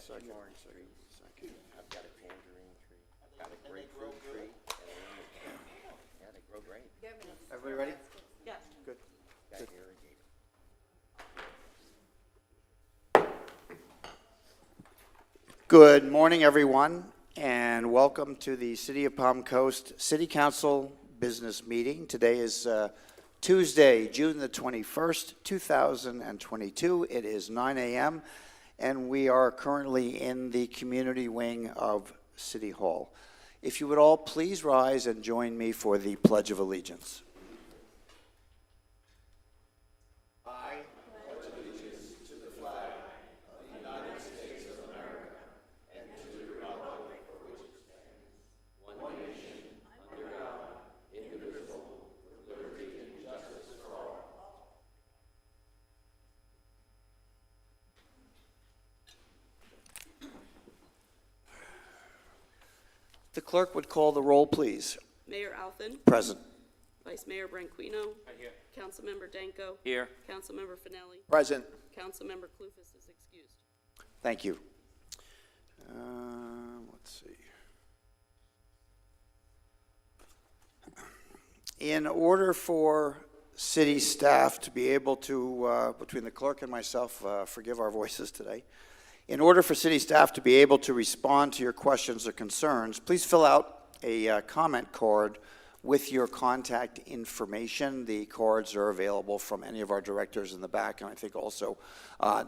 Second. Second. I've got a tangerine tree, got a grapefruit tree, and a lemon tree. Yeah, they grow great. Everybody ready? Yes. Good. Got irrigated. Good morning, everyone, and welcome to the City of Palm Coast City Council Business Meeting. Today is Tuesday, June the 21st, 2022. It is 9 a.m., and we are currently in the community wing of City Hall. If you would all please rise and join me for the Pledge of Allegiance. The clerk would call the roll, please. Mayor Alphen. Present. Vice Mayor Branquino. Here. Councilmember Danko. Here. Councilmember Finelli. Present. Councilmember Clufus is excused. Thank you. Let's see. In order for city staff to be able to, between the clerk and myself, forgive our voices today. In order for city staff to be able to respond to your questions or concerns, please fill out a comment card with your contact information. The cards are available from any of our directors in the back, and I think also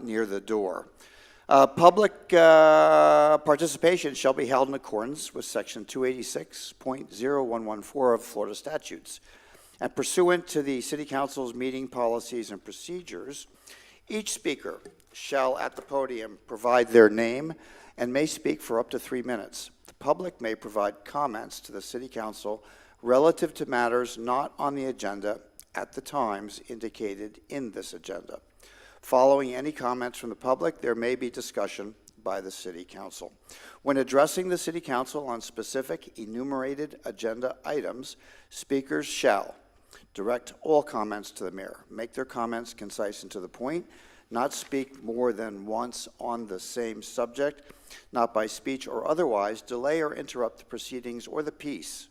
near the door. Public participation shall be held in accordance with Section 286.0114 of Florida statutes. And pursuant to the City Council's meeting policies and procedures, each speaker shall at the podium provide their name and may speak for up to 3 minutes. The public may provide comments to the City Council relative to matters not on the agenda at the times indicated in this agenda. Following any comments from the public, there may be discussion by the City Council. When addressing the City Council on specific enumerated agenda items, speakers shall direct all comments to the mayor, make their comments concise and to the point, not speak more than once on the same subject, not by speech or otherwise delay or interrupt the proceedings or the peace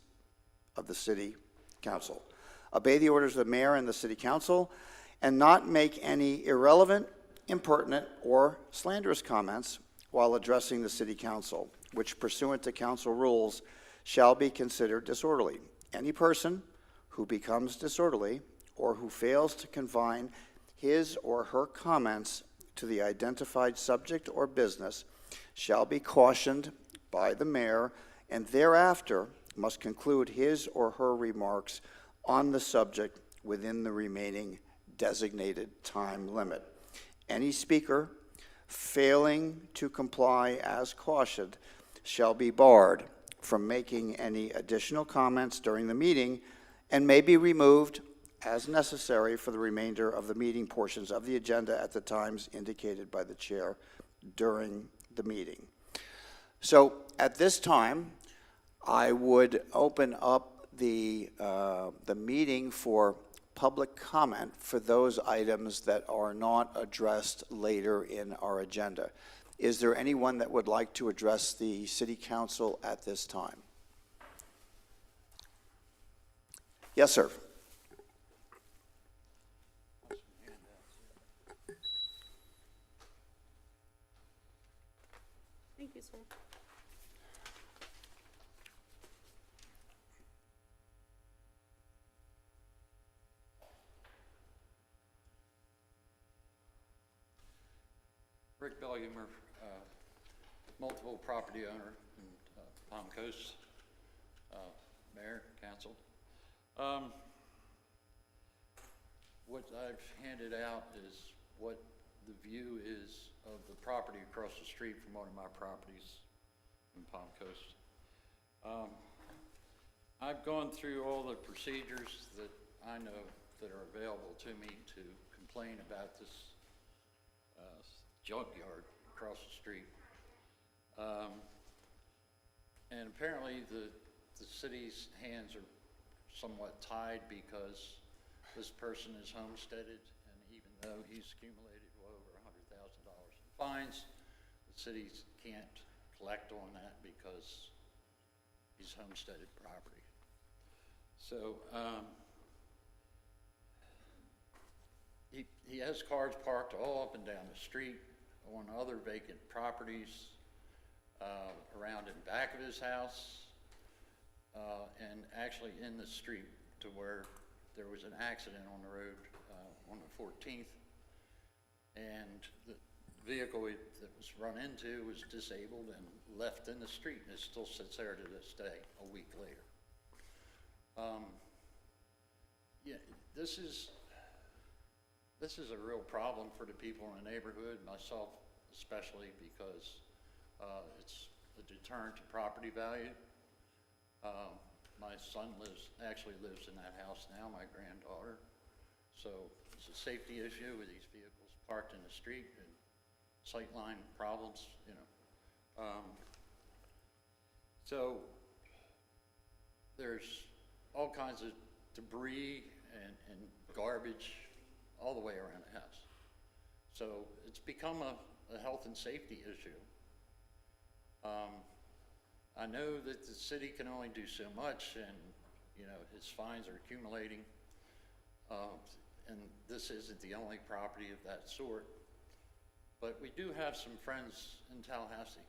of the City Council. Obey the orders of the mayor and the City Council, and not make any irrelevant, impertinent, or slanderous comments while addressing the City Council, which pursuant to council rules shall be considered disorderly. Any person who becomes disorderly or who fails to confine his or her comments to the identified subject or business shall be cautioned by the mayor and thereafter must conclude his or her remarks on the subject within the remaining designated time limit. Any speaker failing to comply as cautioned shall be barred from making any additional comments during the meeting and may be removed as necessary for the remainder of the meeting portions of the agenda at the times indicated by the chair during the meeting. So at this time, I would open up the meeting for public comment for those items that are not addressed later in our agenda. Is there anyone that would like to address the City Council at this time? Yes, sir. Thank you, sir. Rick Bellumer, multiple property owner in Palm Coast, mayor, council. What I've handed out is what the view is of the property across the street from one of my properties in Palm Coast. I've gone through all the procedures that I know that are available to me to complain about this junkyard across the street. And apparently the city's hands are somewhat tied because this person is homesteaded, and even though he's accumulated well over $100,000 in fines, the city can't collect on that because he's homesteaded property. So, he has cars parked all up and down the street on other vacant properties, around and back of his house, and actually in the street to where there was an accident on the road, on the 14th. And the vehicle that was run into was disabled and left in the street, and it still sits there to this day, a week later. Yeah, this is a real problem for the people in the neighborhood, myself especially, because it's a deterrent to property value. My son actually lives in that house now, my granddaughter. So it's a safety issue with these vehicles parked in the street and sightline problems, you know. So there's all kinds of debris and garbage all the way around the house. So it's become a health and safety issue. I know that the city can only do so much, and you know, his fines are accumulating. And this isn't the only property of that sort, but we do have some friends in Tallahassee.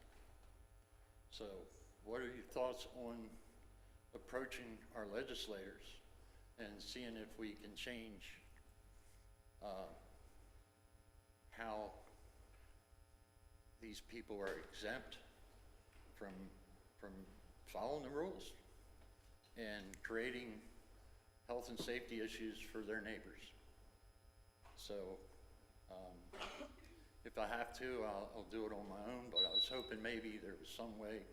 So what are your thoughts on approaching our legislators and seeing if we can change how these people are exempt from following the rules and creating health and safety issues for their neighbors? So if I have to, I'll do it on my own, but I was hoping maybe there was some way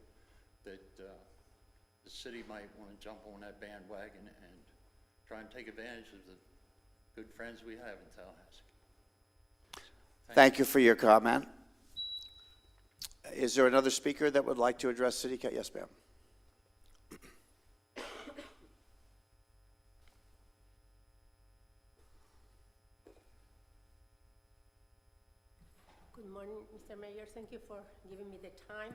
that the city might want to jump on that bandwagon and try and take advantage of the good friends we have in Tallahassee. Thank you for your comment. Is there another speaker that would like to address City Council? Yes, ma'am. Good morning, Mr. Mayor. Thank you for giving me the time.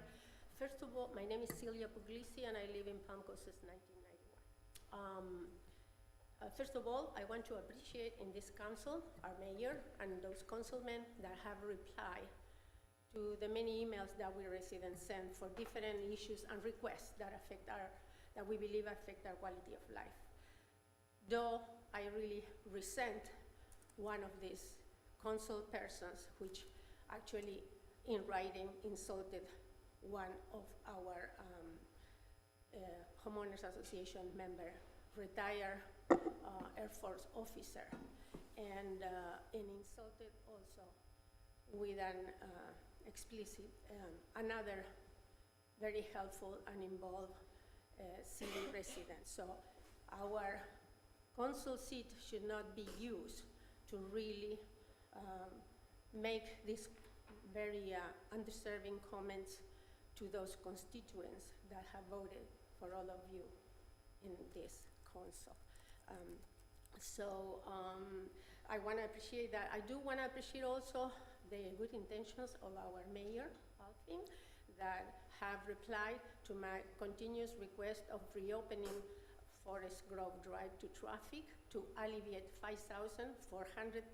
First of all, my name is Celia Puglisi, and I live in Palmco since 1991. First of all, I want to appreciate in this council our mayor and those councilmen that have replied to the many emails that we receive and send for different issues and requests that we believe affect our quality of life. Though I really resent one of these council persons, which actually in writing insulted one of our homeowners association member, retired Air Force officer, and insulted also with an explicit, another very helpful and involved city resident. So our council seat should not be used to really make these very undeserving comments to those constituents that have voted for all of you in this council. I want to appreciate that. I do want to appreciate also the good intentions of our mayor, Alvin, that have replied to my continuous request of reopening Forest Grove Drive to traffic to alleviate 5,400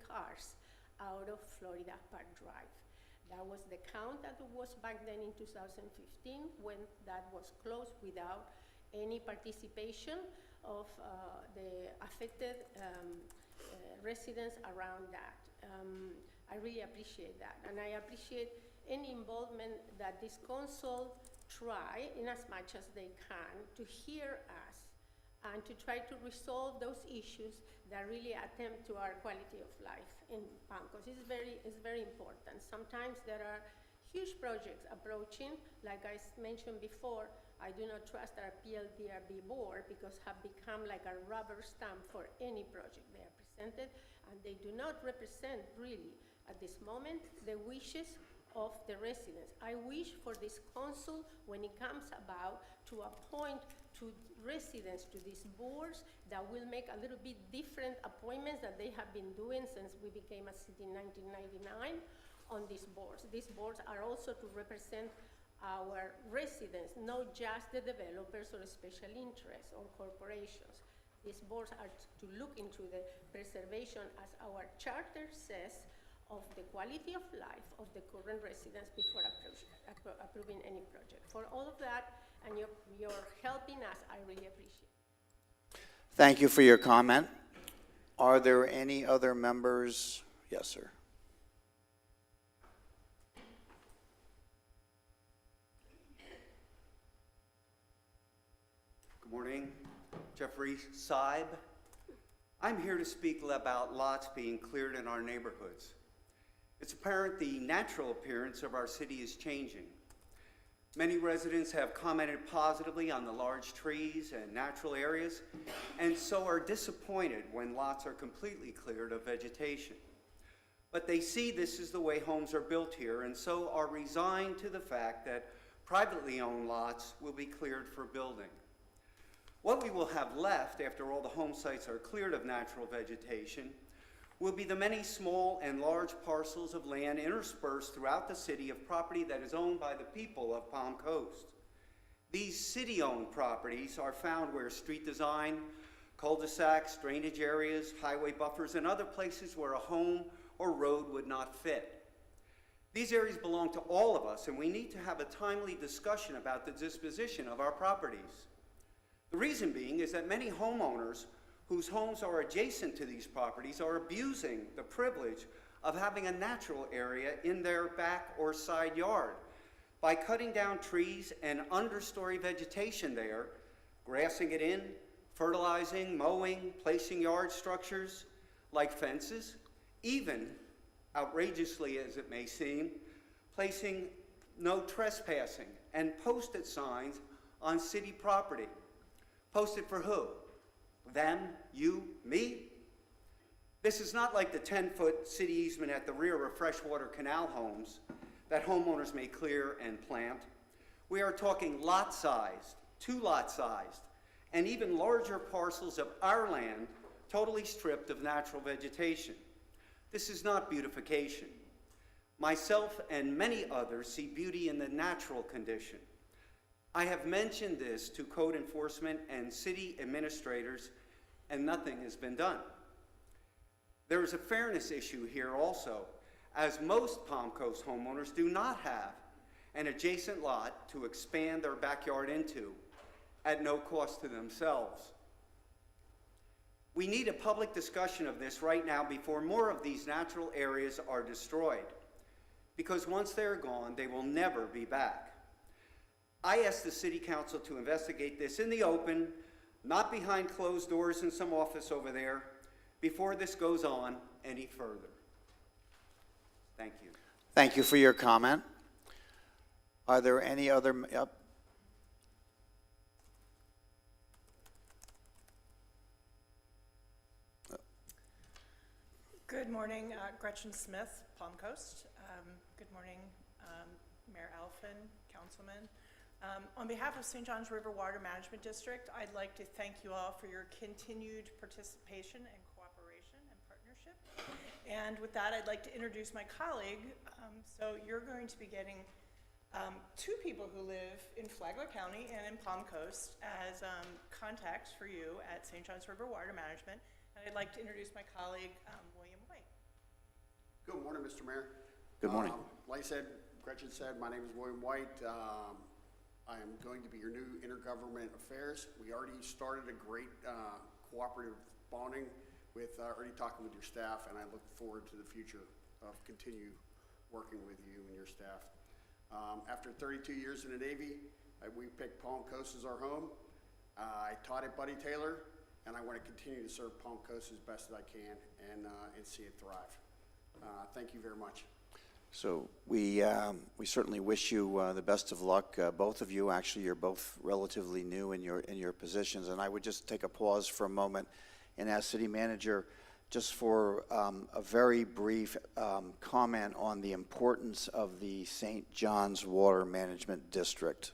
cars out of Florida Park Drive. That was the count that was back then in 2015 when that was closed without any participation of the affected residents around that. I really appreciate that, and I appreciate any involvement that this council try in as much as they can to hear us and to try to resolve those issues that really attempt to our quality of life in Palmco. It's very important. Sometimes there are huge projects approaching. Like I mentioned before, I do not trust our PLDRB board because have become like a rubber stamp for any project they are presented, and they do not represent really at this moment the wishes of the residents. I wish for this council, when it comes about, to appoint to residents to these boards that will make a little bit different appointments that they have been doing since we became a city in 1999 on these boards. These boards are also to represent our residents, not just the developers or special interests or corporations. These boards are to look into the preservation, as our charter says, of the quality of life of the current residents before approving any project. For all of that, and you're helping us, I really appreciate it. Thank you for your comment. Are there any other members? Yes, sir. Good morning, Jeffrey Seib. I'm here to speak about lots being cleared in our neighborhoods. It's apparent the natural appearance of our city is changing. Many residents have commented positively on the large trees and natural areas, and so are disappointed when lots are completely cleared of vegetation. But they see this is the way homes are built here, and so are resigned to the fact that privately owned lots will be cleared for building. What we will have left after all the home sites are cleared of natural vegetation will be the many small and large parcels of land interspersed throughout the city of property that is owned by the people of Palm Coast. These city-owned properties are found where street design, cul-de-sacs, drainage areas, highway buffers, and other places where a home or road would not fit. These areas belong to all of us, and we need to have a timely discussion about the disposition of our properties. The reason being is that many homeowners whose homes are adjacent to these properties are abusing the privilege of having a natural area in their back or side yard by cutting down trees and understory vegetation there, grassing it in, fertilizing, mowing, placing yard structures like fences, even, outrageously as it may seem, placing no trespassing and post-it signs on city property. Posted for who? Them, you, me? This is not like the 10-foot city easement at the rear of freshwater canal homes that homeowners may clear and plant. We are talking lot-sized, 2-lot-sized, and even larger parcels of our land totally stripped of natural vegetation. This is not beautification. Myself and many others see beauty in the natural condition. I have mentioned this to code enforcement and city administrators, and nothing has been done. There is a fairness issue here also, as most Palm Coast homeowners do not have an adjacent lot to expand their backyard into at no cost to themselves. We need a public discussion of this right now before more of these natural areas are destroyed, because once they're gone, they will never be back. I asked the City Council to investigate this in the open, not behind closed doors in some office over there, before this goes on any further. Thank you. Thank you for your comment. Are there any other? Yep. Good morning, Gretchen Smith, Palm Coast. Good morning, Mayor Alphen, Councilman. On behalf of St. John's River Water Management District, I'd like to thank you all for your continued participation and cooperation and partnership. And with that, I'd like to introduce my colleague. So you're going to be getting two people who live in Flagler County and in Palm Coast as contacts for you at St. John's River Water Management. And I'd like to introduce my colleague, William White. Good morning, Mr. Mayor. Good morning. Like I said, Gretchen said, my name is William White. I am going to be your new intergovernment affairs. We already started a great cooperative bonding with already talking with your staff, and I look forward to the future of continue working with you and your staff. After 32 years in the Navy, we picked Palm Coast as our home. I taught at Buddy Taylor, and I want to continue to serve Palm Coast as best as I can and see it thrive. Thank you very much. So we certainly wish you the best of luck, both of you. Actually, you're both relatively new in your positions, and I would just take a pause for a moment and ask City Manager just for a very brief comment on the importance of the St. John's Water Management District.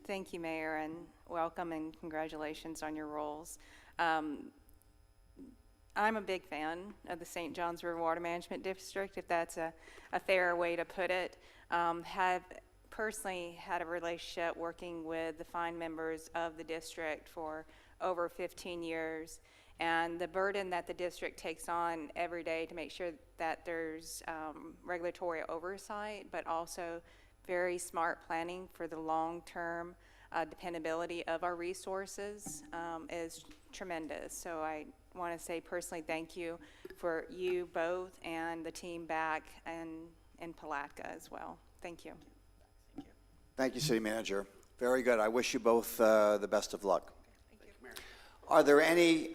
Thank you, Mayor, and welcome and congratulations on your roles. I'm a big fan of the St. John's River Water Management District, if that's a fair way to put it. Have personally had a relationship working with the fine members of the district for over 15 years. And the burden that the district takes on every day to make sure that there's regulatory oversight, but also very smart planning for the long-term dependability of our resources is tremendous. So I want to say personally thank you for you both and the team back in Palatka as well. Thank you. Thank you, City Manager. Very good. I wish you both the best of luck. Are there any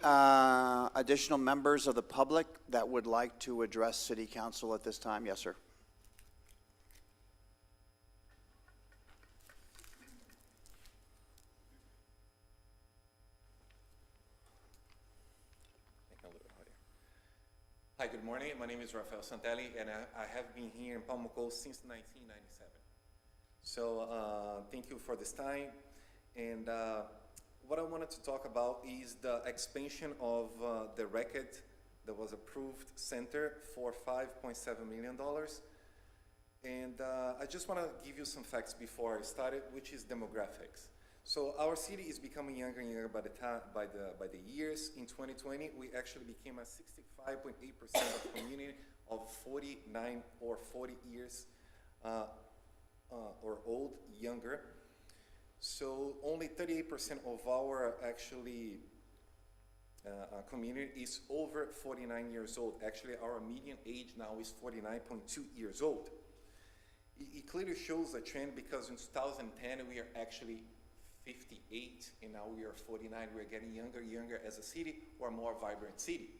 additional members of the public that would like to address City Council at this time? Yes, sir. Hi, good morning. My name is Rafael Santelli, and I have been here in Palm Coast since 1997. So thank you for this time. And what I wanted to talk about is the expansion of the record that was approved center for $5.7 million. And I just want to give you some facts before I started, which is demographics. So our city is becoming younger and younger by the years. In 2020, we actually became a 65.8% of community of 49 or 40 years or old, younger. So only 38% of our actually community is over 49 years old. Actually, our median age now is 49.2 years old. It clearly shows a trend because in 2010 we are actually 58 and now we are 49. We're getting younger as a city or a more vibrant city.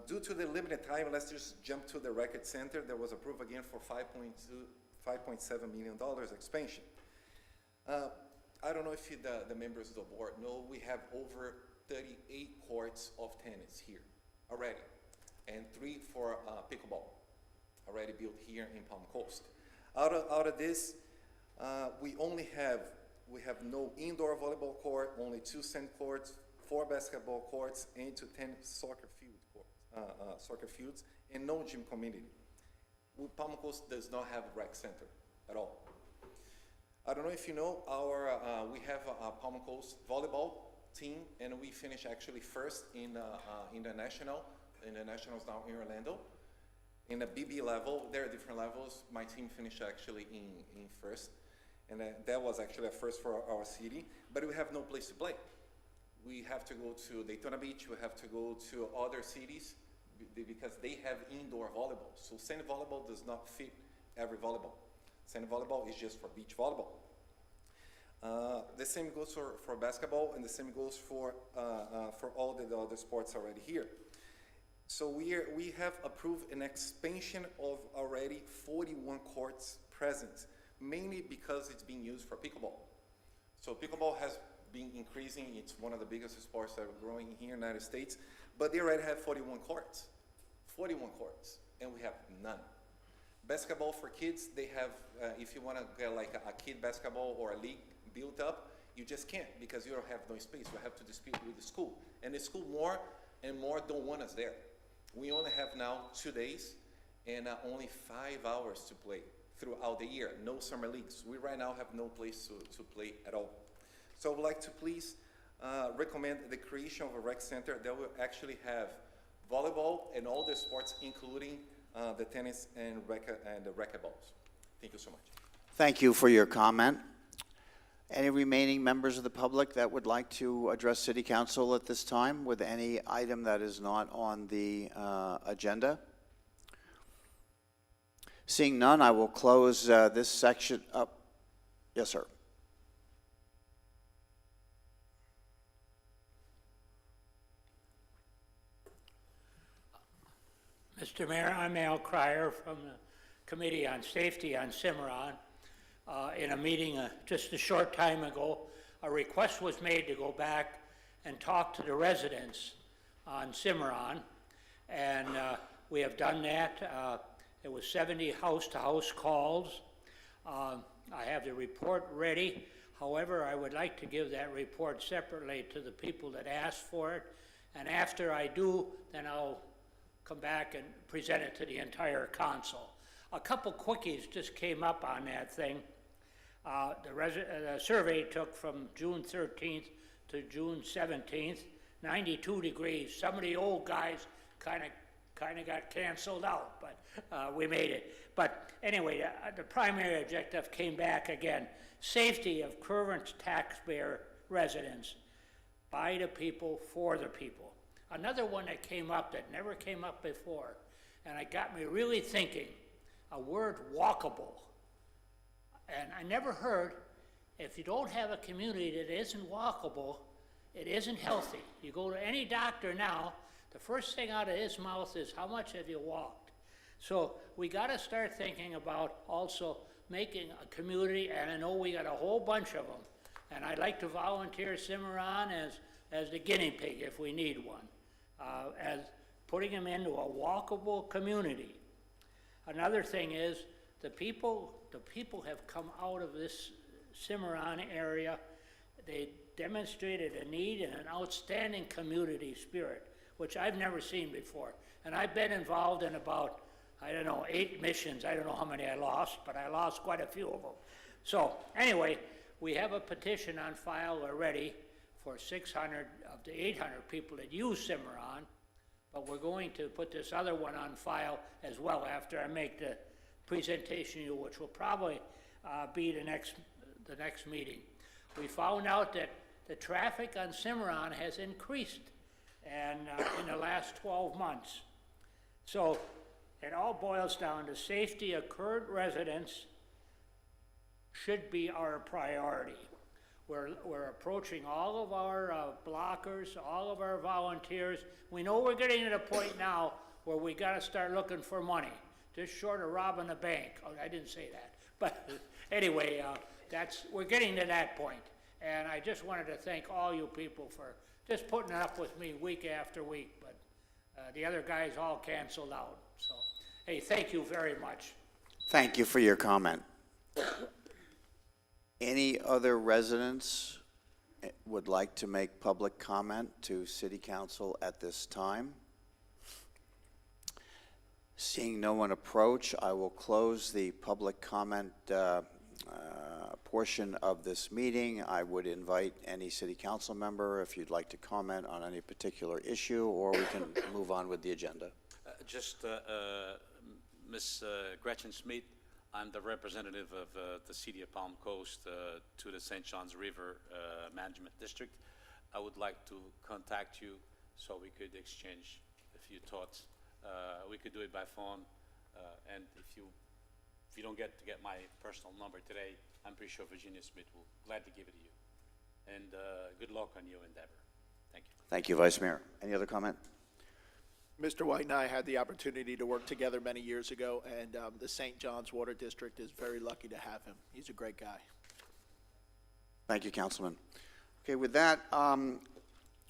Due to the limited time, let's just jump to the record center that was approved again for $5.7 million expansion. I don't know if the members of the board know, we have over 38 courts of tennis here already, and 3 for pickleball already built here in Palm Coast. Out of this, we have no indoor volleyball court, only 2 sand courts, 4 basketball courts, and 10 soccer fields, and no gym community. Palm Coast does not have a rec center at all. I don't know if you know, we have a Palm Coast volleyball team, and we finished actually first in the nationals now in Orlando. In the BB level, there are different levels. My team finished actually in first, and that was actually a first for our city. But we have no place to play. We have to go to Daytona Beach. We have to go to other cities because they have indoor volleyball. So sand volleyball does not fit every volleyball. Sand volleyball is just for beach volleyball. The same goes for basketball, and the same goes for all the other sports already here. So we have approved an expansion of already 41 courts present, mainly because it's being used for pickleball. So pickleball has been increasing. It's one of the biggest sports that are growing here in the United States, but they already have 41 courts, and we have none. Basketball for kids, they have, if you want to get like a kid basketball or a league built up, you just can't because you don't have no space. You have to dispute with the school. And the school more and more don't want us there. We only have now 2 days and only 5 hours to play throughout the year. No summer leagues. We right now have no place to play at all. So I would like to please recommend the creation of a rec center that will actually have volleyball and all the sports, including the tennis and the racquetballs. Thank you so much. Thank you for your comment. Any remaining members of the public that would like to address City Council at this time with any item that is not on the agenda? Seeing none, I will close this section up. Yes, sir. Mr. Mayor, I'm Al Cryer from the Committee on Safety on Cimar. In a meeting just a short time ago, a request was made to go back and talk to the residents on Cimar, and we have done that. It was 70 house-to-house calls. I have the report ready. However, I would like to give that report separately to the people that asked for it, and after I do, then I'll come back and present it to the entire council. A couple quickies just came up on that thing. The survey took from June 13th to June 17th, 92 degrees. Some of the old guys kind of got canceled out, but we made it. But anyway, the primary objective came back again. Safety of current taxpayer residents, by the people, for the people. Another one that came up that never came up before, and it got me really thinking, a word, walkable. And I never heard, if you don't have a community that isn't walkable, it isn't healthy. You go to any doctor now, the first thing out of his mouth is, how much have you walked? So we got to start thinking about also making a community, and I know we got a whole bunch of them. And I'd like to volunteer Cimarron as the guinea pig if we need one, as putting them into a walkable community. Another thing is, the people have come out of this Cimarron area. They demonstrated a need and an outstanding community spirit, which I've never seen before. And I've been involved in about, 8 missions. I don't know how many I lost, but I lost quite a few of them. So anyway, we have a petition on file already for 600 of the 800 people that use Cimarron, but we're going to put this other one on file as well after I make the presentation to you, which will probably be the next meeting. We found out that the traffic on Cimarron has increased and in the last 12 months. So it all boils down to safety of current residents should be our priority. We're approaching all of our blockers, all of our volunteers. We know we're getting to the point now where we got to start looking for money, just short of robbing a bank. Oh, I didn't say that. But anyway, we're getting to that point. And I just wanted to thank all you people for just putting up with me week after week. But the other guys all canceled out. So, hey, thank you very much. Thank you for your comment. Any other residents would like to make public comment to City Council at this time? Seeing no one approach, I will close the public comment portion of this meeting. I would invite any City Council member if you'd like to comment on any particular issue, or we can move on with the agenda. Ms. Gretchen Smith, I'm the representative of the City of Palm Coast to the St. Johns River Management District. I would like to contact you so we could exchange a few thoughts. We could do it by phone, and if you don't get my personal number today, I'm pretty sure Virginia Smith will gladly give it to you. And good luck on your endeavor. Thank you. Thank you, Vice Mayor. Any other comment? Mr. White and I had the opportunity to work together many years ago, and the St. John's Water District is very lucky to have him. He's a great guy. Thank you, Councilman. Okay, with that,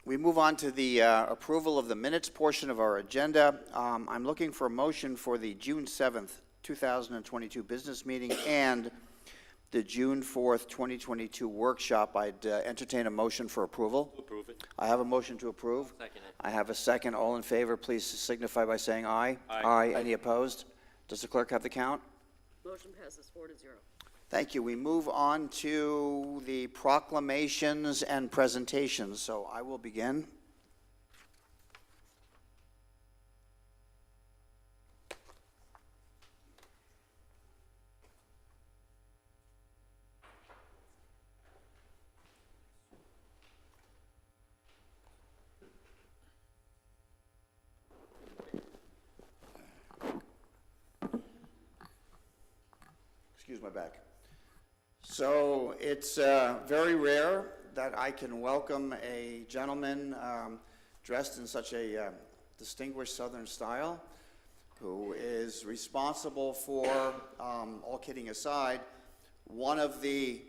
we move on to the approval of the minutes portion of our agenda. I'm looking for a motion for the June 7th, 2022 business meeting and the June 4th, 2022 workshop. I'd entertain a motion for approval. Approve it. I have a motion to approve. Second it. I have a second. All in favor, please signify by saying aye. Aye. Any opposed? Does the clerk have the count? Motion passes 4-0. Thank you. We move on to the proclamations and presentations. So I will begin. Excuse my back. So it's very rare that I can welcome a gentleman dressed in such a distinguished Southern style, who is responsible for, all kidding aside, one of the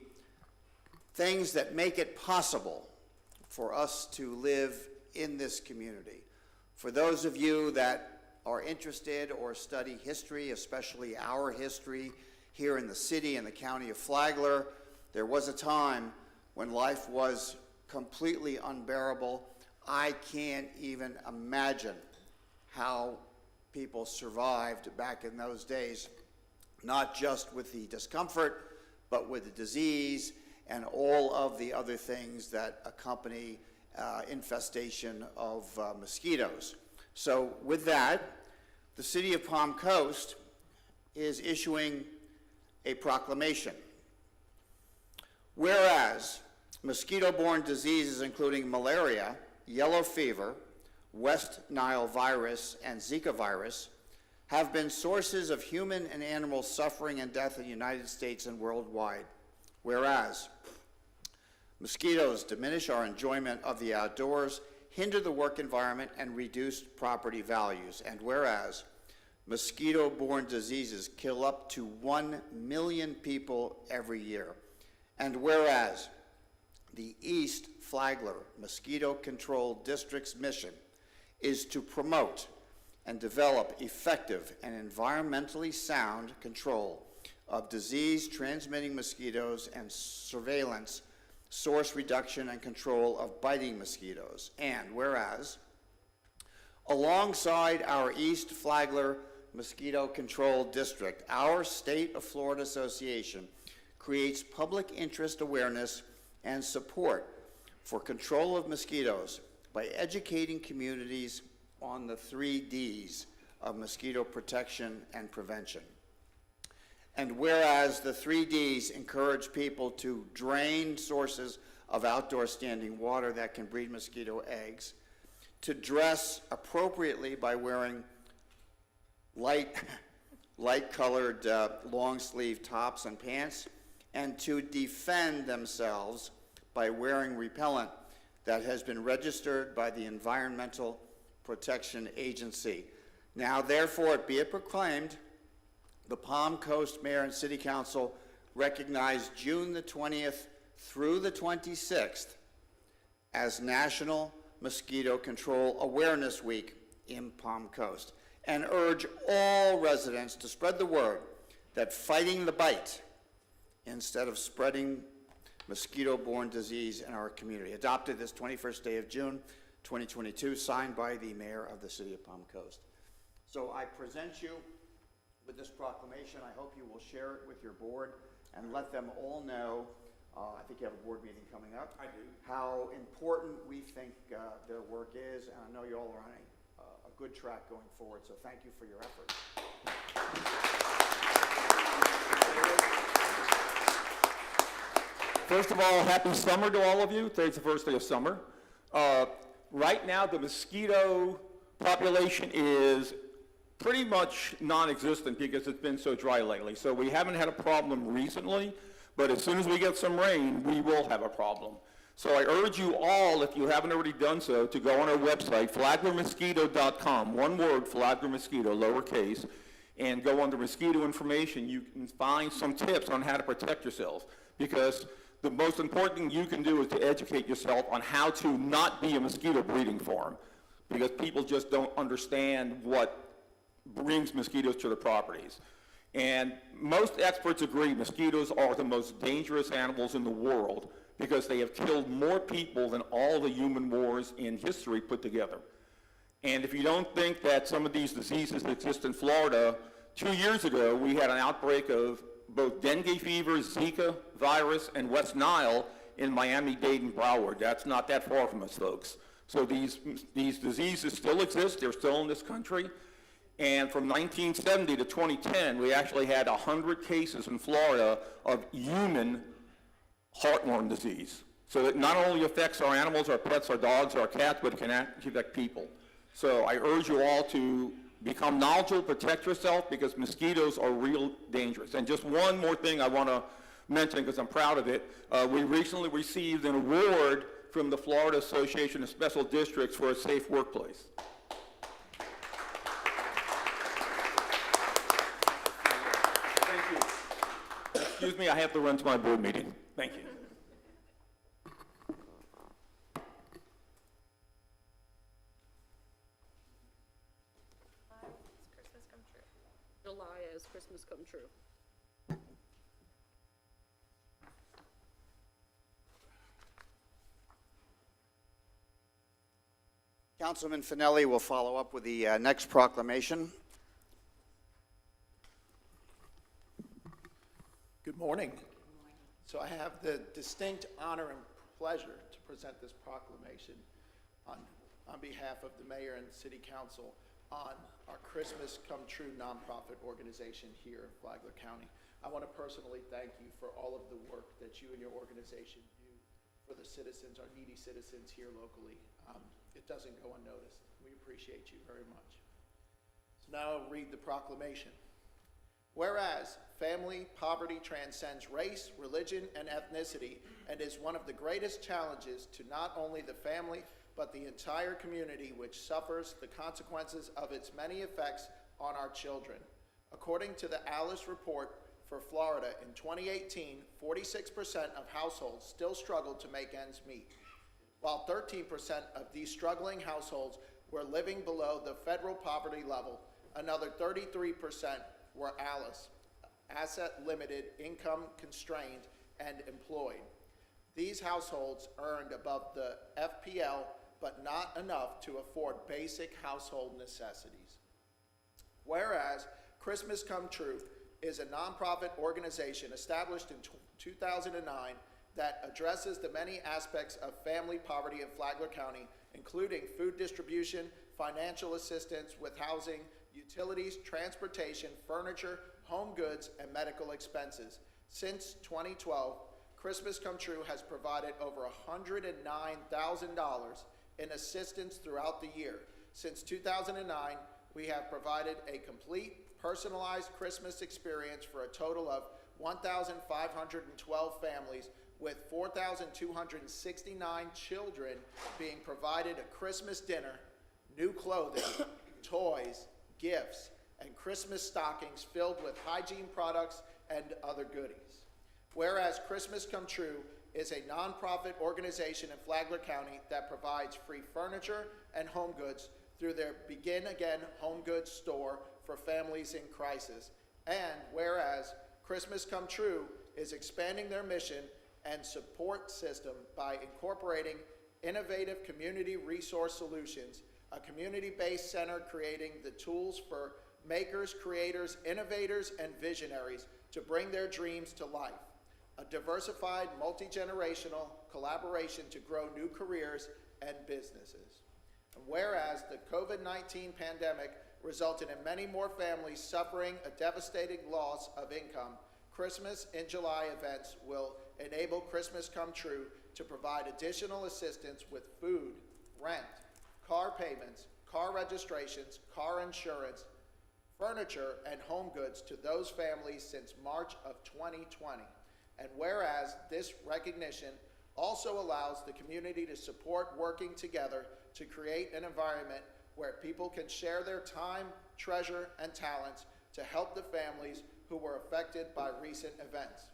things that make it possible for us to live in this community. For those of you that are interested or study history, especially our history, here in the city and the county of Flagler, there was a time when life was completely unbearable. I can't even imagine how people survived back in those days, not just with the discomfort, but with the disease and all of the other things that accompany infestation of mosquitoes. So with that, the City of Palm Coast is issuing a proclamation. Whereas mosquito-borne diseases including malaria, yellow fever, West Nile virus, and Zika virus have been sources of human and animal suffering and death in the United States and worldwide. Whereas mosquitoes diminish our enjoyment of the outdoors, hinder the work environment, and reduce property values. And whereas mosquito-borne diseases kill up to 1 million people every year. And whereas the East Flagler Mosquito Control District's mission is to promote and develop effective and environmentally sound control of disease-transmitting mosquitoes and surveillance, source reduction, and control of biting mosquitoes. And whereas, alongside our East Flagler Mosquito Control District, our State of Florida Association creates public interest awareness and support for control of mosquitoes by educating communities on the 3 Ds of mosquito protection and prevention. And whereas the 3 Ds encourage people to drain sources of outdoor standing water that can breed mosquito eggs, to dress appropriately by wearing light-colored long-sleeve tops and pants, and to defend themselves by wearing repellent that has been registered by the Environmental Protection Agency. Now, therefore, be it proclaimed, the Palm Coast Mayor and City Council recognize June the 20th through the 26th as National Mosquito Control Awareness Week in Palm Coast, and urge all residents to spread the word that fighting the bite instead of spreading mosquito-borne disease in our community. Adopted this 21st day of June, 2022, signed by the Mayor of the City of Palm Coast. So I present you with this proclamation. I hope you will share it with your board and let them all know, I think you have a board meeting coming up. I do. How important we think their work is, and I know you all are on a good track going forward, so thank you for your efforts. First of all, happy summer to all of you. Today's the first day of summer. Right now, the mosquito population is pretty much non-existent because it's been so dry lately. So we haven't had a problem recently, but as soon as we get some rain, we will have a problem. So I urge you all, if you haven't already done so, to go on our website, flaglermosquito.com, one word, Flagler Mosquito, lowercase, and go under mosquito information. You can find some tips on how to protect yourself, because the most important thing you can do is to educate yourself on how to not be a mosquito breeding farm, because people just don't understand what brings mosquitoes to the properties. And most experts agree mosquitoes are the most dangerous animals in the world because they have killed more people than all the human wars in history put together. And if you don't think that some of these diseases exist in Florida, 2 years ago we had an outbreak of both dengue fever, Zika virus, and West Nile in Miami-Dade and Broward. That's not that far from us, folks. So these diseases still exist. They're still in this country. And from 1970 to 2010, we actually had 100 cases in Florida of human heartworm disease. So it not only affects our animals, our pets, our dogs, our cats, but it can affect people. So I urge you all to become knowledgeable, protect yourself, because mosquitoes are real dangerous. And just one more thing I want to mention, because I'm proud of it. We recently received an award from the Florida Association of Special Districts for a safe workplace. Thank you. Excuse me, I have to run to my board meeting. Thank you. July as Christmas come true. Councilman Finelli will follow up with the next proclamation. Good morning. So I have the distinct honor and pleasure to present this proclamation on behalf of the mayor and city council on our Christmas Come True nonprofit organization here in Flagler County. I want to personally thank you for all of the work that you and your organization do for the citizens, our needy citizens here locally. It doesn't go unnoticed. We appreciate you very much. So now I'll read the proclamation. Whereas family poverty transcends race, religion, and ethnicity, and is one of the greatest challenges to not only the family, but the entire community, which suffers the consequences of its many effects on our children. According to the Alice Report for Florida in 2018, 46% of households still struggled to make ends meet, while 13% of these struggling households were living below the federal poverty level. Another 33% were Alice, asset limited, income constrained, and employed. These households earned above the FPL, but not enough to afford basic household necessities. Whereas Christmas Come True is a nonprofit organization established in 2009 that addresses the many aspects of family poverty in Flagler County, including food distribution, financial assistance with housing, utilities, transportation, furniture, home goods, and medical expenses. Since 2012, Christmas Come True has provided over $109,000 in assistance throughout the year. Since 2009, we have provided a complete, personalized Christmas experience for a total of 1,512 families, with 4,269 children being provided a Christmas dinner, new clothing, toys, gifts, and Christmas stockings filled with hygiene products and other goodies. Whereas Christmas Come True is a nonprofit organization in Flagler County that provides free furniture and home goods through their Begin Again home goods store for families in crisis. And whereas Christmas Come True is expanding their mission and support system by incorporating innovative community resource solutions, a community-based center creating the tools for makers, creators, innovators, and visionaries to bring their dreams to life. A diversified, multi-generational collaboration to grow new careers and businesses. And whereas the COVID-19 pandemic resulted in many more families suffering a devastating loss of income, Christmas in July events will enable Christmas Come True to provide additional assistance with food, rent, car payments, car registrations, car insurance, furniture, and home goods to those families since March of 2020. And whereas this recognition also allows the community to support working together to create an environment where people can share their time, treasure, and talents to help the families who were affected by recent events.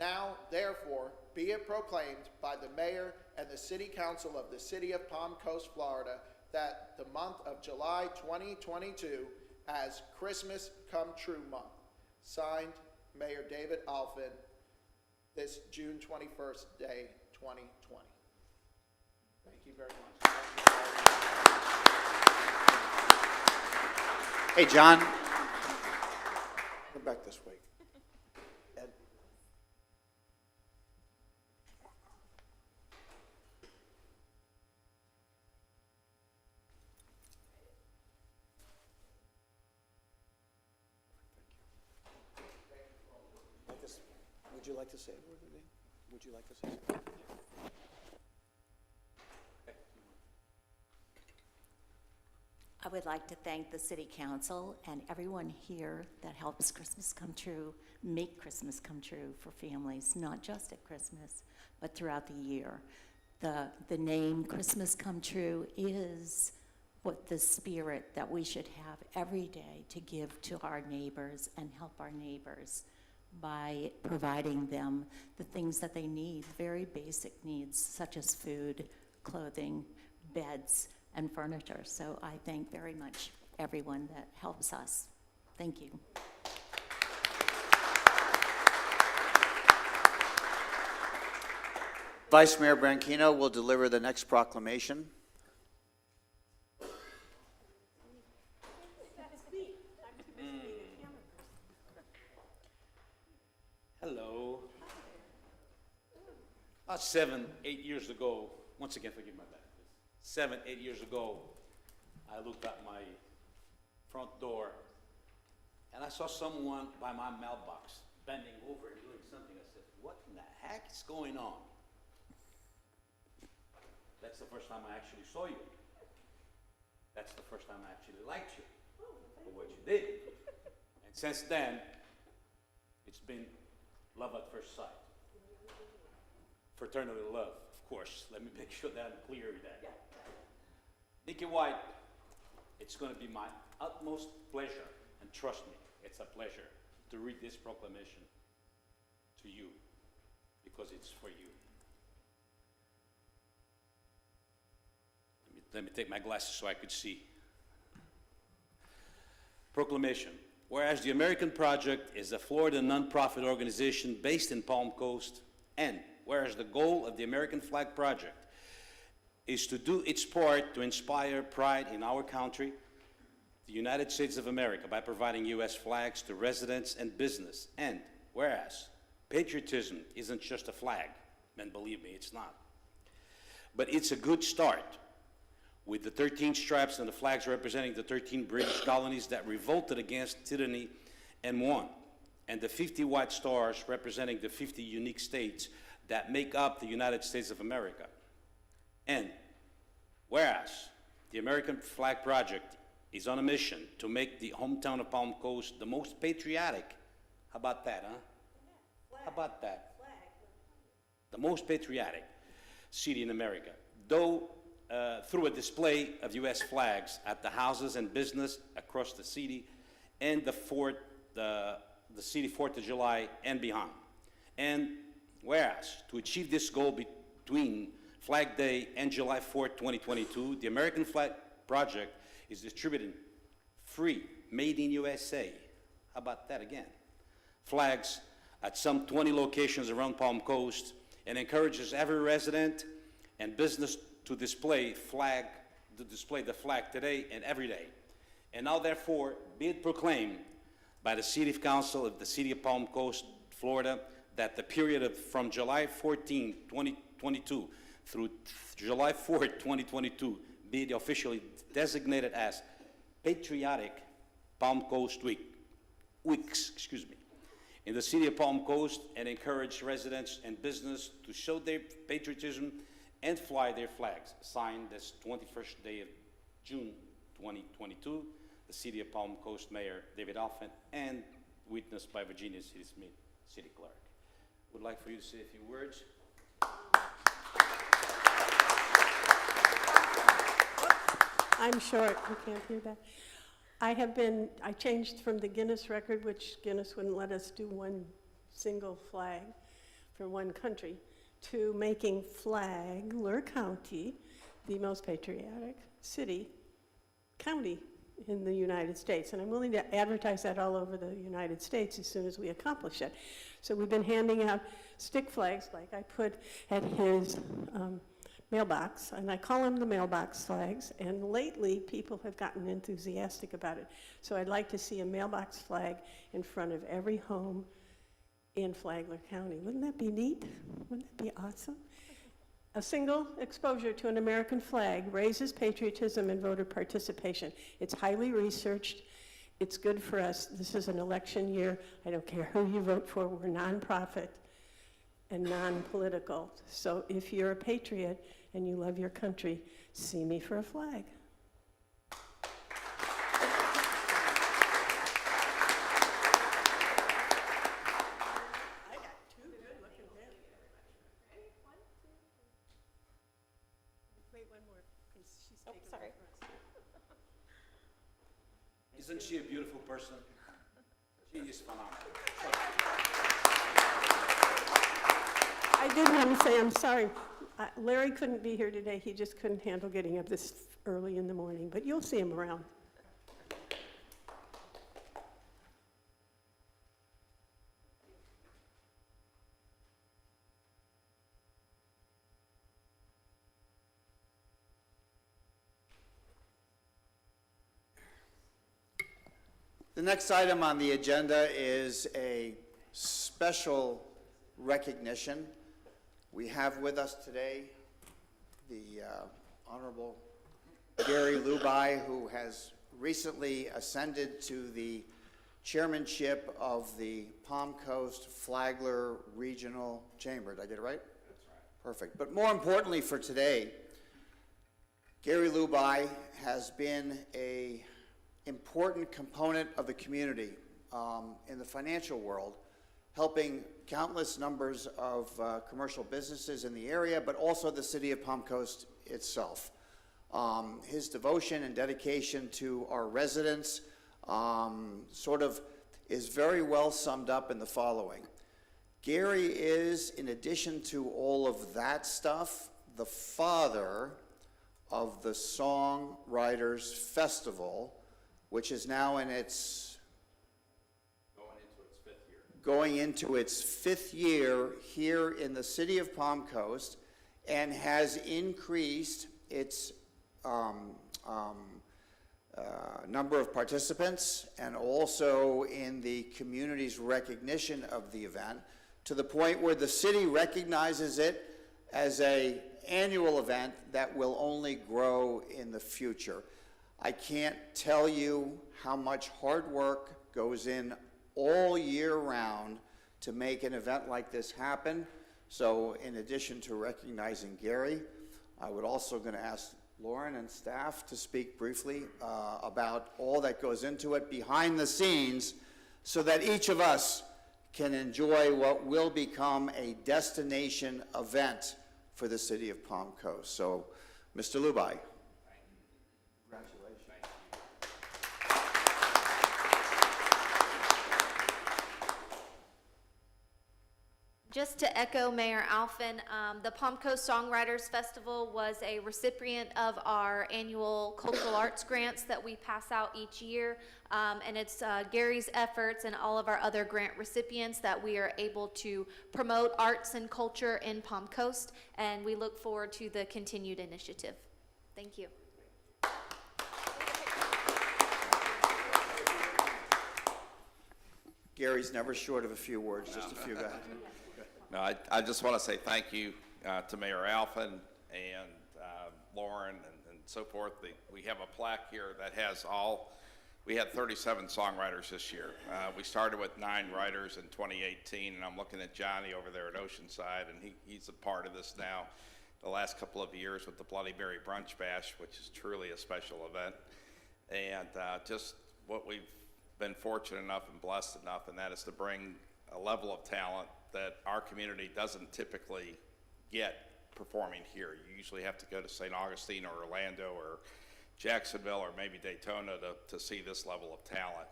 Now, therefore, be it proclaimed by the mayor and the city council of the city of Palm Coast, Florida, that the month of July 2022 as Christmas Come True Month. Signed, Mayor David Alfin, this June 21st day, 2020. Thank you very much. Hey, John. Go back this way. Ed. Would you like to say a word? Would you like to say something? I would like to thank the City Council and everyone here that helps Christmas Come True, make Christmas come true for families, not just at Christmas, but throughout the year. The name Christmas Come True is what the spirit that we should have every day to give to our neighbors and help our neighbors by providing them the things that they need, very basic needs such as food, clothing, beds, and furniture. So I thank very much everyone that helps us. Thank you. Vice Mayor Branquino will deliver the next proclamation. Hello. About 7, 8 years ago, once again, forgive my bad. 7, 8 years ago, I looked at my front door and I saw someone by my mailbox bending over and doing something. I said, what in the heck is going on? That's the first time I actually saw you. That's the first time I actually liked you for what you did. And since then, it's been love at first sight. Fraternal love, of course. Let me make sure that I'm clear with that. Nikki White, it's going to be my utmost pleasure, and trust me, it's a pleasure to read this proclamation to you, because it's for you. Let me take my glasses so I could see. Proclamation. Whereas the American Project is a Florida nonprofit organization based in Palm Coast, and whereas the goal of the American Flag Project is to do its part to inspire pride in our country, the United States of America, by providing U.S. flags to residents and business. And whereas patriotism isn't just a flag, and believe me, it's not, but it's a good start, with the 13 stripes and the flags representing the 13 British colonies that revolted against tyranny and won, and the 50 white stars representing the 50 unique states that make up the United States of America. And whereas the American Flag Project is on a mission to make the hometown of Palm Coast the most patriotic, how about that, huh? How about that? The most patriotic city in America, though through a display of U.S. flags at the houses and business across the city and the city 4th of July and beyond. And whereas to achieve this goal between Flag Day and July 4th, 2022, the American Flag Project is distributing free, made in USA, how about that again, flags at some 20 locations around Palm Coast, and encourages every resident and business to display the flag today and every day. And now therefore be it proclaimed by the City Council of the City of Palm Coast, Florida, that the period from July 14, 2022 through July 4, 2022 be officially designated as Patriotic Palm Coast Weeks, in the City of Palm Coast, and encourage residents and business to show their patriotism and fly their flags. Signed this 21st day of June 2022, the City of Palm Coast Mayor David Alfant, and witnessed by Virginia City Smith, City Clerk. Would like for you to say a few words. I'm short, you can't hear that. I changed from the Guinness record, which Guinness wouldn't let us do one single flag for one country, to making Flagler County the most patriotic county in the United States. And I'm willing to advertise that all over the United States as soon as we accomplish it. So we've been handing out stick flags, like I put at his mailbox, and I call them the mailbox flags, and lately people have gotten enthusiastic about it. So I'd like to see a mailbox flag in front of every home in Flagler County. Wouldn't that be neat? Wouldn't that be awesome? A single exposure to an American flag raises patriotism and voter participation. It's highly researched. It's good for us. This is an election year. I don't care who you vote for. We're nonprofit and non-political. So if you're a patriot and you love your country, see me for a flag. Isn't she a beautiful person? She is phenomenal. I did want to say I'm sorry. Larry couldn't be here today. He just couldn't handle getting up this early in the morning, but you'll see him around. The next item on the agenda is a special recognition We have with us today the Honorable Gary Lubai, who has recently ascended to the chairmanship of the Palm Coast Flagler Regional Chamber. Did I get it right? That's right. Perfect. But more importantly for today, Gary Lubai has been an important component of the community in the financial world, helping countless numbers of commercial businesses in the area, but also the city of Palm Coast itself. His devotion and dedication to our residents sort of is very well summed up in the following. Gary is, in addition to all of that stuff, the father of the Songwriters Festival, which is now in its going into its fifth year here in the city of Palm Coast, and has increased its number of participants and also in the community's recognition of the event, to the point where the city recognizes it as an annual event that will only grow in the future. I can't tell you how much hard work goes in all year round to make an event like this happen. So in addition to recognizing Gary, I would also going to ask Lauren and staff to speak briefly about all that goes into it behind the scenes, so that each of us can enjoy what will become a destination event for the city of Palm Coast. So, Mr. Lubai. Just to echo Mayor Alphen, the Palm Coast Songwriters Festival was a recipient of our annual cultural arts grants that we pass out each year. And it's Gary's efforts and all of our other grant recipients that we are able to promote arts and culture in Palm Coast, and we look forward to the continued initiative. Thank you. Gary's never short of a few words, just a few guys. No, I just want to say thank you to Mayor Alphen and Lauren and so forth. We have a plaque here that has we had 37 songwriters this year. We started with 9 writers in 2018, and I'm looking at Johnny over there at Oceanside, and he's a part of this now. The last couple of years with the Bloody Mary Brunch Bash, which is truly a special event. And just what we've been fortunate enough and blessed enough, and that is to bring a level of talent that our community doesn't typically get performing here. You usually have to go to St. Augustine or Orlando or Jacksonville or maybe Daytona to see this level of talent.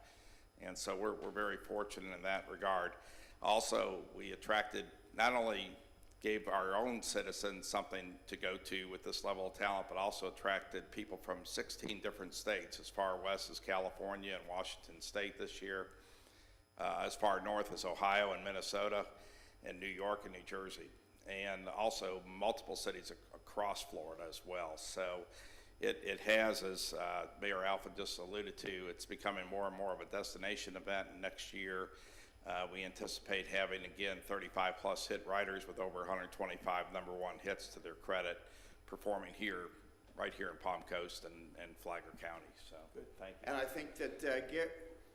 And so we're very fortunate in that regard. Also, we attracted, not only gave our own citizens something to go to with this level of talent, but also attracted people from 16 different states, as far west as California and Washington State this year, as far north as Ohio and Minnesota, and New York and New Jersey, and also multiple cities across Florida as well. So it has, as Mayor Alphen just alluded to, it's becoming more and more of a destination event. And next year, we anticipate having, again, 35 plus hit writers with over 125 #1 hits to their credit, performing here, right here in Palm Coast and Flagler County. So thank you. And I think that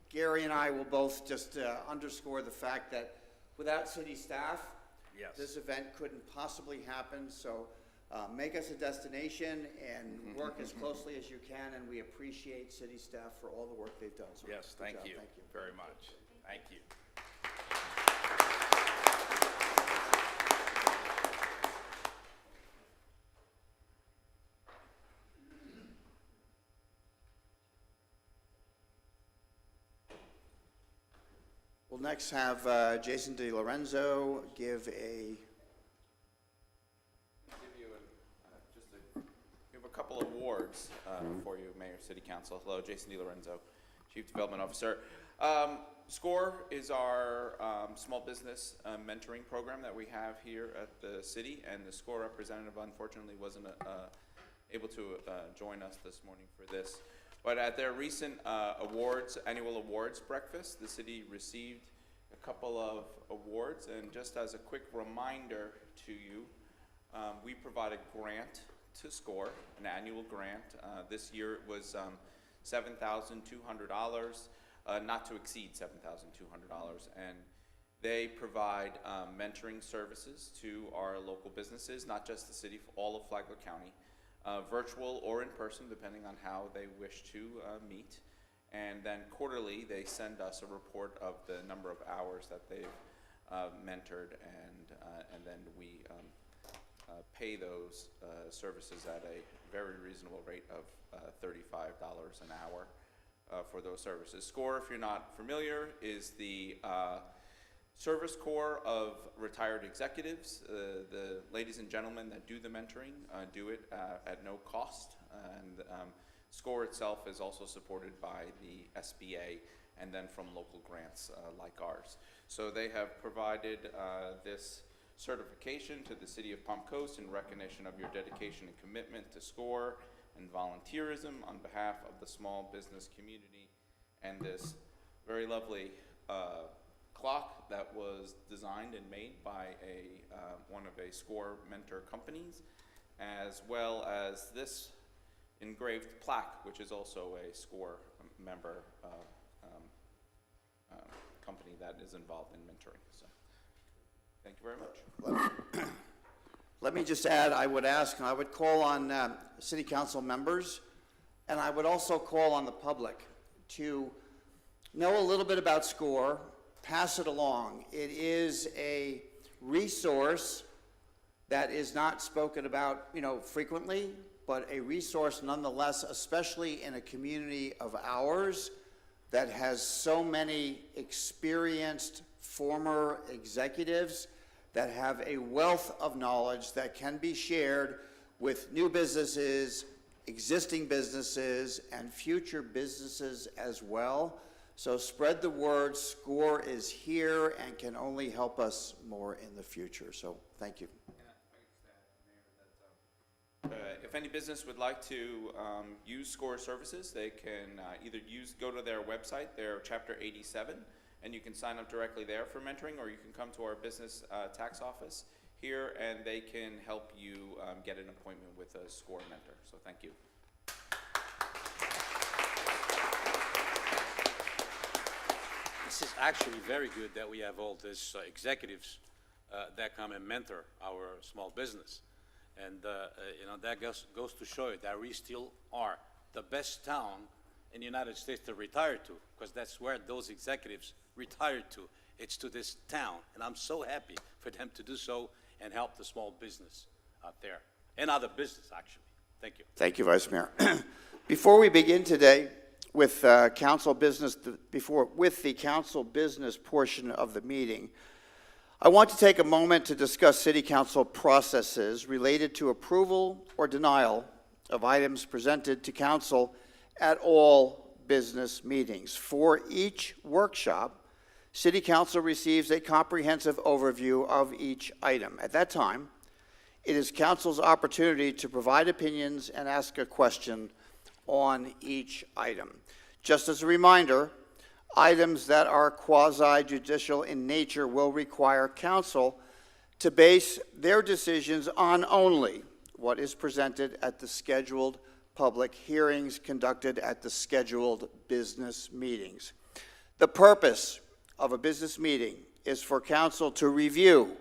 Gary and I will both just underscore the fact that without city staff, yes, this event couldn't possibly happen. So make us a destination and work as closely as you can, and we appreciate city staff for all the work they've done. So yes, thank you very much. Thank you. We'll next have Jason DiLorenzo give a... We have a couple of awards for you, Mayor, City Council. Hello, Jason DiLorenzo, Chief Development Officer. SCORE is our small business mentoring program that we have here at the city, and the SCORE representative unfortunately wasn't able to join us this morning for this. But at their recent annual awards breakfast, the city received couple of awards, and just as a quick reminder to you, we provide a grant to SCORE, an annual grant. This year it was $7,200, not to exceed $7,200, and they provide mentoring services to our local businesses, not just the city, all of Flagler County, virtual or in person, depending on how they wish to meet. And then quarterly, they send us a report of the number of hours that they've mentored, and then we pay those services at a very reasonable rate of $35 an hour for those services. SCORE, if you're not familiar, is the service corps of retired executives. The ladies and gentlemen that do the mentoring do it at no cost, and SCORE itself is also supported by the SBA and then from local grants like ours. So they have provided this certification to the City of Palm Coast in recognition of your dedication and commitment to SCORE and volunteerism on behalf of the small business community, and this very lovely clock that was designed and made by one of a SCORE mentor companies, as well as this engraved plaque, which is also a SCORE member company that is involved in mentoring. So, thank you very much. Let me just add, I would call on city council members, and I would also call on the public to know a little bit about SCORE, pass it along. It is a resource that is not spoken about, frequently, but a resource nonetheless, especially in a community of ours that has so many experienced former executives that have a wealth of knowledge that can be shared with new businesses, existing businesses, and future businesses as well. So spread the word. SCORE is here and can only help us more in the future. So thank you. If any business would like to use SCORE services, they can either go to their website, their Chapter 87, and you can sign up directly there for mentoring, or you can come to our business tax office here, and they can help you get an appointment with a SCORE mentor. So thank you. This is actually very good that we have all these executives that come and mentor our small business. And that goes to show you that we still are the best town in the United States to retire to, because that's where those executives retired to. It's to this town, and I'm so happy for them to do so and help the small business out there, and other business, actually. Thank you. Thank you, Vice Mayor. Before we begin today with council business, with the council business portion of the meeting, I want to take a moment to discuss City Council processes related to approval or denial of items presented to Council at all business meetings. For each workshop, City Council receives a comprehensive overview of each item. At that time, it is Council's opportunity to provide opinions and ask a question on each item. Just as a reminder, items that are quasi-judicial in nature will require Council to base their decisions on only what is presented at the scheduled public hearings conducted at the scheduled business meetings. The purpose of a business meeting is for Council to review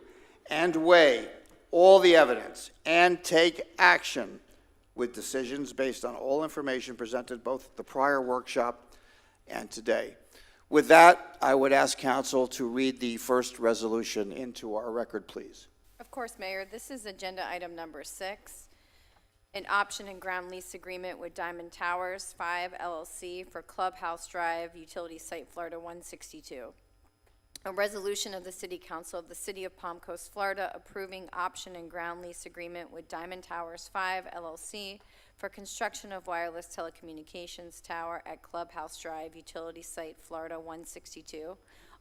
and weigh all the evidence and take action with decisions based on all information presented both at the prior workshop and today. With that, I would ask Council to read the first resolution into our record, please. Of course, Mayor. This is agenda item number 6, an option and ground lease agreement with Diamond Towers 5 LLC for Clubhouse Drive, Utility Site, Florida 162. A resolution of the City Council of the City of Palm Coast, Florida, approving option and ground lease agreement with Diamond Towers 5 LLC for construction of wireless telecommunications tower at Clubhouse Drive, Utility Site, Florida 162,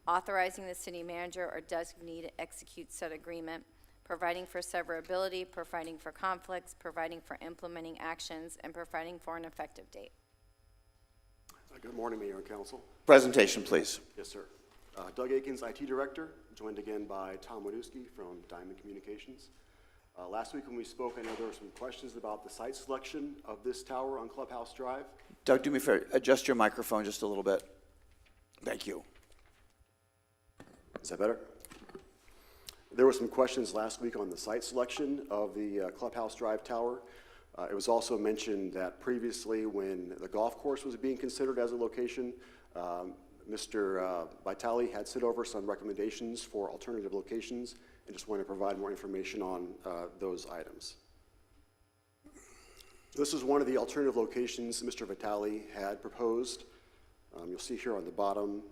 authorizing the city manager or designee to execute said agreement, providing for severability, providing for conflicts, providing for implementing actions, and providing for an effective date. Good morning, Mayor and Council. Presentation, please. Yes, sir. Doug Akins, IT Director, joined again by Tom Wadowski from Diamond Communications. Last week when we spoke, I know there were some questions about the site selection of this tower on Clubhouse Drive. Doug, do me a favor, adjust your microphone just a little bit. Thank you. Is that better? There were some questions last week on the site selection of the Clubhouse Drive tower. It was also mentioned that previously when the golf course was being considered as a location, Mr. Vitale had sent over some recommendations for alternative locations and just wanted to provide more information on those items. This is one of the alternative locations Mr. Vitale had proposed. You'll see here on the bottom,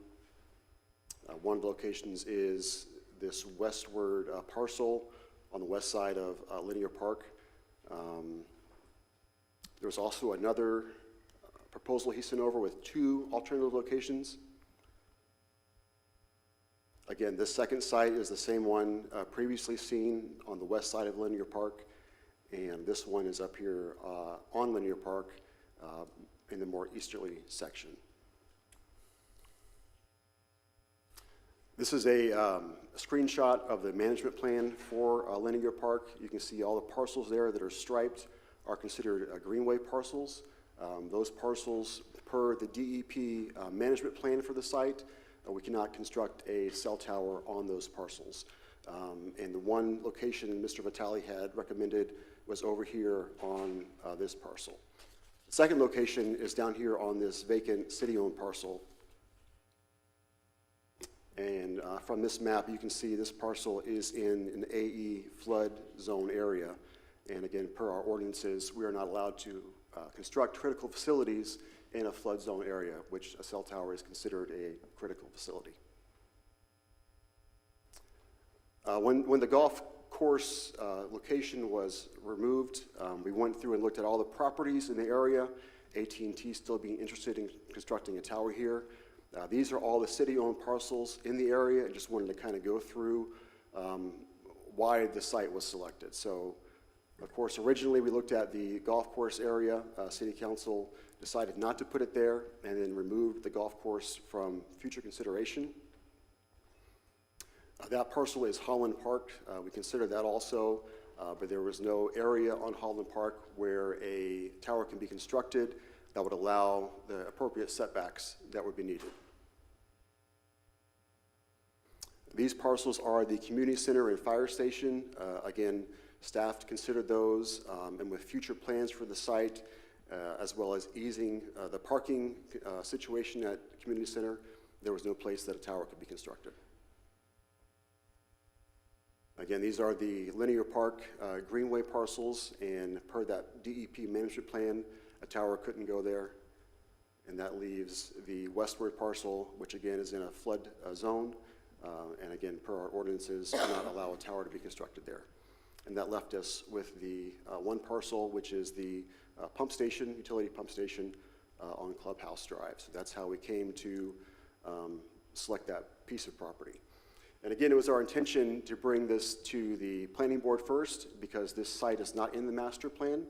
one of the locations is this westward parcel on the west side of Linear Park. There's also another proposal he sent over with 2 alternative locations. Again, this second site is the same one previously seen on the west side of Linear Park, and this one is up here on Linear Park in the more easterly section. This is a screenshot of the management plan for Linear Park. You can see all the parcels there that are striped are considered greenway parcels. Those parcels, per the DEP management plan for the site, we cannot construct a cell tower on those parcels. And the one location Mr. Vitale had recommended was over here on this parcel. The second location is down here on this vacant city-owned parcel. And from this map, you can see this parcel is in an AE flood zone area. And again, per our ordinances, we are not allowed to construct critical facilities in a flood zone area, which a cell tower is considered a critical facility. When the golf course location was removed, we went through and looked at all the properties in the area, AT&T still being interested in constructing a tower here. These are all the city-owned parcels in the area, and just wanted to kind of go through why the site was selected. So, of course, originally we looked at the golf course area. City Council decided not to put it there and then removed the golf course from future consideration. That parcel is Holland Park. We considered that also, but there was no area on Holland Park where a tower can be constructed that would allow the appropriate setbacks that would be needed. These parcels are the community center and fire station. Again, staff considered those, and with future plans for the site, as well as easing the parking situation at the community center, there was no place that a tower could be constructed. Again, these are the Linear Park Greenway parcels, and per that DEP management plan, a tower couldn't go there. And that leaves the westward parcel, which again is in a flood zone, and again, per our ordinances, do not allow a tower to be constructed there. And that left us with the one parcel, which is the pump station, utility pump station on Clubhouse Drive. So that's how we came to select that piece of property. And again, it was our intention to bring this to the planning board first, because this site is not in the master plan,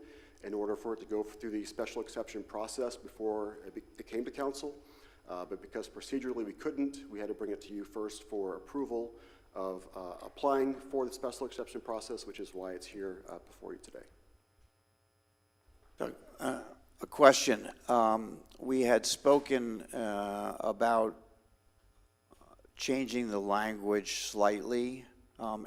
in order for it to go through the special exception process before it came to council. But because procedurally we couldn't, we had to bring it to you first for approval of applying for the special exception process, which is why it's here before you today. A question. We had spoken about changing the language slightly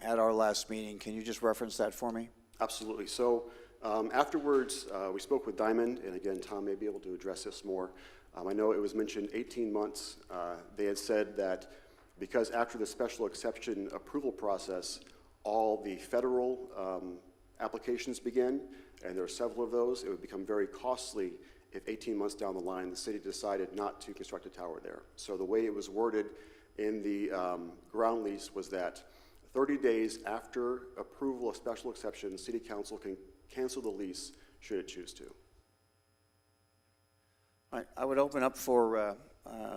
at our last meeting. Can you just reference that for me? Absolutely. So afterwards, we spoke with Diamond, and again, Tom may be able to address this more. I know it was mentioned 18 months. They had said that because after the special exception approval process, all the federal applications begin, and there are several of those, it would become very costly if 18 months down the line the city decided not to construct a tower there. So the way it was worded in the ground lease was that 30 days after approval of special exception, City Council can cancel the lease should it choose to. I would open up for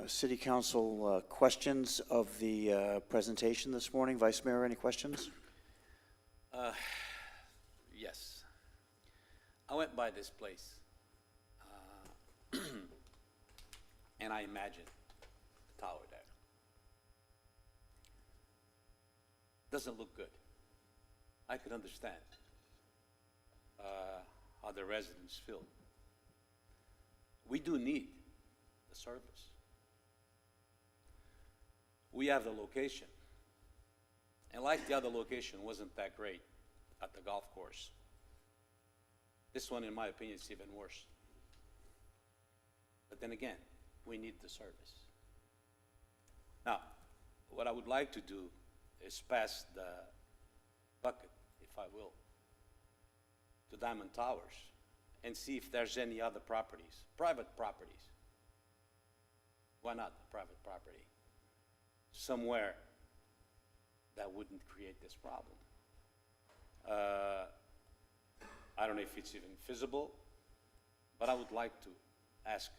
City Council questions of the presentation this morning. Vice Mayor, any questions? Yes. I went by this place, and I imagined a tower there. doesn't look good. I could understand how the residents feel. We do need the service. We have the location. And like the other location wasn't that great at the golf course, this one, in my opinion, is even worse. But then again, we need the service. Now, what I would like to do is pass the bucket, if I will, to Diamond Towers and see if there's any other properties, private properties. Why not private property? Somewhere that wouldn't create this problem. I don't know if it's even feasible, but I would like to ask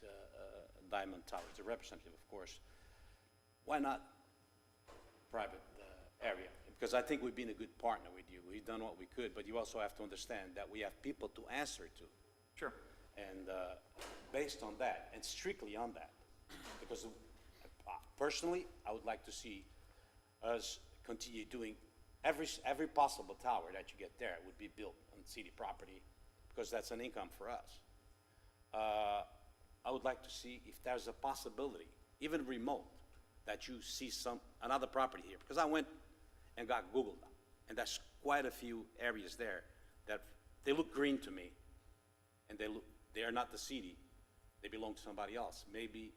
Diamond Towers, the representative, of course, why not private area? Because I think we've been a good partner with you. We've done what we could, but you also have to understand that we have people to answer to. Sure. And based on that, and strictly on that, because personally, I would like to see us continue doing every possible tower that you get there would be built on city property, because that's an income for us. I would like to see if there's a possibility, even remote, that you see another property here, because I went and got Googled, and there's quite a few areas there that they look green to me, and they are not the city, they belong to somebody else. Maybe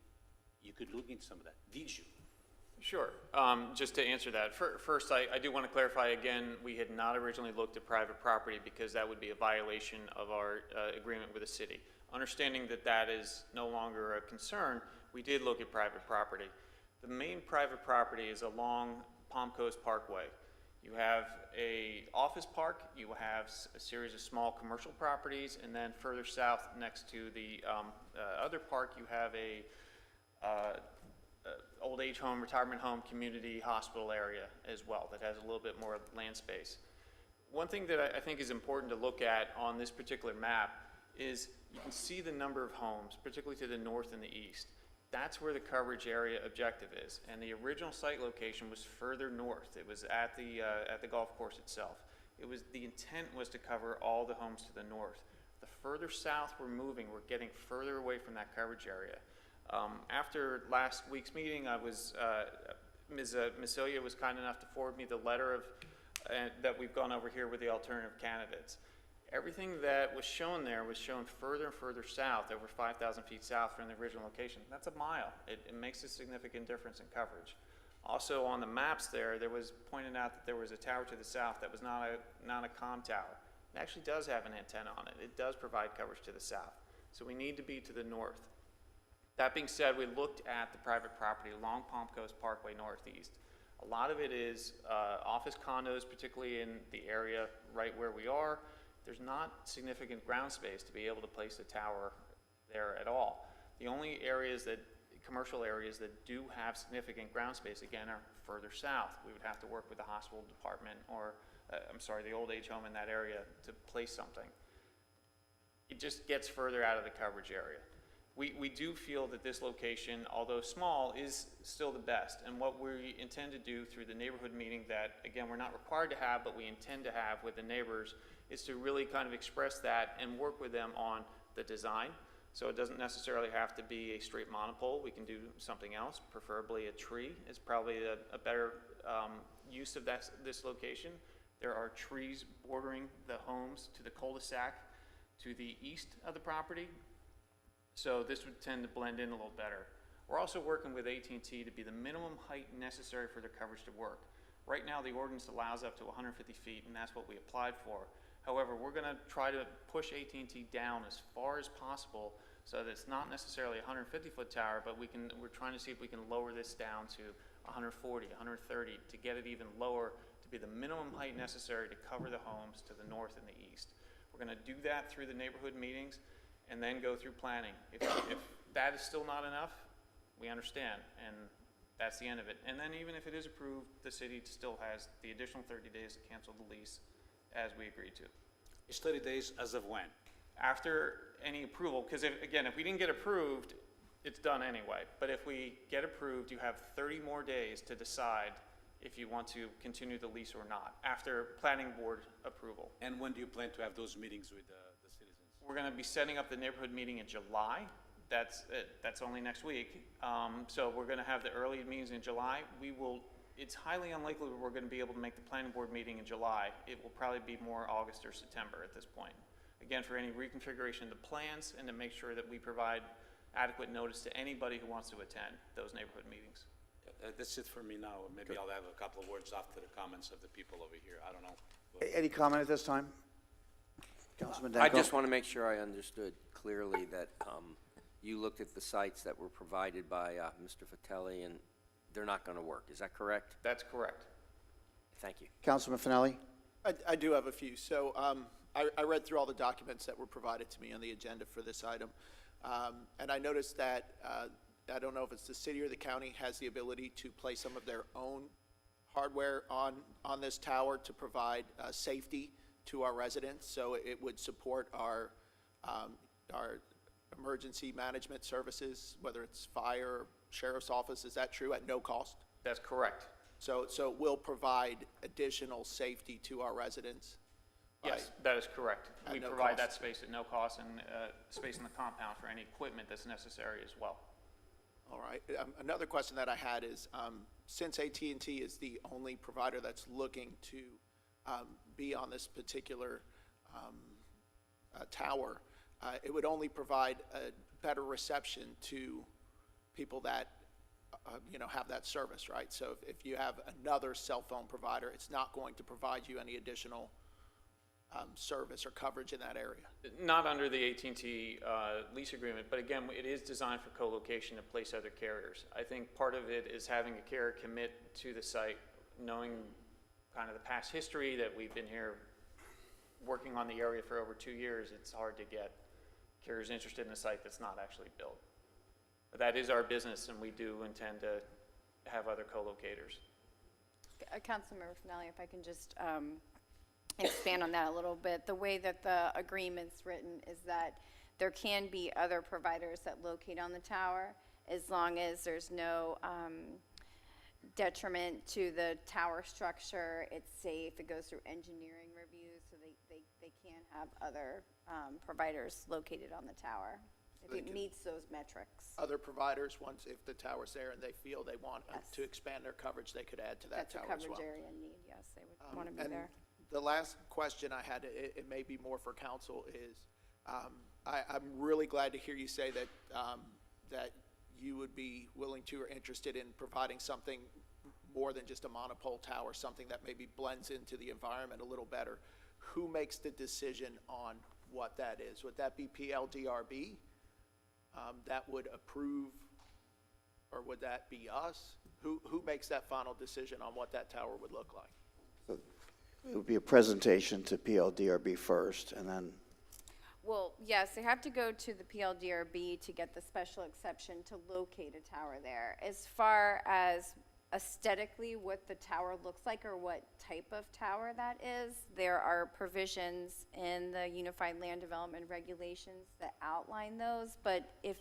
you could look into some of that. Did you? Sure. Just to answer that, first, I do want to clarify again, we had not originally looked at private property because that would be a violation of our agreement with the city. Understanding that that is no longer a concern, we did look at private property. The main private property is along Palm Coast Parkway. You have a office park, you have a series of small commercial properties, and then further south next to the other park, you have a old age home, retirement home, community hospital area as well that has a little bit more land space. One thing that I think is important to look at on this particular map is you can see the number of homes, particularly to the north and the east. That's where the coverage area objective is. And the original site location was further north. It was at the golf course itself. The intent was to cover all the homes to the north. The further south we're moving, we're getting further away from that coverage area. After last week's meeting, Ms. Ilya was kind enough to forward me the letter that we've gone over here with the alternative candidates. Everything that was shown there was shown further and further south, over 5,000 feet south from the original location. That's a mile. It makes a significant difference in coverage. Also on the maps there was pointed out that there was a tower to the south that was not a comm tower. It actually does have an antenna on it. It does provide coverage to the south. So we need to be to the north. That being said, we looked at the private property along Palm Coast Parkway northeast. A lot of it is office condos, particularly in the area right where we are. There's not significant ground space to be able to place a tower there at all. The only commercial areas that do have significant ground space, again, are further south. We would have to work with the hospital department or, the old age home in that area to place something. It just gets further out of the coverage area. We do feel that this location, although small, is still the best. And what we intend to do through the neighborhood meeting that, again, we're not required to have, but we intend to have with the neighbors, is to really kind of express that and work with them on the design. So it doesn't necessarily have to be a straight monopole. We can do something else, preferably a tree is probably a better use of this location. There are trees bordering the homes to the cul-de-sac to the east of the property. So this would tend to blend in a little better. We're also working with AT&T to be the minimum height necessary for their coverage to work. Right now, the ordinance allows up to 150 feet, and that's what we applied for. However, we're going to try to push AT&T down as far as possible so that it's not necessarily a 150-foot tower, but we're trying to see if we can lower this down to 140, 130 to get it even lower to be the minimum height necessary to cover the homes to the north and the east. We're going to do that through the neighborhood meetings and then go through planning. If that is still not enough, we understand, and that's the end of it. And then even if it is approved, the city still has the additional 30 days to cancel the lease as we agreed to. It's 30 days as of when? After any approval, because if we didn't get approved, it's done anyway. But if we get approved, you have 30 more days to decide if you want to continue the lease or not, after planning board approval. And when do you plan to have those meetings with the citizens? We're gonna be setting up the neighborhood meeting in July. That's only next week. So we're gonna have the early meetings in July. It's highly unlikely we're gonna be able to make the planning board meeting in July. It will probably be more August or September at this point. Again, for any reconfiguration of the plans and to make sure that we provide adequate notice to anybody who wants to attend those neighborhood meetings. That's it for me now. Maybe I'll have a couple of words after the comments of the people over here. I don't know. Any comment at this time? Councilman Danko? I just want to make sure I understood clearly that you looked at the sites that were provided by Mr. Fatelli, and they're not going to work. Is that correct? That's correct. Thank you. Councilman Finelli? I do have a few. So I read through all the documents that were provided to me on the agenda for this item. And I noticed that, I don't know if it's the city or the county has the ability to place some of their own hardware on this tower to provide safety to our residents. So it would support our emergency management services, whether it's fire, sheriff's office. Is that true, at no cost? That's correct. So it will provide additional safety to our residents? Yes, that is correct. At We no provide cost. that space at no cost and space in the compound for any equipment that's necessary as well. All right. Another question that I had is, since AT&T is the only provider that's looking to be on this particular tower, it would only provide a better reception to people that have that service, right? So if you have another cell phone provider, it's not going to provide you any additional service or coverage in that area. Not under the AT&T lease agreement, but again, it is designed for co-location to place other carriers. I think part of it is having a carrier commit to the site, knowing kind of the past history that we've been here working on the area for over 2 years. It's hard to get carriers interested in a site that's not actually built. But that is our business, and we do intend to have other co-locators. Councilmember Finelli, if I can just expand on that a little bit. The way that the agreement's written is that there can be other providers that locate on the tower as long as there's no detriment to the tower structure. It's safe. It goes through engineering reviews, so they can have other providers located on the tower if it meets those metrics. Other providers, once if the tower's there and they feel they want to expand their coverage, they could add to that tower as well. That's a coverage area in need, yes, they would want to be And there. the last question I had, it may be more for council, is I'm really glad to hear you say that that you would be willing to or interested in providing something more than just a monopole tower, something that maybe blends into the environment a little better. Who makes the decision on what that is? Would that be PLDRB that would approve, or would that be us? Who makes that final decision on what that tower would look like? It would be a presentation to PLDRB first, and then, Well, yes, they have to go to the PLDRB to get the special exception to locate a tower there. As far as aesthetically what the tower looks like or what type of tower that is, there are provisions in the Unified Land Development Regulations that outline those, but if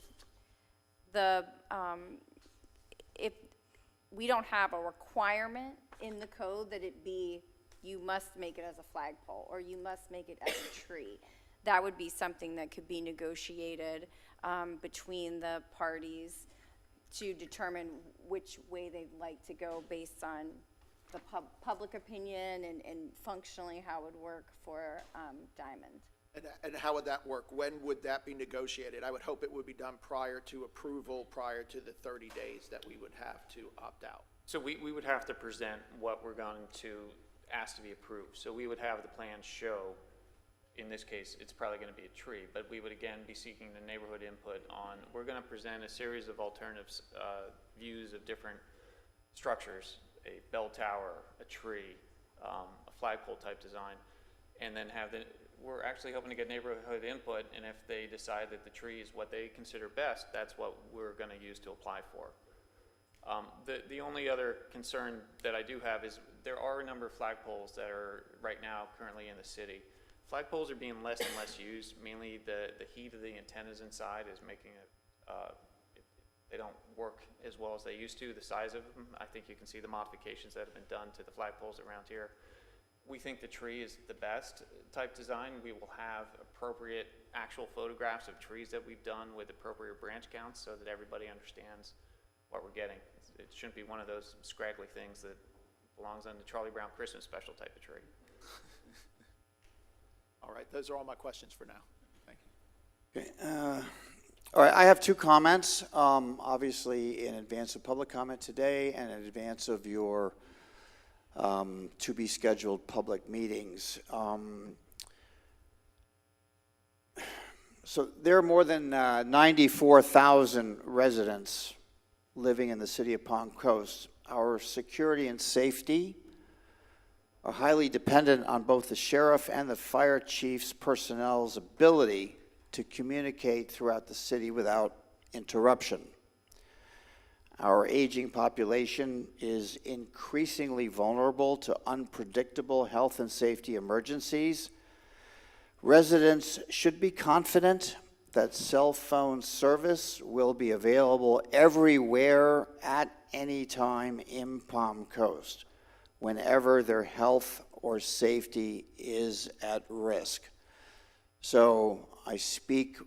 we don't have a requirement in the code that it be, you must make it as a flagpole or you must make it as a tree. That would be something that could be negotiated between the parties to determine which way they'd like to go based on the public opinion and functionally how it would work for Diamond. And how would that work? When would that be negotiated? I would hope it would be done prior to approval, prior to the 30 days that we would have to opt out. So we would have to present what we're going to ask to be approved. So we would have the plan show, in this case, it's probably going to be a tree, but we would again be seeking the neighborhood input on, we're going to present a series of alternatives, views of different structures, a bell tower, a tree, a flagpole type design, and then we're actually hoping to get neighborhood input, and if they decide that the tree is what they consider best, that's what we're going to use to apply for. The only other concern that I do have is there are a number of flagpoles that are right now currently in the city. Flagpoles are being less and less used. Mainly the heat of the antennas inside is making it They don't work as well as they used to. The size of them, I think you can see the modifications that have been done to the flagpoles around here. We think the tree is the best type design. We will have appropriate actual photographs of trees that we've done with appropriate branch counts so that everybody understands what we're getting. It shouldn't be one of those scraggly things that belongs on the Charlie Brown Christmas special type of tree. All right, those are all my questions for now. Thank you. Okay, all right, I have two comments, obviously in advance of public comment today and in advance of your to-be-scheduled public meetings. So there are more than 94,000 residents living in the city of Palm Coast. Our security and safety are highly dependent on both the sheriff and the fire chief's personnel's ability to communicate throughout the city without interruption. Our aging population is increasingly vulnerable to unpredictable health and safety emergencies. Residents should be confident that cell phone service will be available everywhere at any time in Palm Coast, whenever their health or safety is at risk. So I speak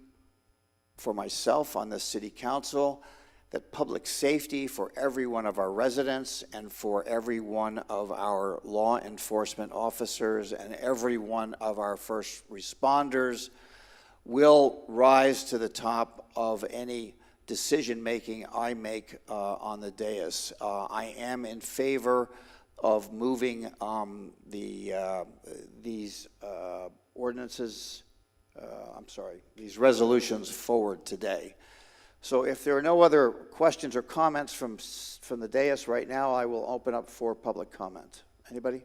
for myself on the city council that public safety for every one of our residents and for every one of our law enforcement officers and every one of our first responders will rise to the top of any decision-making I make on the dais. I am in favor of moving these these resolutions forward today. So if there are no other questions or comments from the dais right now, I will open up for public comment. Anybody?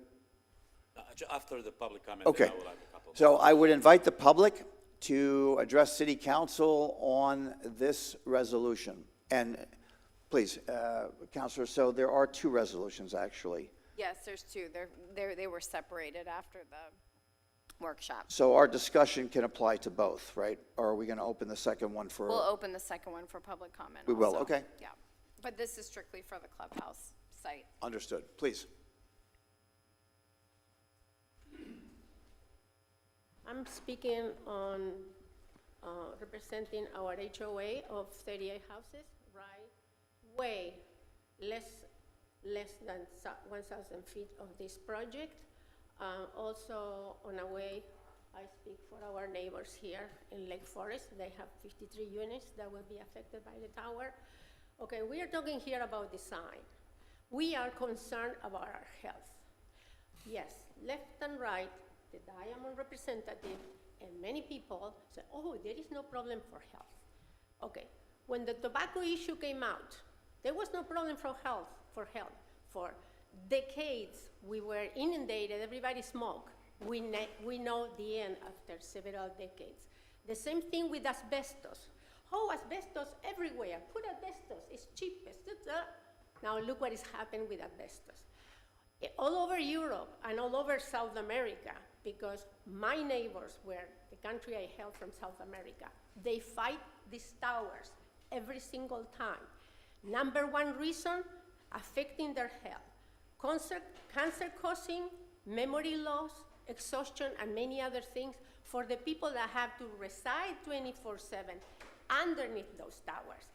After the public comment, Okay. then I will have a couple. So I would invite the public to address City Council on this resolution. And please, Councilor, so there are two resolutions, actually. Yes, there's two. They were separated after the workshop. So our discussion can apply to both, right? Or are we going to open the second one for? We'll open the second one for public comment We will, also. okay. Yeah, but this is strictly for the Clubhouse site. Understood. Please. I'm speaking on representing our HOA of 38 houses, right? Way less than 1,000 feet of this project. Also, on a way, I speak for our neighbors here in Lake Forest. They have 53 units that will be affected by the tower. Okay, we are talking here about design. We are concerned about our health. Yes, left and right, the Diamond representative and many people say, oh, there is no problem for health. Okay, when the tobacco issue came out, there was no problem for health. For decades, we were inundated, everybody smoked. We know the end after several decades. The same thing with asbestos. Oh, asbestos everywhere. Put asbestos, it's cheapest. Now look what is happening with asbestos. All over Europe and all over South America, because my neighbors were the country I hail from South America, they fight these towers every single time. Number one reason, affecting their health. Cancer causing, memory loss, exhaustion, and many other things for the people that have to reside 24/7 underneath those towers.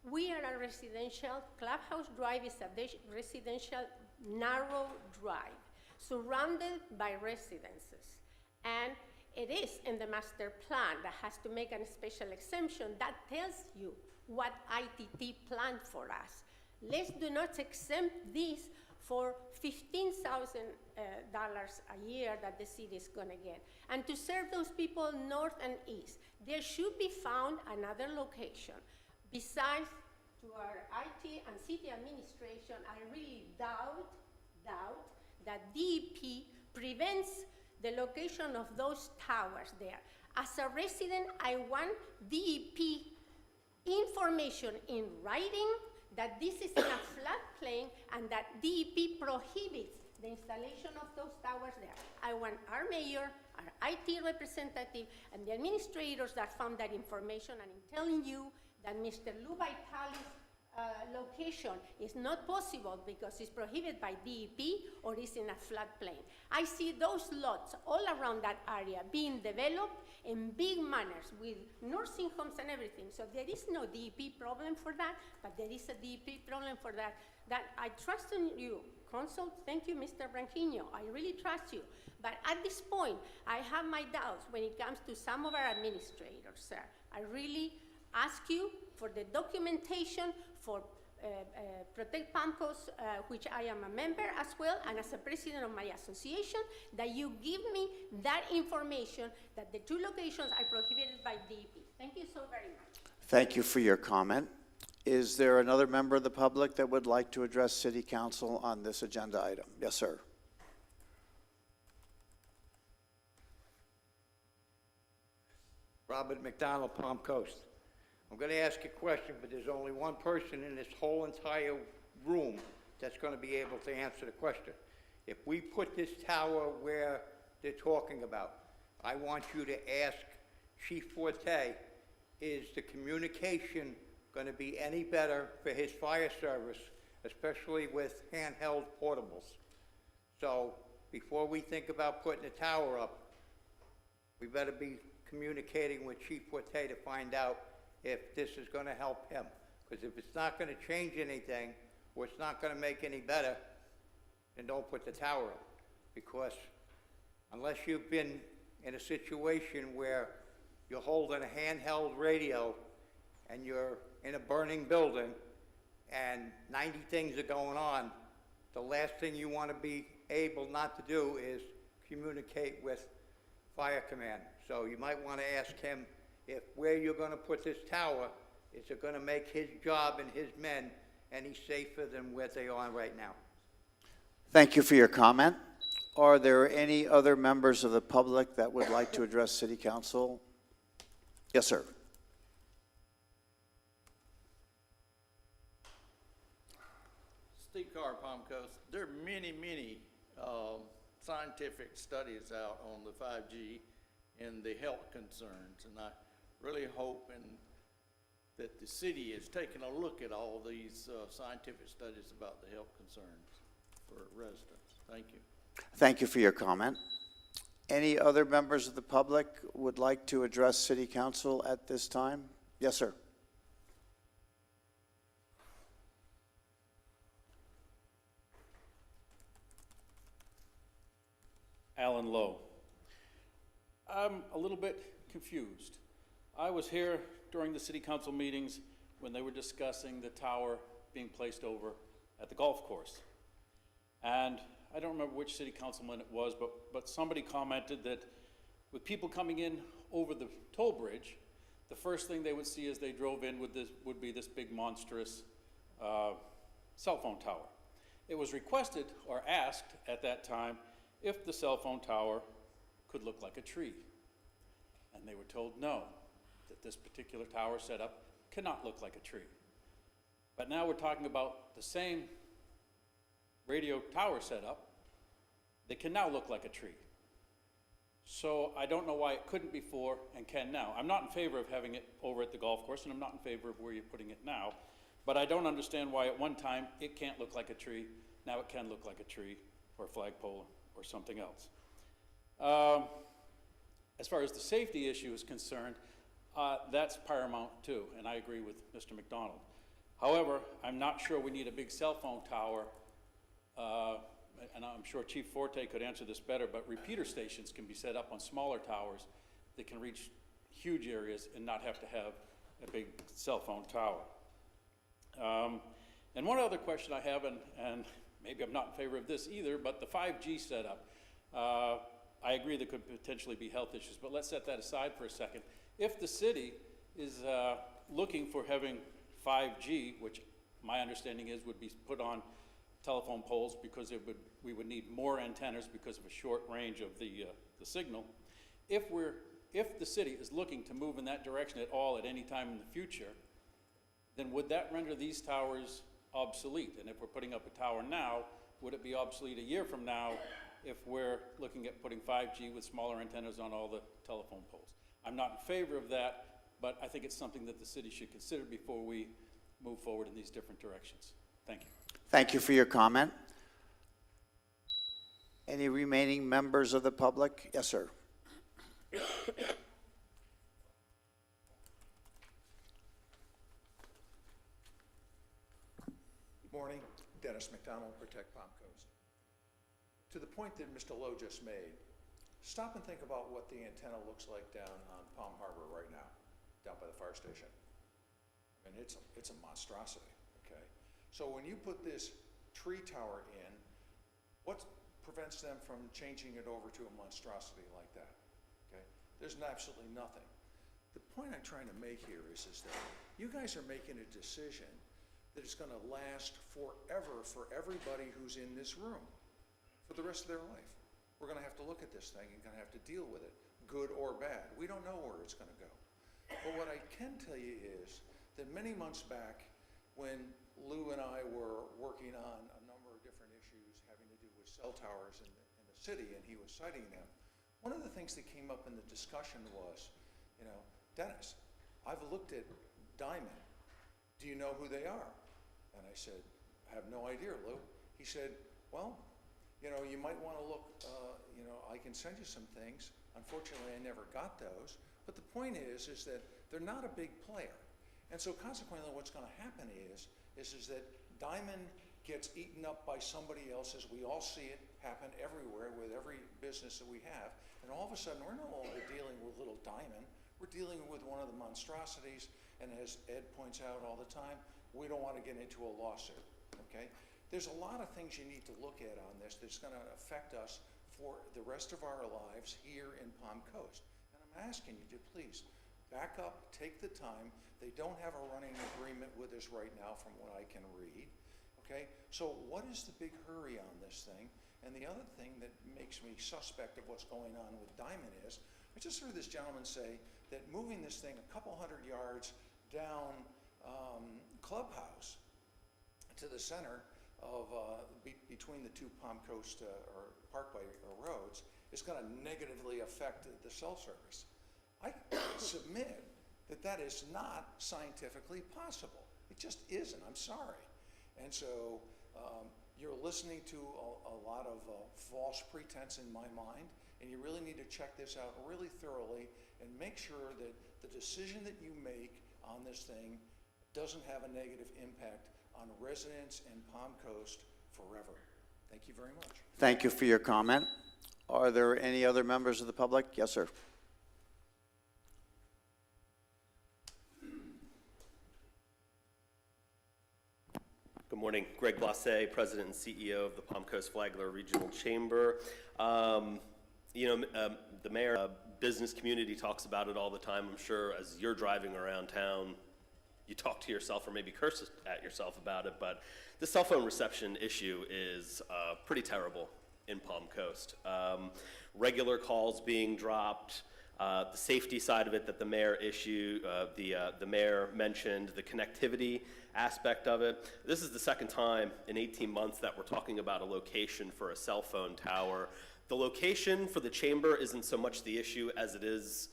We are a residential, Clubhouse Drive is a residential narrow drive surrounded by residences. And it is in the master plan that has to make a special exemption that tells you what ITT planned for us. Let's do not exempt this for $15,000 a year that the city is going to get. And to serve those people north and east, there should be found another location. Besides, to our IT and city administration, I really doubt that DEP prevents the location of those towers there. As a resident, I want DEP information in writing that this is in a floodplain and that DEP prohibits the installation of those towers there. I want our mayor, our IT representative, and the administrators that found that information, and I'm telling you that Mr. Lou Vitalis location is not possible because it's prohibited by DEP or is in a floodplain. I see those lots all around that area being developed in big manners with nursing homes and everything. So there is no DEP problem for that, but there is a DEP problem for that. That I trust in you, Council. Thank you, Mr. Branquinho. I really trust you. But at this point, I have my doubts when it comes to some of our administrators, sir. I really ask you for the documentation for Protect Palm Coast, which I am a member as well, and as a president of my association, that you give me that information that the two locations are prohibited by DEP. Thank you so very much. Thank you for your comment. Is there another member of the public that would like to address City Council on this agenda item? Yes, sir. Robert McDonald, Palm Coast. I'm going to ask a question, but there's only one person in this whole entire room that's going to be able to answer the question. If we put this tower where they're talking about, I want you to ask Chief Forte, is the communication going to be any better for his fire service, especially with handheld portables? So before we think about putting a tower up, we better be communicating with Chief Forte to find out if this is going to help him. Because if it's not going to change anything, or it's not going to make any better, then don't put the tower up. Because unless you've been in a situation where you're holding a handheld radio and you're in a burning building and 90 things are going on, the last thing you want to be able not to do is communicate with Fire Command. So you might want to ask him if where you're going to put this tower, is it going to make his job and his men any safer than where they are right now? Thank you for your comment. Are there any other members of the public that would like to address City Council? Yes, sir. Steve Carr, Palm Coast. There are many scientific studies out on the 5G and the health concerns, and I really hope that the city is taking a look at all these scientific studies about the health concerns for residents. Thank you. Thank you for your comment. Any other members of the public would like to address City Council at this time? Yes, sir. Alan Lowe. I'm a little bit confused. I was here during the city council meetings when they were discussing the tower being placed over at the golf course. And I don't remember which city councilman it was, but somebody commented that with people coming in over the toll bridge, the first thing they would see as they drove in would be this big monstrous cell phone tower. It was requested or asked at that time if the cell phone tower could look like a tree. And they were told no, that this particular tower setup cannot look like a tree. But now we're talking about the same radio tower setup that can now look like a tree. So I don't know why it couldn't before and can now. I'm not in favor of having it over at the golf course, and I'm not in favor of where you're putting it now, but I don't understand why at one time it can't look like a tree, now it can look like a tree or a flagpole or something else. As far as the safety issue is concerned, that's paramount too, and I agree with Mr. McDonald. However, I'm not sure we need a big cell phone tower, and I'm sure Chief Forte could answer this better, but repeater stations can be set up on smaller towers that can reach huge areas and not have to have a big cell phone tower. And one other question I have, and maybe I'm not in favor of this either, but the 5G setup. I agree there could potentially be health issues, but let's set that aside for a second. If the city is looking for having 5G, which my understanding is would be put on telephone poles because we would need more antennas because of a short range of the signal. If the city is looking to move in that direction at all at any time in the future, then would that render these towers obsolete? And if we're putting up a tower now, would it be obsolete a year from now if we're looking at putting 5G with smaller antennas on all the telephone poles? I'm not in favor of that, but I think it's something that the city should consider before we move forward in these different directions. Thank you. Thank you for your comment. Any remaining members of the public? Yes, sir. Morning, Dennis McDonald, Protect Palm Coast. To the point that Mr. Lowe just made, stop and think about what the antenna looks like down on Palm Harbor right now, down by the fire station. I mean, it's a monstrosity, okay? So when you put this tree tower in, what prevents them from changing it over to a monstrosity like that, okay? There's absolutely nothing. The point I'm trying to make here is that you guys are making a decision that is going to last forever for everybody who's in this room for the rest of their life. We're going to have to look at this thing and going to have to deal with it, good or bad. We don't know where it's going to go. But what I can tell you is that many months back, when Lou and I were working on a number of different issues having to do with cell towers in the city, and he was citing them, one of the things that came up in the discussion was, you know, Dennis, I've looked at Diamond. Do you know who they are? And I said, I have no idea, Lou. He said, well, you know, you might want to look, you know, I can send you some things. Unfortunately, I never got those. But the point is that they're not a big player. And so consequently, what's going to happen is that Diamond gets eaten up by somebody else, as we all see it happen everywhere with every business that we have. And all of a sudden, we're no longer dealing with little Diamond. We're dealing with one of the monstrosities. And as Ed points out all the time, we don't want to get into a lawsuit, okay? There's a lot of things you need to look at on this that's going to affect us for the rest of our lives here in Palm Coast. And I'm asking you to please back up, take the time. They don't have a running agreement with us right now from what I can read, okay? So what is the big hurry on this thing? And the other thing that makes me suspect of what's going on with Diamond is, I just heard this gentleman say that moving this thing a couple hundred yards down Clubhouse to the center of between the two Palm Coast or Parkway roads is going to negatively affect the cell service. I submit that that is not scientifically possible. It just isn't. I'm sorry. And so you're listening to a lot of false pretense in my mind, and you really need to check this out really thoroughly and make sure that the decision that you make on this thing doesn't have a negative impact on residents in Palm Coast forever. Thank you very much. Thank you for your comment. Are there any other members of the public? Yes, sir. Good morning. Greg Blasset, President and CEO of the Palm Coast Flagler Regional Chamber. The mayor, business community talks about it all the time. I'm sure as you're driving around town, you talk to yourself or maybe curse at yourself about it, but the cell phone reception issue is pretty terrible in Palm Coast. Regular calls being dropped, the safety side of it that the mayor the mayor mentioned, the connectivity aspect of it. This is the second time in 18 months that we're talking about a location for a cell phone tower. The location for the chamber isn't so much the issue as it is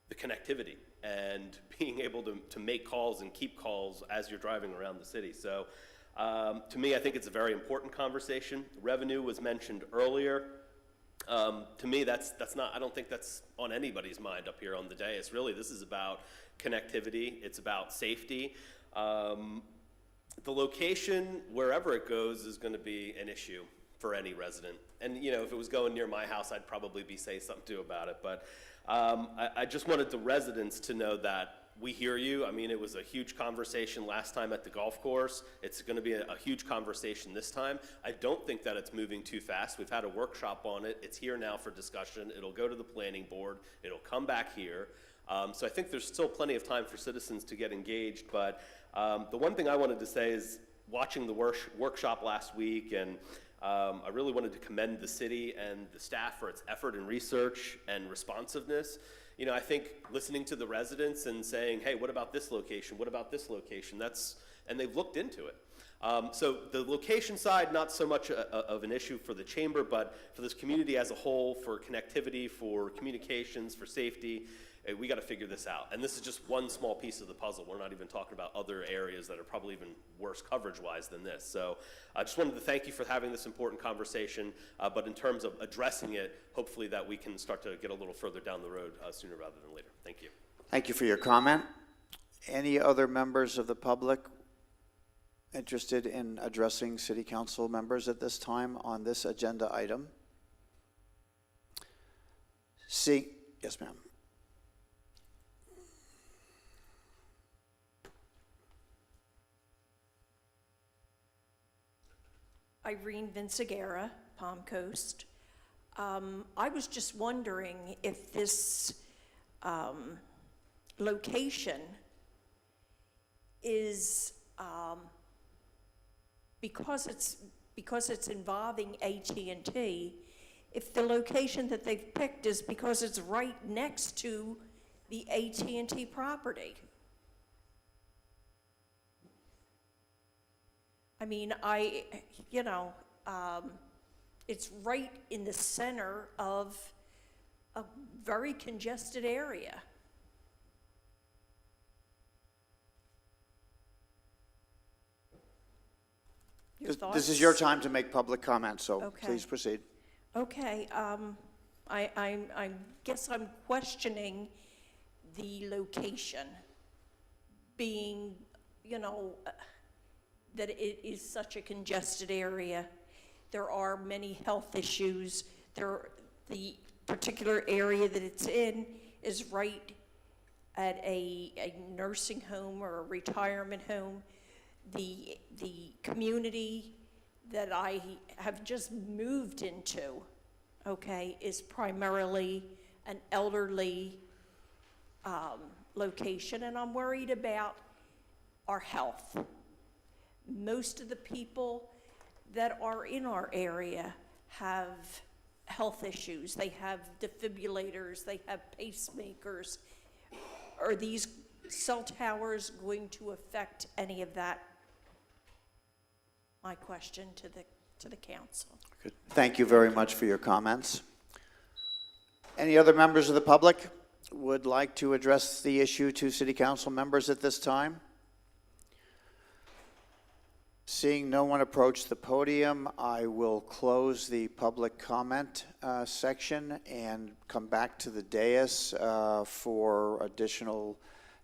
the connectivity and being able to make calls and keep calls as you're driving around the city. So to me, I think it's a very important conversation. Revenue was mentioned earlier. To me, that's not, I don't think that's on anybody's mind up here on the dais. Really, this is about connectivity. It's about safety. The location, wherever it goes, is going to be an issue for any resident. And, you know, if it was going near my house, I'd probably be saying something too about it. But I just wanted the residents to know that we hear you. I mean, it was a huge conversation last time at the golf course. It's going to be a huge conversation this time. I don't think that it's moving too fast. We've had a workshop on it. It's here now for discussion. It'll go to the planning board. It'll come back here. So I think there's still plenty of time for citizens to get engaged. But the one thing I wanted to say is watching the workshop last week, and I really wanted to commend the city and the staff for its effort and research and responsiveness. You know, I think listening to the residents and saying, hey, what about this location? What about this location? And they've looked into it. So the location side, not so much of an issue for the chamber, but for this community as a whole, for connectivity, for communications, for safety. hey, we got to figure this out. And this is just one small piece of the puzzle. We're not even talking about other areas that are probably even worse coverage-wise than this. So I just wanted to thank you for having this important conversation, but in terms of addressing it, hopefully that we can start to get a little further down the road sooner rather than later. Thank you. Thank you for your comment. Any other members of the public interested in addressing city council members at this time on this agenda item? Yes, ma'am. Irene Vinciguerra, Palm Coast. I was just wondering if this location is, because it's involving AT&T, if the location that they've picked is because it's right next to the AT&T property. I mean, it's right in the center of a very congested area. This is your time to make public comment, so Okay. please proceed. Okay, I guess I'm questioning the location being, that it is such a congested area. There are many health issues. The particular area that it's in is right at a nursing home or a retirement home. The community that I have just moved into, okay, is primarily an elderly location, and I'm worried about our health. Most of the people that are in our area have health issues. They have defibrillators, they have pacemakers. Are these cell towers going to affect any of that? My question to the council. Good. Thank you very much for your comments. Any other members of the public would like to address the issue to city council members at this time? Seeing no one approach the podium, I will close the public comment section and come back to the dais for additional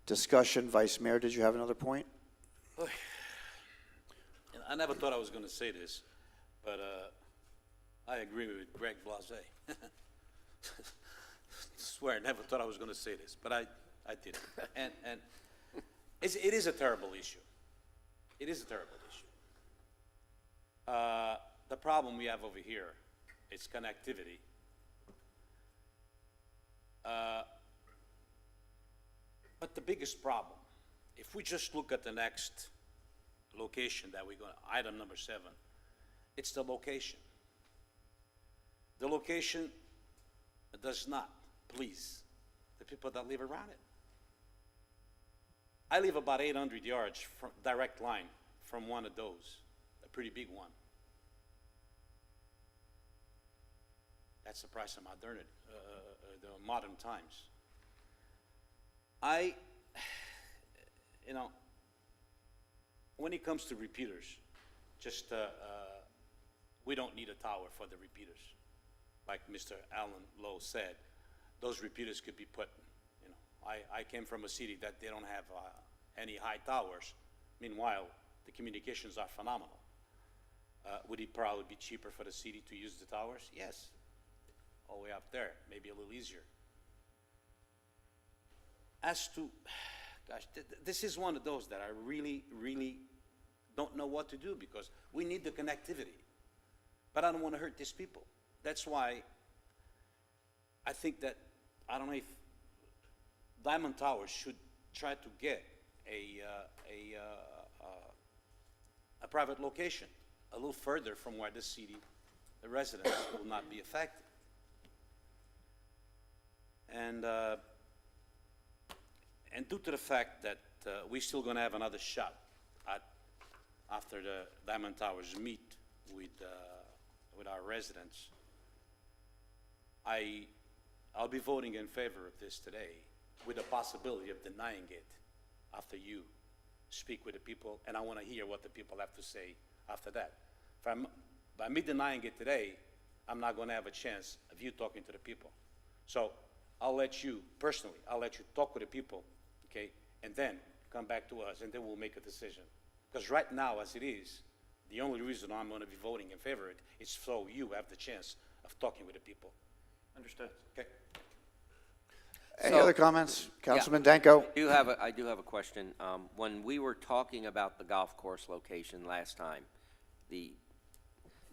discussion. Vice Mayor, did you have another point? I never thought I was going to say this, but I agree with Greg Blase. Swear, I never thought I was going to say this, but I did. And it is a terrible issue. It is a terrible issue. The problem we have over here is connectivity. But the biggest problem, if we just look at the next location that we're going to, item number 7, it's the location. The location does not please the people that live around it. I live about 800 yards from direct line from one of those, a pretty big one. That's the price of modernity, the modern times. When it comes to repeaters, just we don't need a tower for the repeaters. Like Mr. Alan Lowe said, those repeaters could be put, I came from a city that they don't have any high towers. Meanwhile, the communications are phenomenal. Would it probably be cheaper for the city to use the towers? Yes, all the way up there, maybe a little easier. As to, gosh, this is one of those that I really, really don't know what to do, because we need the connectivity. But I don't want to hurt these people. That's why I think that, I don't know if Diamond Towers should try to get a private location a little further from where the city, the residents will not be affected. And due to the fact that we're still going to have another shot after the Diamond Towers meet with our residents, I'll be voting in favor of this today, with the possibility of denying it after you speak with the people, and I want to hear what the people have to say after that. By me denying it today, I'm not going to have a chance of you talking to the people. So I'll let you, personally, I'll let you talk with the people, okay, and then come back to us, and then we'll make a decision. Because right now, as it is, the only reason I'm going to be voting in favor of it is so you have the chance of talking with the people. Understood. Okay? Any other comments? Councilman Danko? I do have a question. When we were talking about the golf course location last time, the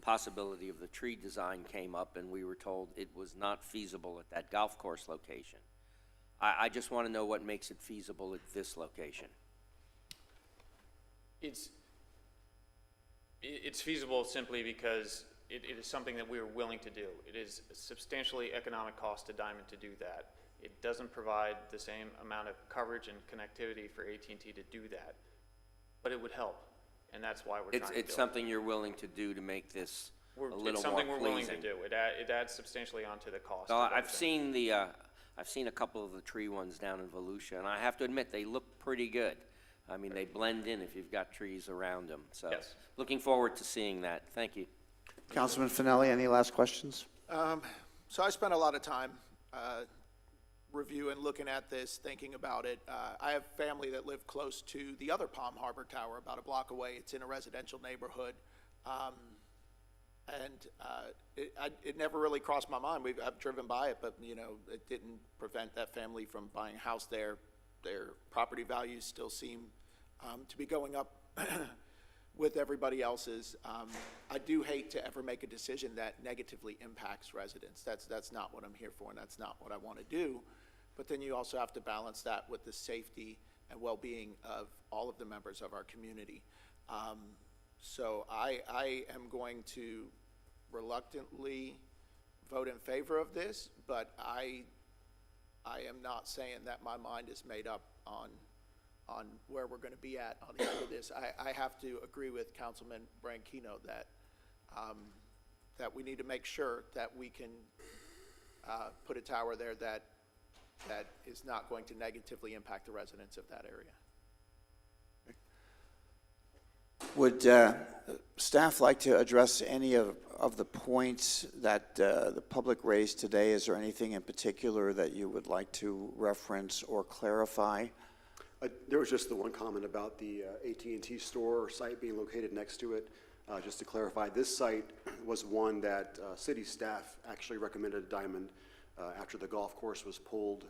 possibility of the tree design came up, and we were told it was not feasible at that golf course location. I just want to know what makes it feasible at this location. It's feasible simply because it is something that we are willing to do. It is a substantially economic cost to Diamond to do that. It doesn't provide the same amount of coverage and connectivity for AT&T to do that, but it would help, and that's why we're trying to do it. It's something you're willing to do to make this a little more pleasing. It's something we're willing to do. It adds substantially onto the cost. So I've seen a couple of the tree ones down in Volusia, and I have to admit, they look pretty good. I mean, they blend in if you've got trees around them. So yes. Looking forward to seeing that. Thank you. Councilman Finelli, any last questions? So I spent a lot of time reviewing, looking at this, thinking about it. I have family that live close to the other Palm Harbor Tower, about a block away. It's in a residential neighborhood. It never really crossed my mind. I've driven by it, but it didn't prevent that family from buying a house there. Their property values still seem to be going up with everybody else's. I do hate to ever make a decision that negatively impacts residents. That's not what I'm here for, and that's not what I want to do. But then you also have to balance that with the safety and well-being of all of the members of our community. So I am going to reluctantly vote in favor of this, but I am not saying that my mind is made up on where we're going to be at on the end of this. I have to agree with Councilman Branquino that that we need to make sure that we can put a tower there that is not going to negatively impact the residents of that area. Would staff like to address any of the points that the public raised today? Is there anything in particular that you would like to reference or clarify? There was just the one comment about the AT&T store site being located next to it. Just to clarify, this site was one that city staff actually recommended Diamond after the golf course was pulled.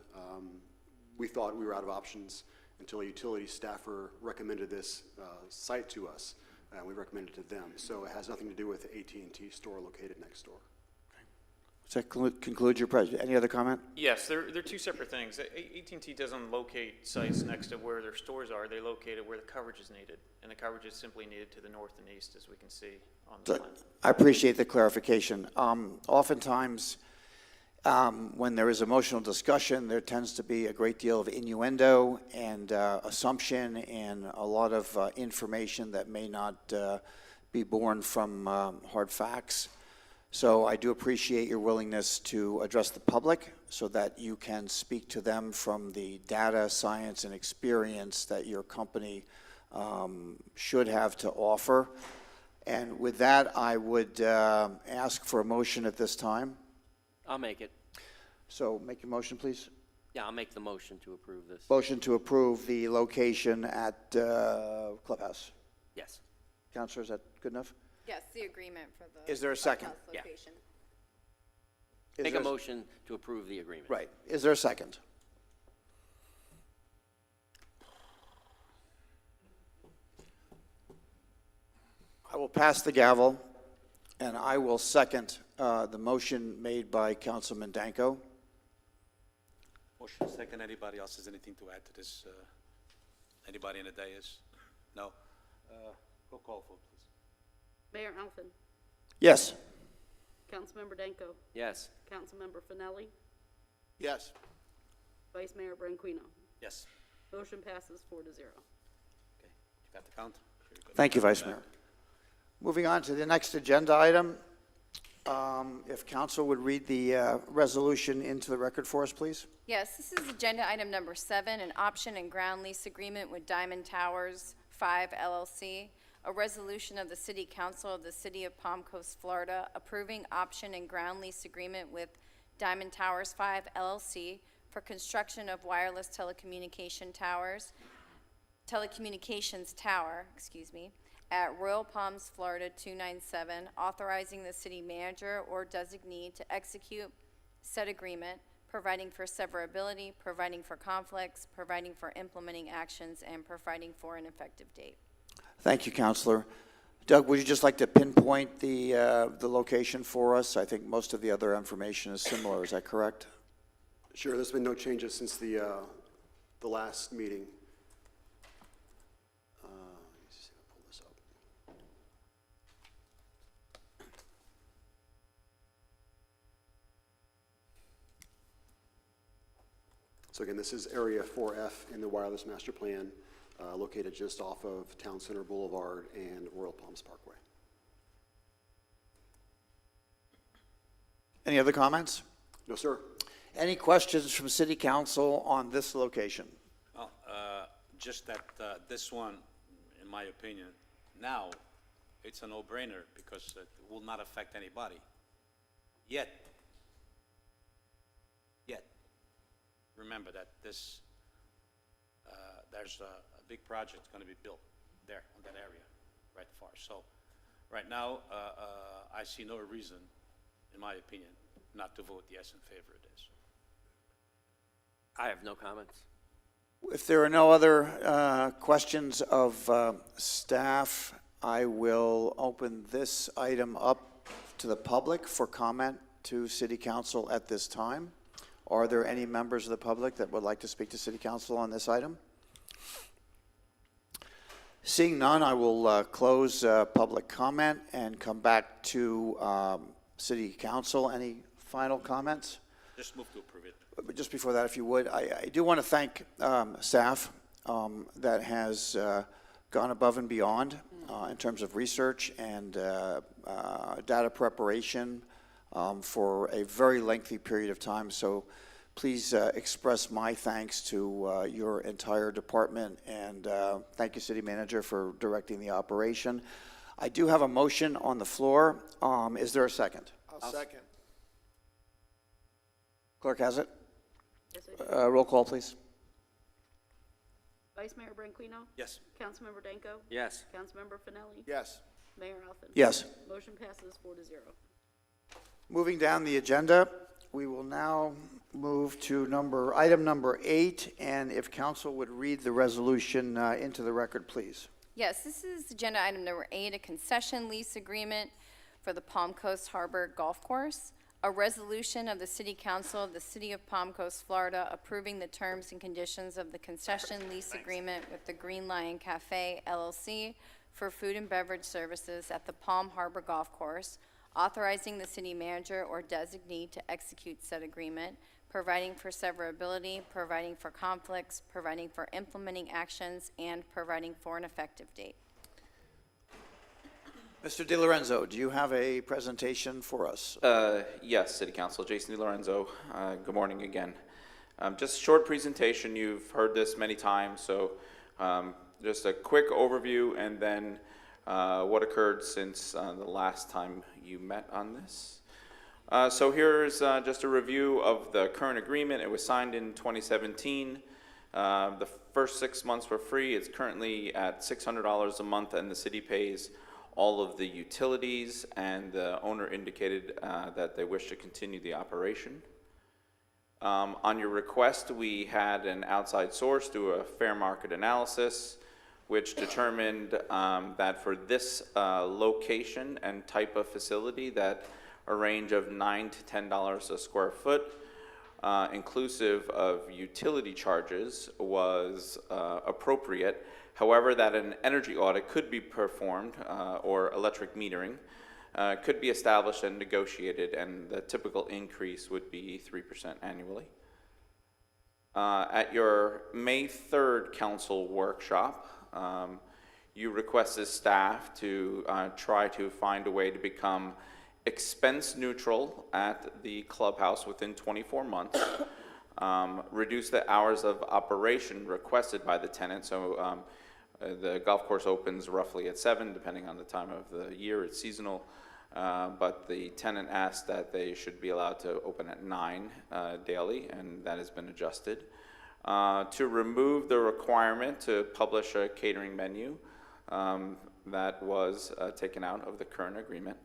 We thought we were out of options until a utility staffer recommended this site to us, and we recommended it to them. So it has nothing to do with the AT&T store located next door. Does that conclude your presentation? Any other comment? Yes, they're two separate things. AT&T doesn't locate sites next to where their stores are. They locate it where the coverage is needed, and the coverage is simply needed to the north and east, as we can see on the plan. I appreciate the clarification. Oftentimes, when there is emotional discussion, there tends to be a great deal of innuendo and assumption and a lot of information that may not be born from hard facts. So I do appreciate your willingness to address the public so that you can speak to them from the data, science, and experience that your company should have to offer. And with that, I would ask for a motion at this time. I'll make it. So make your motion, please. Yeah, I'll make the motion to approve this. Motion to approve the location at Clubhouse. Yes. Counselor, is that good enough? Yes, the agreement for the. Is there a second? Clubhouse location. Is Make there a motion to approve the agreement. Right. Is there a second? I will pass the gavel, and I will second the motion made by Councilman Danko. Motion second. Anybody else has anything to add to this? Anybody in the dais? No? Roll call vote, please. Mayor Alphen. Yes. Councilmember Danko. Yes. Councilmember Finelli. Yes. Vice Mayor Branquino. Yes. Motion passes 4-0. Okay. You got the count? Thank you, Vice Mayor. Moving on to the next agenda item, If council would read the resolution into the record for us, please. Yes, this is agenda item number 7, an option and ground lease agreement with Diamond Towers 5 LLC. A resolution of the City Council of the City of Palm Coast, Florida, approving option and ground lease agreement with Diamond Towers 5 LLC for construction of wireless telecommunications tower, at Royal Palms, Florida 297, authorizing the city manager or designee to execute said agreement, providing for severability, providing for conflicts, providing for implementing actions, and providing for an effective date. Thank you, Counselor. Doug, would you just like to pinpoint the location for us? I think most of the other information is similar. Is that correct? Sure, there's been no changes since the last meeting. Let me see if I pull this up. So again, this is Area 4F in the Wireless Master Plan, located just off of Town Center Boulevard and Royal Palms Parkway. Any other comments? No, sir. Any questions from City Council on this location? Well, just that this one, in my opinion, now it's a no-brainer because it will not affect anybody. Yet, remember that this, there's a big project going to be built there in that area, right far. So, right now, I see no reason, in my opinion, not to vote yes in favor of this. I have no comments. If there are no other questions of staff, I will open this item up to the public for comment to City Council at this time. Are there any members of the public that would like to speak to City Council on this item? Seeing none, I will close public comment and come back to City Council. Any final comments? Just move to approve it. But just before that, if you would, I do want to thank staff that has gone above and beyond in terms of research and data preparation for a very lengthy period of time. So please express my thanks to your entire department, and thank you, City Manager, for directing the operation. I do have a motion on the floor. Is there a second? I'll second. Clerk has it. Yes, I do. Roll call, please. Vice Mayor Branquinho? Yes. Councilmember Danko? Yes. Councilmember Finelli? Yes. Mayor Alfin? Yes. Motion passes 4-0. Moving down the agenda, we will now move to item number 8, and if council would read the resolution into the record, please. Yes, this is agenda item number 8, a concession lease agreement for the Palm Coast Harbor Golf Course. A resolution of the City Council of the City of Palm Coast, Florida, approving the terms and conditions of the concession lease agreement with the Green Lion Cafe LLC for food and beverage services at the Palm Harbor Golf Course, authorizing the city manager or designee to execute said agreement, providing for severability, providing for conflicts, providing for implementing actions, and providing for an effective date. Mr. DiLorenzo, do you have a presentation for us? Yes, City Council. Jason DiLorenzo. Good morning again. Just a short presentation. You've heard this many times, so just a quick overview and then what occurred since the last time you met on this. So here's just a review of the current agreement. It was signed in 2017. The first 6 months were free. It's currently at $600 a month, and the city pays all of the utilities, and the owner indicated that they wish to continue the operation. On your request, we had an outside source do a fair market analysis, which determined that for this location and type of facility, that a range of $9 to $10 a square foot, inclusive of utility charges, was appropriate. However, that an energy audit could be performed, or electric metering, could be established and negotiated, and the typical increase would be 3% annually. At your May 3rd council workshop, you requested staff to try to find a way to become expense neutral at the clubhouse within 24 months, reduce the hours of operation requested by the tenant. So the golf course opens roughly at 7, depending on the time of the year. It's seasonal. But the tenant asked that they should be allowed to open at 9 daily, and that has been adjusted. To remove the requirement to publish a catering menu, that was taken out of the current agreement.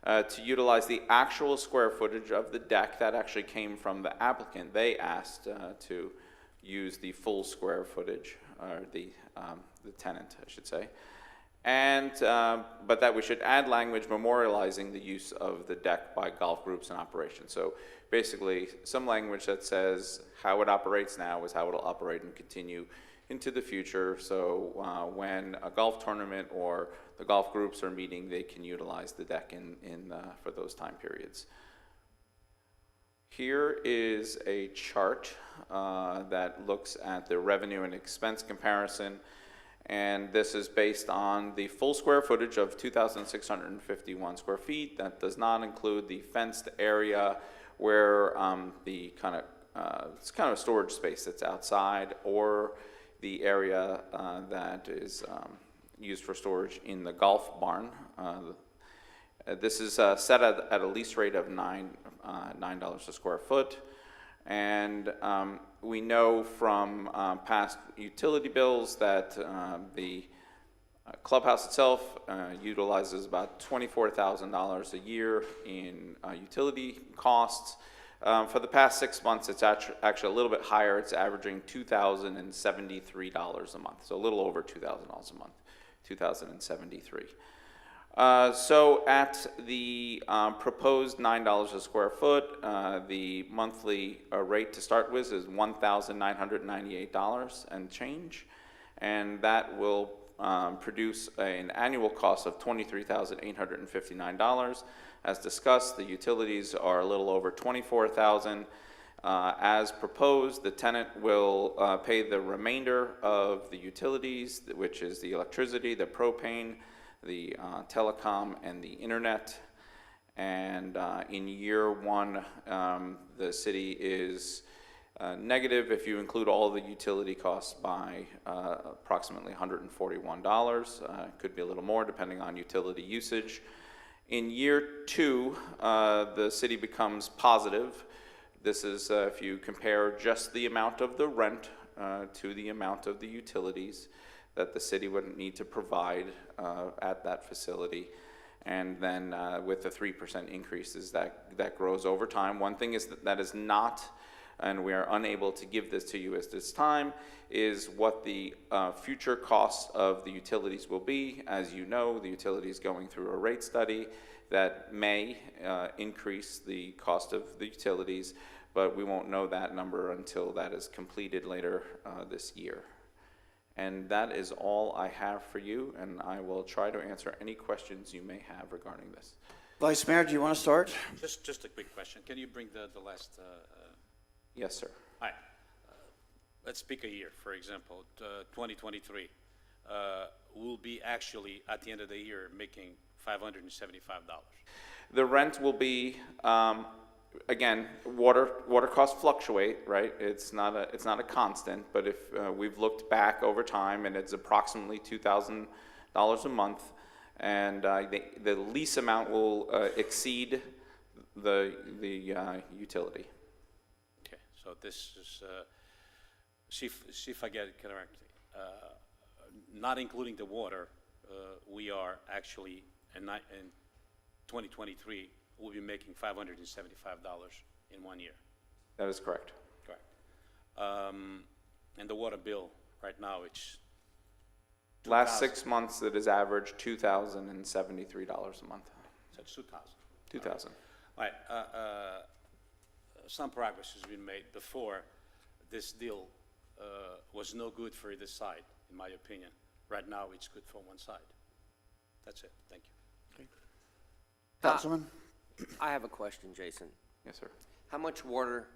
To utilize the actual square footage of the deck, that actually came from the applicant. They asked to use the full square footage, or the tenant, I should say. And, but that we should add language memorializing the use of the deck by golf groups and operations. So basically, some language that says how it operates now is how it'll operate and continue into the future. So when a golf tournament or the golf groups are meeting, they can utilize the deck for those time periods. Here is a chart that looks at the revenue and expense comparison. And this is based on the full square footage of 2,651 square feet. That does not include the fenced area where it's kind of a storage space that's outside, or the area that is used for storage in the golf barn. This is set at a lease rate of $9 a square foot. And we know from past utility bills that the clubhouse itself utilizes about $24,000 a year in utility costs. For the past 6 months, it's actually a little bit higher. It's averaging $2,073 a month, so a little over $2,000 a month, $2,073. So at the proposed $9 a square foot, the monthly rate to start with is $1,998 and change, and that will produce an annual cost of $23,859. As discussed, the utilities are a little over $24,000. As proposed, the tenant will pay the remainder of the utilities, which is the electricity, the propane, the telecom, and the internet. And in year one, the city is negative if you include all the utility costs by approximately $141. Could be a little more depending on utility usage. In year two, the city becomes positive. This is if you compare just the amount of the rent to the amount of the utilities that the city would need to provide at that facility. And then with the 3% increases, that grows over time. One thing is that is not, and we are unable to give this to you at this time, is what the future costs of the utilities will be. As you know, the utility is going through a rate study that may increase the cost of the utilities, but we won't know that number until that is completed later this year. And that is all I have for you, and I will try to answer any questions you may have regarding this. Vice Mayor, do you want to start? Just a quick question. Can you bring the last? Yes, sir. All right. Let's pick a year, for example, 2023. We'll be actually, at the end of the year, making $575. The rent will be, again, water costs fluctuate, right? It's not a constant, but if we've looked back over time, and it's approximately $2,000 a month, and the lease amount will exceed the utility. Okay, so this is, see if I get it correctly. Not including the water, we are actually, in 2023, we'll be making $575 in 1 year. That is correct. Correct. And the water bill right now, it's Last 6 months, it has averaged $2,073 a month. So it's 2,000. 2,000. All right. Some progress has been made before. This deal was no good for either side, in my opinion. Right now, it's good for one side. That's it. Thank you. Okay. Councilman? I have a question, Jason. Yes, sir. How much water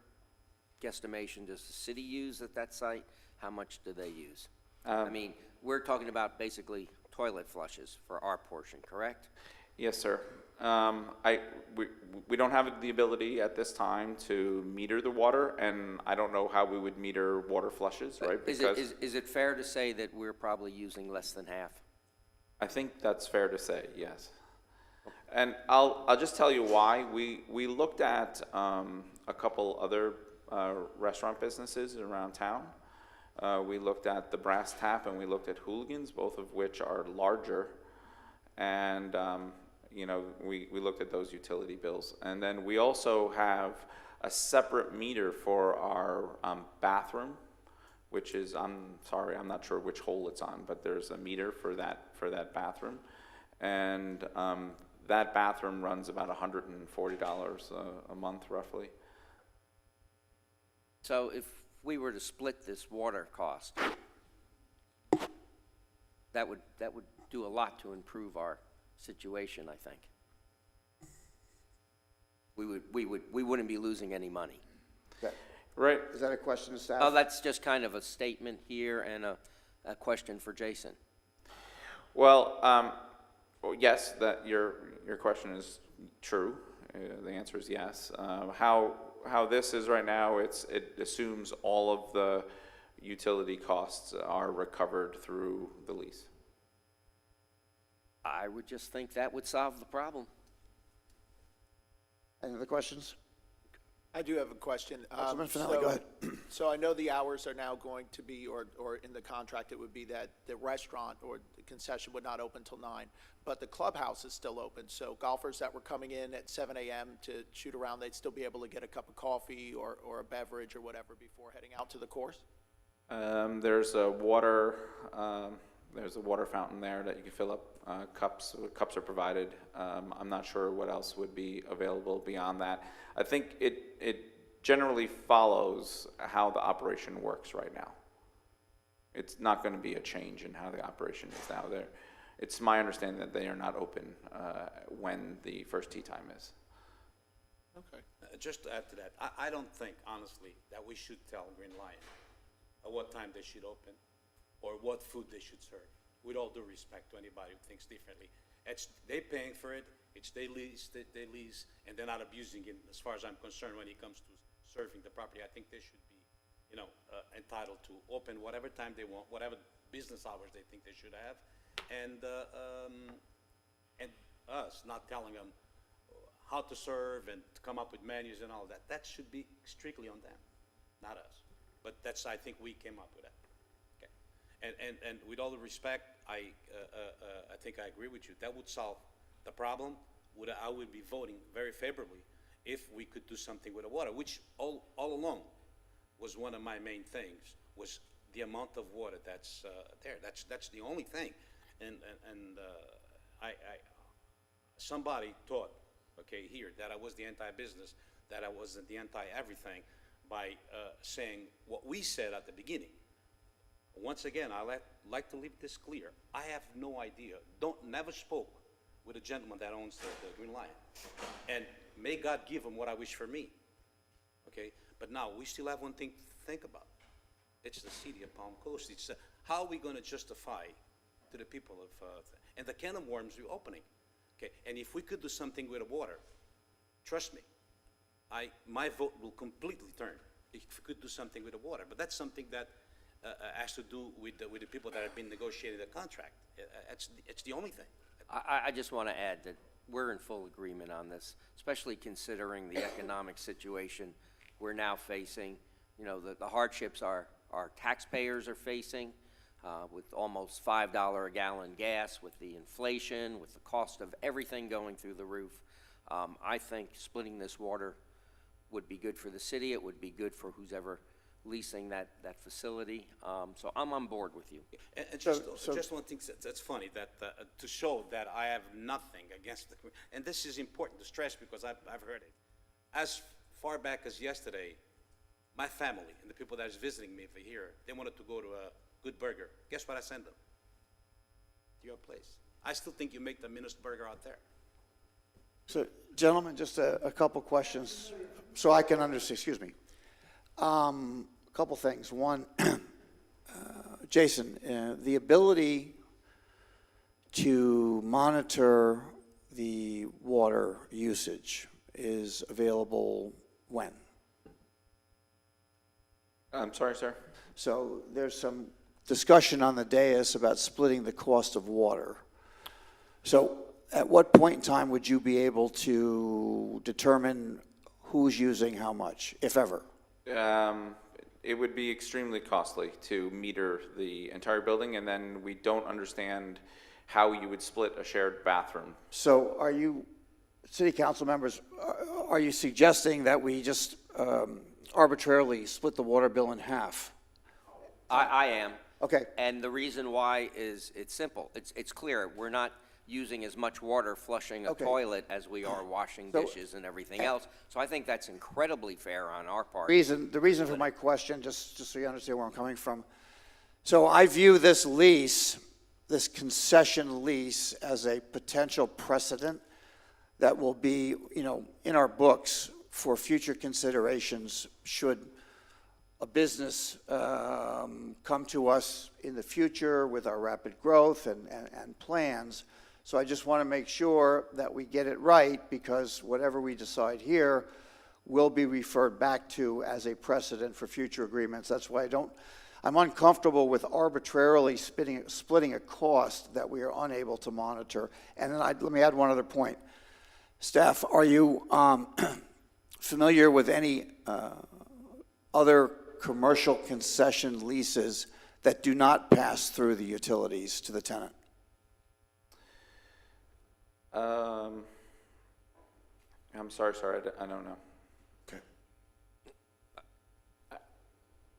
guesstimation does the city use at that site? How much do they use? I mean, we're talking about basically toilet flushes for our portion, correct? Yes, sir. We don't have the ability at this time to meter the water, and I don't know how we would meter water flushes, right? Is it fair to say that we're probably using less than half? I think that's fair to say, yes. And I'll just tell you why. We looked at a couple other restaurant businesses around town. We looked at the Brass Tap and we looked at Hooligans, both of which are larger. And you know, we looked at those utility bills. And then we also have a separate meter for our bathroom, which is, I'm sorry, I'm not sure which hole it's on, but there's a meter for that bathroom. And that bathroom runs about $140 a month, roughly. So if we were to split this water cost, that would do a lot to improve our situation, I think. We wouldn't be losing any money. Right. Is that a question to staff? Oh, that's just kind of a statement here and a question for Jason. Well, yes, that your question is true. The answer is yes. How this is right now, it assumes all of the utility costs are recovered through the lease. I would just think that would solve the problem. Any other questions? I do have a question. Councilman Finelli, go ahead. So I know the hours are now going to be, or in the contract, it would be that the restaurant or the concession would not open till 9, but the clubhouse is still open. So golfers that were coming in at 7 a.m. to shoot around, they'd still be able to get a cup of coffee or a beverage or whatever before heading out to the course? There's a water fountain there that you can fill up cups. Cups are provided. I'm not sure what else would be available beyond that. I think it generally follows how the operation works right now. It's not going to be a change in how the operation is now. It's my understanding that they are not open when the first tee time is. Okay. Just to add to that, I don't think, honestly, that we should tell Green Lion at what time they should open or what food they should serve, with all due respect to anybody who thinks differently. They're paying for it, it's their lease, and they're not abusing it, as far as I'm concerned, when it comes to serving the property. I think they should be, entitled to open whatever time they want, whatever business hours they think they should have, and us not telling them how to serve and to come up with menus and all that. That should be strictly on them, not us. But I think we came up with that. Okay. And with all the respect, I think I agree with you. That would solve the problem. I would be voting very favorably if we could do something with the water, which all along was one of my main things, was the amount of water that's there. That's the only thing. And somebody thought, okay, here, that I was the anti-business, that I wasn't the anti-everything, by saying what we said at the beginning. Once again, I like to leave this clear. I have no idea, never spoke with a gentleman that owns the Green Lion. And may God give him what I wish for me, okay? But now, we still have one thing to think about. It's the city of Palm Coast. It's how are we going to justify to the people of, and the can of worms we're opening, okay? And if we could do something with the water, trust me, my vote will completely turn if we could do something with the water. But that's something that has to do with the people that have been negotiating the contract. It's the only thing. I just want to add that we're in full agreement on this, especially considering the economic situation we're now facing. The hardships our taxpayers are facing with almost $5 a gallon gas, with the inflation, with the cost of everything going through the roof. I think splitting this water would be good for the city. It would be good for who's ever leasing that facility. So I'm on board with you. And just one thing that's funny, that to show that I have nothing against and this is important to stress because I've heard it. As far back as yesterday, my family and the people that is visiting me for here, they wanted to go to a good burger. Guess what I sent them? To your place. I still think you make the meanest burger out there. So, gentlemen, just a couple questions so I can understand. Excuse me. A couple things. One, Jason, the ability to monitor the water usage is available when? I'm sorry, sir? So there's some discussion on the dais about splitting the cost of water. So at what point in time would you be able to determine who's using how much, if ever? It would be extremely costly to meter the entire building, and then we don't understand how you would split a shared bathroom. So are you, city council members, are you suggesting that we just arbitrarily split the water bill in half? I am. Okay. And the reason why is it's simple. It's clear. We're not using as much water flushing a Okay. toilet as we are washing So- dishes and everything else. So I think that's incredibly fair on our part. The reason for my question, just so you understand where I'm coming from. So I view this lease, this concession lease, as a potential precedent that will be, in our books for future considerations should a business come to us in the future with our rapid growth and plans. So I just want to make sure that we get it right, because whatever we decide here will be referred back to as a precedent for future agreements. That's why I'm uncomfortable with arbitrarily splitting a cost that we are unable to monitor. And then let me add one other point. Staff, are you familiar with any other commercial concession leases that do not pass through the utilities to the tenant? I'm sorry, I don't know. Okay.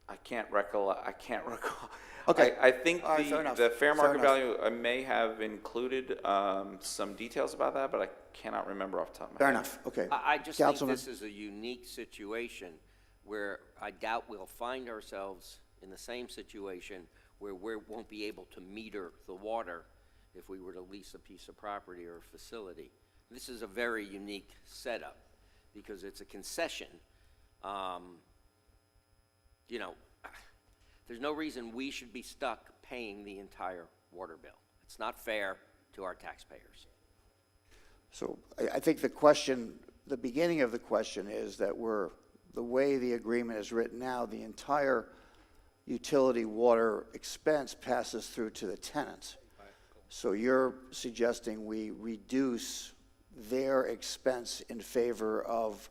I can't recall. Okay. I think All right, fair enough. the fair market enough. value may have included some details about that, but I cannot remember off the top of my Fair head. enough, okay. I just Councilman? think this is a unique situation where I doubt we'll find ourselves in the same situation where we won't be able to meter the water if we were to lease a piece of property or a facility. This is a very unique setup because it's a concession. There's no reason we should be stuck paying the entire water bill. It's not fair to our taxpayers. So I think the beginning of the question is that the way the agreement is written now, the entire utility water expense passes through to the tenant. So you're suggesting we reduce their expense in favor of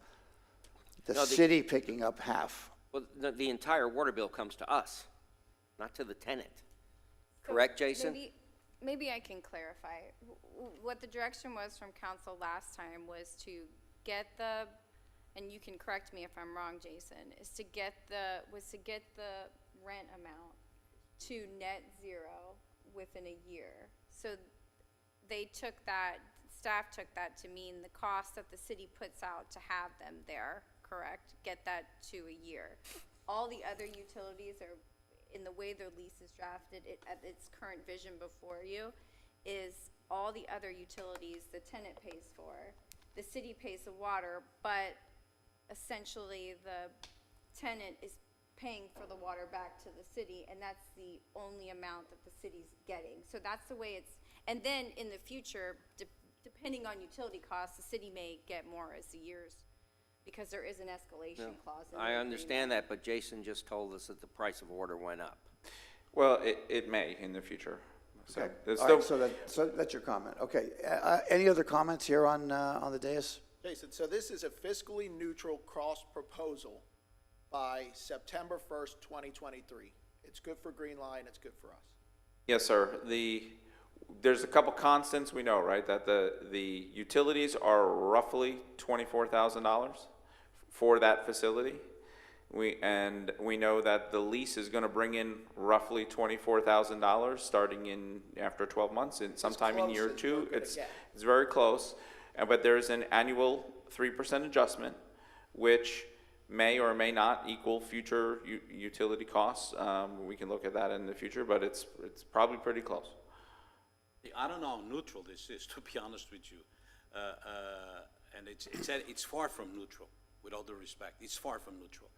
the city picking up half? Well, the entire water bill comes to us, not to the tenant. Correct, Jason? Maybe I can clarify. What the direction was from council last time was to get and you can correct me if I'm wrong, Jason, was to get the rent amount to net zero within a year. So staff took that to mean the cost that the city puts out to have them there, correct? Get that to a year. All the other utilities are, in the way their lease is drafted, at its current vision before you, is all the other utilities the tenant pays for. The city pays the water, but essentially the tenant is paying for the water back to the city, and that's the only amount that the city's getting. So that's the way it's, and then in the future, depending on utility costs, the city may get more as the years, because there is an escalation clause in the I Mm-hmm. understand that, but Jason just told us that the price of water went up. Well, it may in the future. So Okay. there's All still, right, so that's your comment. Okay. Any other comments here on the dais? Jason, so this is a fiscally neutral cross proposal by September 1st, 2023. It's good for Green Line, it's good for us. yes, sir. There's a couple constants we know, right? That the utilities are roughly $24,000 for that facility. We know that the lease is going to bring in roughly $24,000 starting after 12 months, and sometime in year two. It's very close, but there's an annual 3% adjustment, which may or may not equal future utility costs. We can look at that in the future, but it's probably pretty close. I don't know how neutral this is, to be honest with you. And it's far from neutral, with all due respect. It's far from neutral.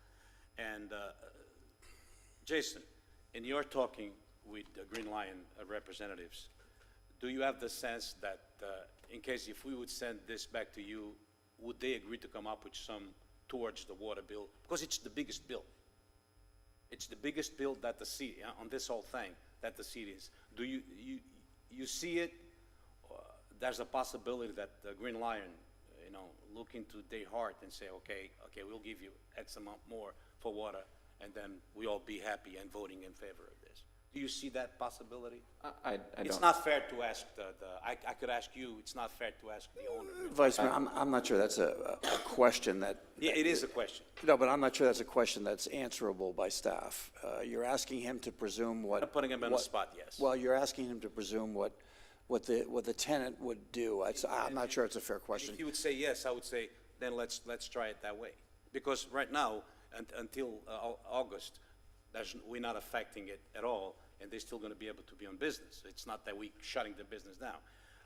And Jason, in your talking with the Green Lion representatives, do you have the sense that in case if we would send this back to you, would they agree to come up with some towards the water bill? Because it's the biggest bill. It's the biggest bill that the city, on this whole thing, that the city is. Do you see it? There's a possibility that the Green Lion, look into their heart and say, okay, we'll give you X amount more for water, and then we all be happy and voting in favor of this. Do you see that possibility? I It's don't. not fair to ask I could ask you, it's not fair to ask the owner. Vice Mayor, I'm not sure that's a question that. Yeah, it is a question. No, but I'm not sure that's a question that's answerable by staff. You're asking him to presume what. I'm putting him on the spot, yes. Well, you're asking him to presume what the tenant would do. I'm not sure it's a fair question. If you would say yes, I would say, then let's try it that way. Because right now, until August, we're not affecting it at all, and they're still going to be able to be on business. It's not that we're shutting the business down.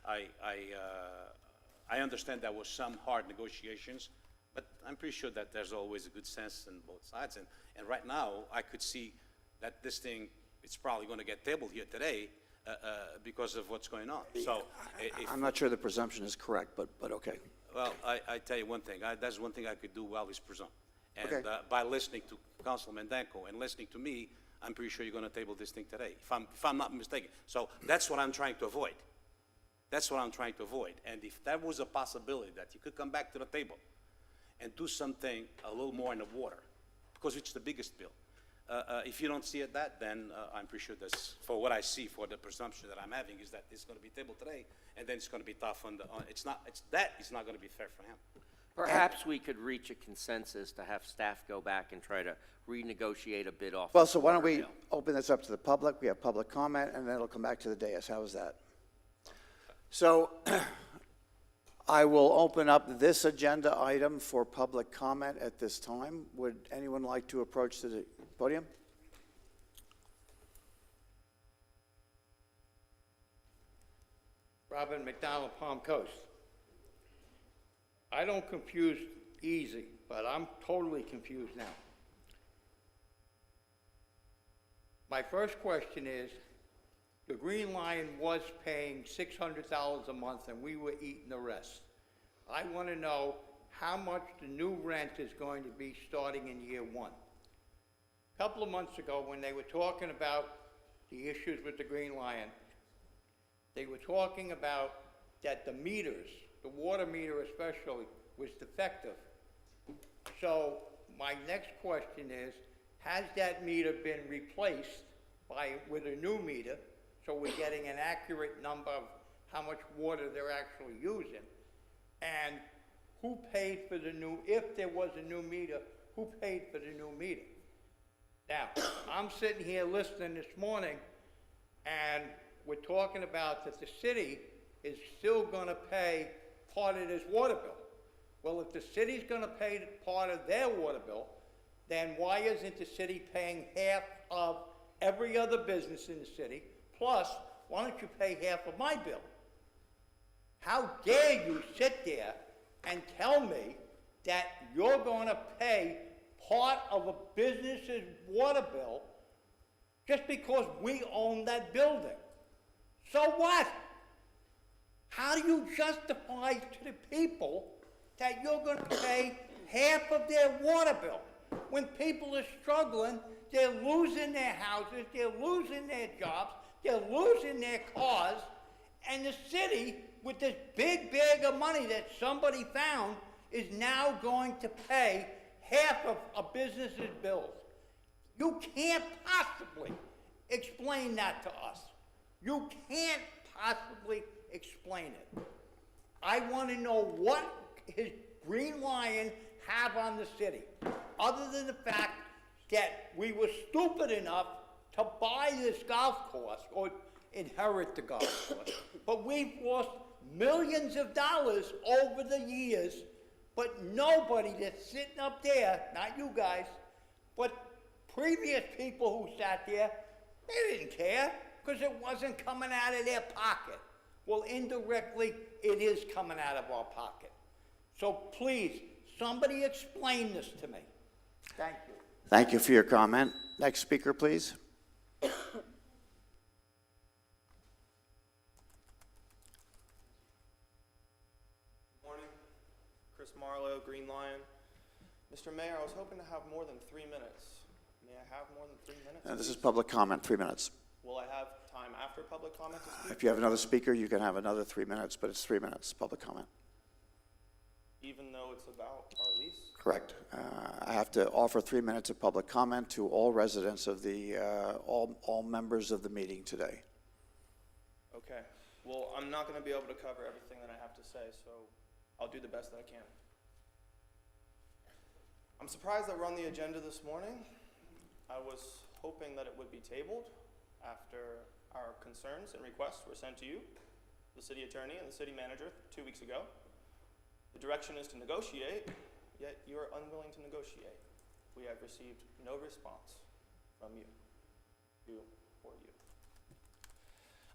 I understand there was some hard negotiations, but I'm pretty sure that there's always a good sense on both sides. And right now, I could see that this thing, it's probably going to get tabled here today because of what's going on. So, I'm not sure the presumption is correct, but okay. well, I tell you one thing. That's one thing I could do well is presume. And Okay. by listening to Councilman Danko and listening to me, I'm pretty sure you're going to table this thing today, if I'm not mistaken. So that's what I'm trying to avoid. That's what I'm trying to avoid. And if that was a possibility that you could come back to the table and do something a little more in the water, because it's the biggest bill. If you don't see it then I'm pretty sure this, for what I see, for the presumption that I'm having, is that it's going to be tabled today, and then it's going to be tough on it's not going to be fair for him. Perhaps we could reach a consensus to have staff go back and try to renegotiate a bid off. Well, the so why don't water we bill. open this up to the public? We have public comment, and then it'll come back to the dais. How is that? So I will open up this agenda item for public comment at this time. Would anyone like to approach the podium? Robin McDonald, Palm Coast. I don't confuse easy, but I'm totally confused now. My first question is, the Green Lion was paying $600 a month and we were eating the rest. I want to know how much the new rent is going to be starting in year one. A couple of months ago, when they were talking about the issues with the Green Lion, they were talking about that the meters, the water meter especially, was defective. So my next question is, has that meter been replaced with a new meter, so we're getting an accurate number of how much water they're actually using? And who paid for the new, if there was a new meter, who paid for the new meter? Now, I'm sitting here listening this morning, and we're talking about that the city is still going to pay part of this water bill. Well, if the city's going to pay part of their water bill, then why isn't the city paying half of every other business in the city? Plus, why don't you pay half of my bill? How dare you sit there and tell me that you're going to pay part of a business's water bill just because we own that building? So what? How do you justify to the people that you're going to pay half of their water bill? When people are struggling, they're losing their houses, they're losing their jobs, they're losing their cars, and the city, with this big bag of money that somebody found, is now going to pay half of a business's bills. You can't possibly explain that to us. You can't possibly explain it. I want to know what his Green Lion have on the city, other than the fact that we were stupid enough to buy this golf course or inherit the golf course. But we've lost millions of dollars over the years, but nobody that's sitting up there, not you guys, but previous people who sat there, they didn't care because it wasn't coming out of their pocket. Well, indirectly, it is coming out of our pocket. So please, somebody explain this to me. Thank you. Thank you for your comment. Next speaker, please. Mr. Mayor, I was hoping to have more than 3 minutes. May I have more than 3 minutes? This is please? public comment, 3 minutes. Will I have time after public comment to speak? If you have another speaker, you can have another 3 minutes, but it's 3 minutes, public comment. Even though it's about our lease? Correct. I have to offer 3 minutes of public comment to all residents of the, all members of the meeting today. Okay. Well, I'm not going to be able to cover everything that I have to say, so I'll do the best that I can. I'm surprised that we're on the agenda this morning. I was hoping that it would be tabled after our concerns and requests were sent to you, the city attorney and the city manager 2 weeks ago. The direction is to negotiate, yet you are unwilling to negotiate. We have received no response from you or you.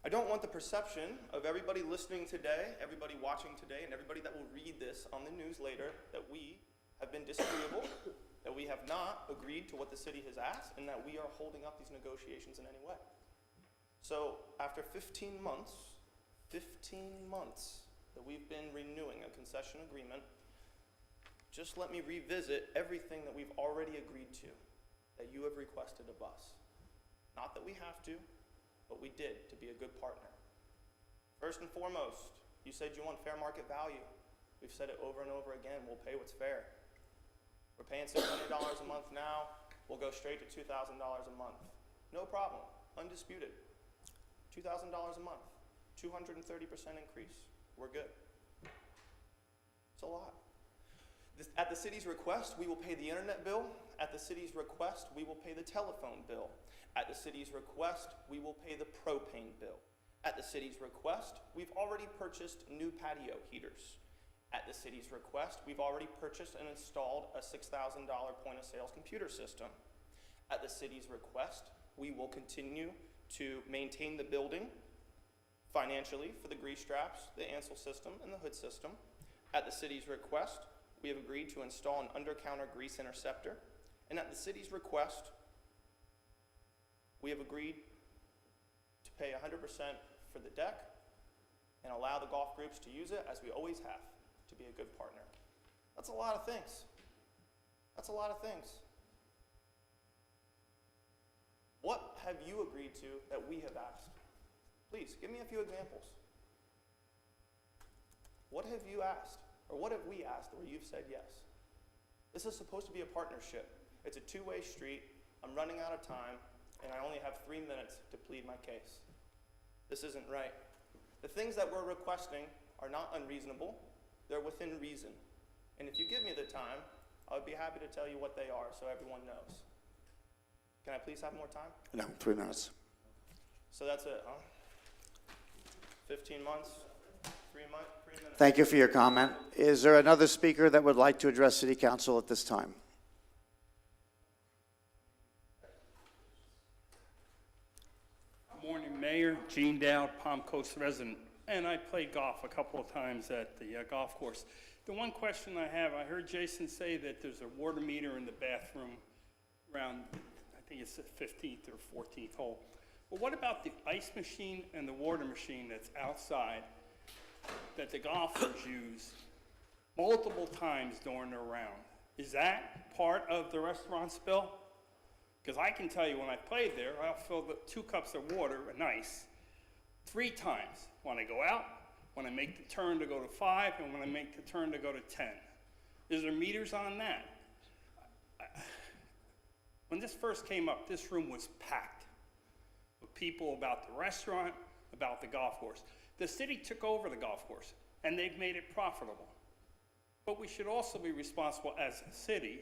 I don't want the perception of everybody listening today, everybody watching today, and everybody that will read this on the news later that we have been disagreeable, that we have not agreed to what the city has asked, and that we are holding up these negotiations in any way. So after 15 months that we've been renewing a concession agreement, just let me revisit everything that we've already agreed to, that you have requested of us. Not that we have to, but we did to be a good partner. First and foremost, you said you want fair market value. We've said it over and over again, we'll pay what's fair. We're paying $600 a month now, we'll go straight to $2,000 a month. No problem, undisputed. $2,000 a month, 230% increase, we're good. It's a lot. At the city's request, we will pay the internet bill. At the city's request, we will pay the telephone bill. At the city's request, we will pay the propane bill. At the city's request, we've already purchased new patio heaters. At the city's request, we've already purchased and installed a $6,000 point-of-sales computer system. At the city's request, we will continue to maintain the building financially for the grease straps, the Ansel system, and the hood system. At the city's request, we have agreed to install an under-counter grease interceptor. And at the city's request, we have agreed to pay 100% for the deck and allow the golf groups to use it as we always have, to be a good partner. That's a lot of things. That's a lot of things. What have you agreed to that we have asked? Please, give me a few examples. What have you asked? Or what have we asked where you've said yes? This is supposed to be a partnership. It's a two-way street. I'm running out of time, and I only have 3 minutes to plead my case. This isn't right. The things that we're requesting are not unreasonable. They're within reason. And if you give me the time, I would be happy to tell you what they are so everyone knows. Can I please have more time? No, 3 minutes. So that's it, huh? 15 months, 3 minutes. Thank you for your comment. Is there another speaker that would like to address City Council at this time? Morning, Mayor. Gene Dowd, Palm Coast resident. And I played golf a couple of times at the golf course. The one question I have, I heard Jason say that there's a water meter in the bathroom around, I think it's the 15th or 14th hole. Well, what about the ice machine and the water machine that's outside that the golfers use multiple times during their round? Is that part of the restaurant's bill? Because I can tell you when I played there, I'll fill the 2 cups of water and ice 3 times. When I go out, when I make the turn to go to 5, and when I make the turn to go to 10. Is there meters on that? When this first came up, this room was packed with people about the restaurant, about the golf course. The city took over the golf course, and they've made it profitable. But we should also be responsible as a city.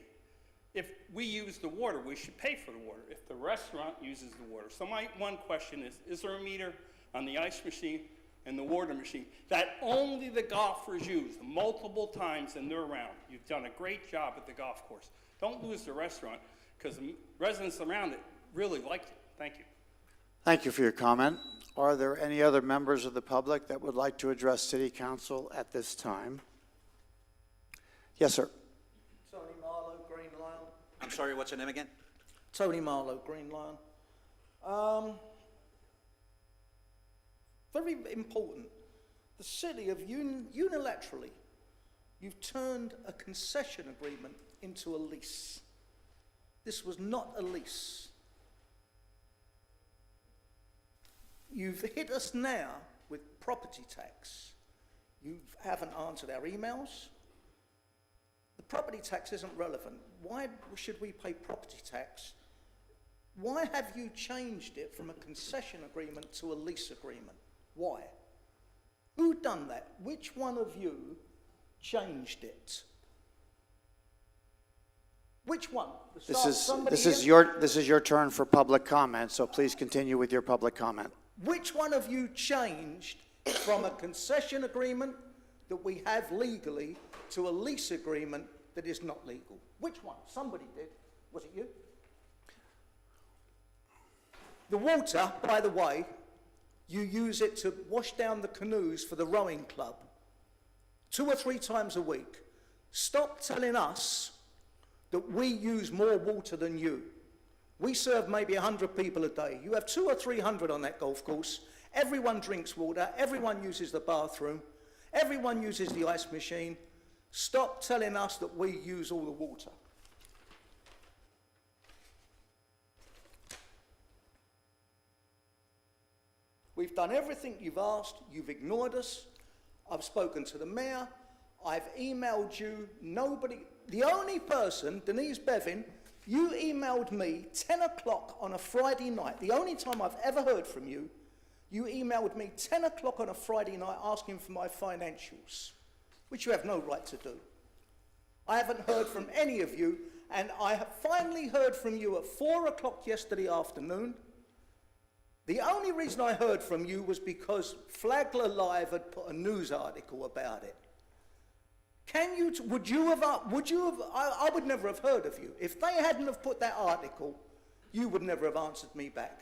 If we use the water, we should pay for the water. If the restaurant uses the water. So my one question is there a meter on the ice machine and the water machine that only the golfers use multiple times in their round? You've done a great job at the golf course. Don't lose the restaurant, because the residents around it really liked it. Thank you. Thank you for your comment. Are there any other members of the public that would like to address City Council at this time? Yes, sir. Tony Marlowe, Green Lion. I'm sorry, what's your name again? Tony Marlowe, Green Lion. Very important. The city have unilaterally, you've turned a concession agreement into a lease. This was not a lease. You've hit us now with property tax. You haven't answered our emails. The property tax isn't relevant. Why should we pay property tax? Why have you changed it from a concession agreement to a lease agreement? Why? Who done that? Which one of you changed it? Which one? The This staff- is, somebody this is your turn for public comment, so please continue with your public comment. Which one of you changed from a concession agreement that we have legally to a lease agreement that is not legal? Which one? Somebody did. Was it you? The water, by the way, you use it to wash down the canoes for the rowing club 2 or 3 times a week. Stop telling us that we use more water than you. We serve maybe 100 people a day. You have 200 or 300 on that golf course. Everyone drinks water. Everyone uses the bathroom. Everyone uses the ice machine. Stop telling us that we use all the water. We've done everything you've asked. You've ignored us. I've spoken to the mayor. I've emailed you. Nobody, the only person, Denise Bevin, you emailed me 10 o'clock on a Friday night. The only time I've ever heard from you, you emailed me 10 o'clock on a Friday night asking for my financials, which you have no right to do. I haven't heard from any of you, and I have finally heard from you at 4 o'clock yesterday afternoon. The only reason I heard from you was because Flagler Live had put a news article about it. I would never have heard of you. If they hadn't have put that article, you would never have answered me back.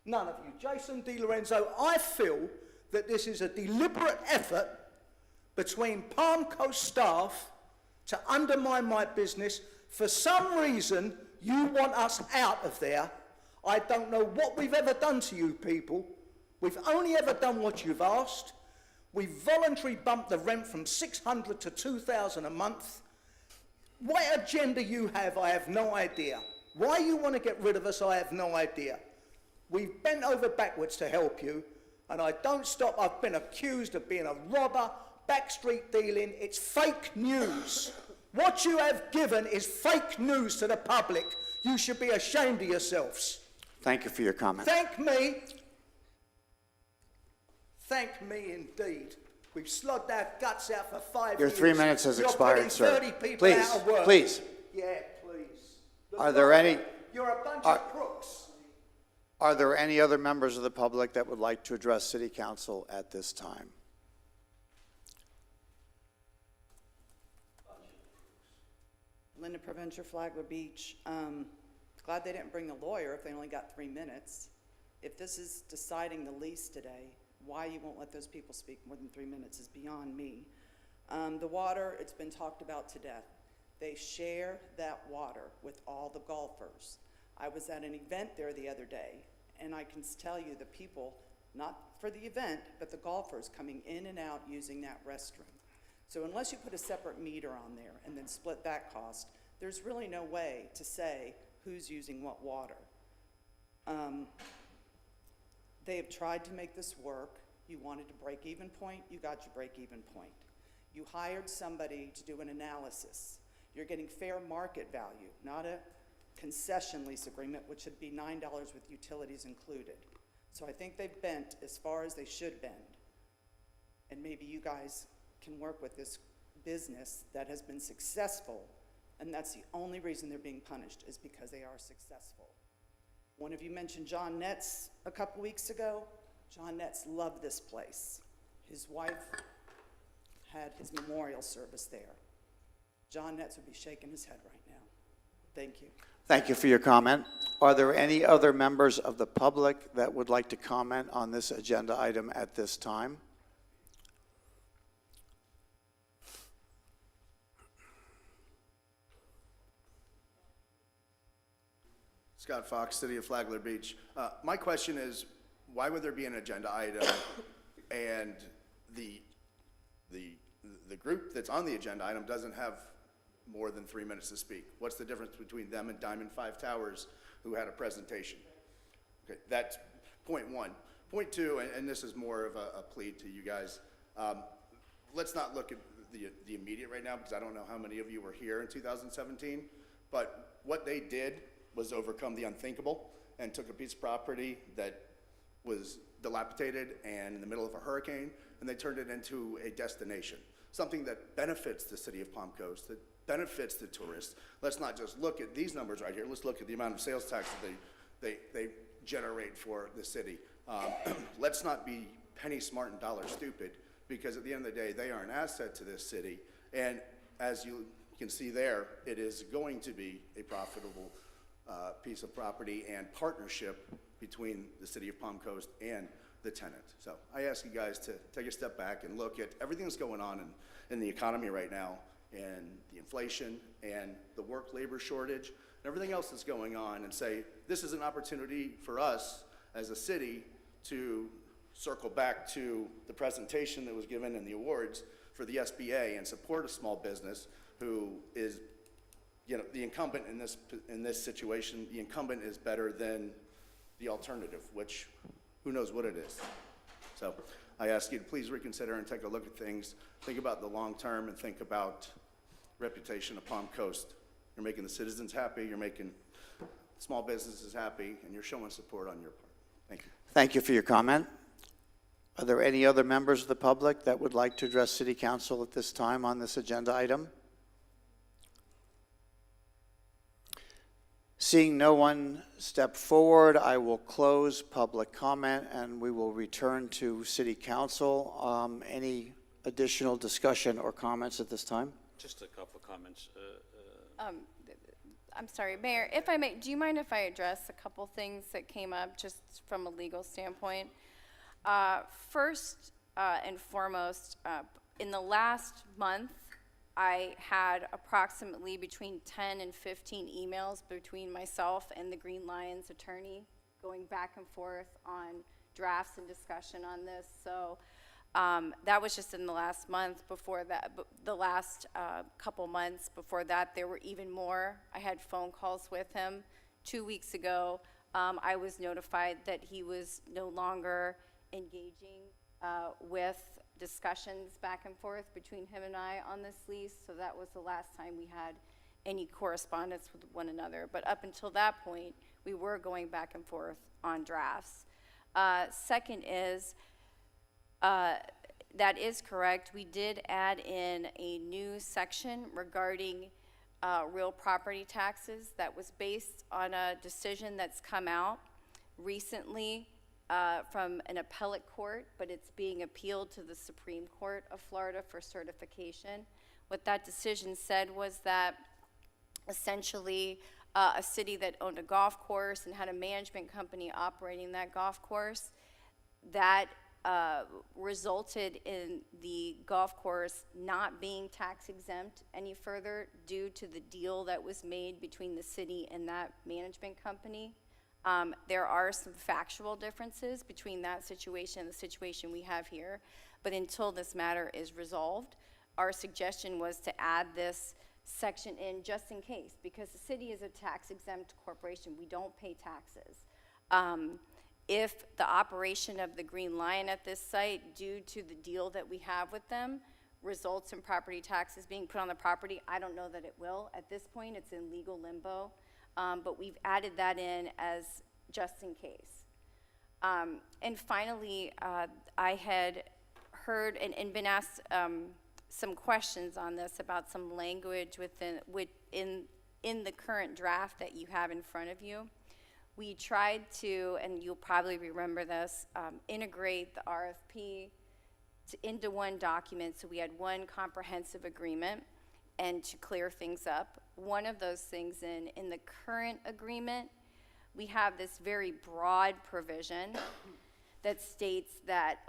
None of you. Jason DiLorenzo, I feel that this is a deliberate effort between Palm Coast staff to undermine my business. For some reason, you want us out of there. I don't know what we've ever done to you people. We've only ever done what you've asked. We voluntarily bumped the rent from $600 to $2,000 a month. What agenda you have, I have no idea. Why you want to get rid of us, I have no idea. We've bent over backwards to help you, and I don't stop. I've been accused of being a robber, backstreet dealing. It's fake news. What you have given is fake news to the public. You should be ashamed of yourselves. Thank you for your comment. Thank me. Thank me indeed. We've slogged our guts out for 5 Your years. 3 minutes has expired, You're sir. putting 30 people Please, out of work. please. Yeah, please. Are there any, You're a bunch of crooks. are there any other members of the public that would like to address City Council at this time? Linda Preventer, Flagler Beach. Glad they didn't bring a lawyer if they only got 3 minutes. If this is deciding the lease today, why you won't let those people speak more than 3 minutes is beyond me. The water, it's been talked about to death. They share that water with all the golfers. I was at an event there the other day, and I can tell you the people, not for the event, but the golfers coming in and out using that restroom. So unless you put a separate meter on there and then split that cost, there's really no way to say who's using what water. They have tried to make this work. You wanted a break-even point, you got your break-even point. You hired somebody to do an analysis. You're getting fair market value, not a concession lease agreement, which should be $9 with utilities included. So I think they've bent as far as they should bend. And maybe you guys can work with this business that has been successful, and that's the only reason they're being punished, is because they are successful. One of you mentioned John Netz a couple weeks ago. John Netz loved this place. His wife had his memorial service there. John Netz would be shaking his head right now. Thank you. Thank you for your comment. Are there any other members of the public that would like to comment on this agenda item at this time? Scott Fox, City of Flagler Beach. My question is, why would there be an agenda item and the group that's on the agenda item doesn't have more than 3 minutes to speak? What's the difference between them and Diamond 5 Towers, who had a presentation? Okay, that's point one. Point two, and this is more of a plea to you guys, let's not look at the immediate right now, because I don't know how many of you were here in 2017, but what they did was overcome the unthinkable and took a piece of property that was dilapidated and in the middle of a hurricane, and they turned it into a destination, something that benefits the city of Palm Coast, that benefits the tourists. Let's not just look at these numbers right here. Let's look at the amount of sales tax that they generate for the city. Let's not be penny smart and dollar stupid, because at the end of the day, they are an asset to this city. And as you can see there, it is going to be a profitable piece of property and partnership between the city of Palm Coast and the tenant. So I ask you guys to take a step back and look at everything that's going on in the economy right now, and the inflation and the work labor shortage and everything else that's going on, and say, this is an opportunity for us as a city to circle back to the presentation that was given in the awards for the SBA and support a small business who is, you know, the incumbent in this situation. The incumbent is better than the alternative, which who knows what it is. So I ask you to please reconsider and take a look at things. Think about the long term and think about reputation of Palm Coast. You're making the citizens happy, you're making small businesses happy, and you're showing support on your part. Thank you. Thank you for your comment. Are there any other members of the public that would like to address City Council at this time on this agenda item? Seeing no one step forward, I will close public comment and we will return to City Council. Any additional discussion or comments at this time? Just a couple of comments. I'm sorry, Mayor, if I may, do you mind if I address a couple things that came up just from a legal standpoint? First and foremost, in the last month, I had approximately between 10 and 15 emails between myself and the Green Lions attorney going back and forth on drafts and discussion on this. So that was just in the last month. Before that, the last couple months before that, there were even more. I had phone calls with him. 2 weeks ago, I was notified that he was no longer engaging with discussions back and forth between him and I on this lease. So that was the last time we had any correspondence with one another. But up until that point, we were going back and forth on drafts. Second is, that is correct. We did add in a new section regarding real property taxes that was based on a decision that's come out recently from an appellate court, but it's being appealed to the Supreme Court of Florida for certification. What that decision said was that essentially a city that owned a golf course and had a management company operating that golf course, that resulted in the golf course not being tax exempt any further due to the deal that was made between the city and that management company. There are some factual differences between that situation and the situation we have here, but until this matter is resolved, our suggestion was to add this section in just in case, because the city is a tax-exempt corporation. We don't pay taxes. If the operation of the Green Lion at this site, due to the deal that we have with them, results in property taxes being put on the property, I don't know that it will. At this point, it's in legal limbo. But we've added that in as just in case. And finally, I had heard and been asked some questions on this about some language in the current draft that you have in front of you. We tried to, and you'll probably remember this, integrate the RFP into one document so we had one comprehensive agreement and to clear things up. One of those things in the current agreement, we have this very broad provision that states that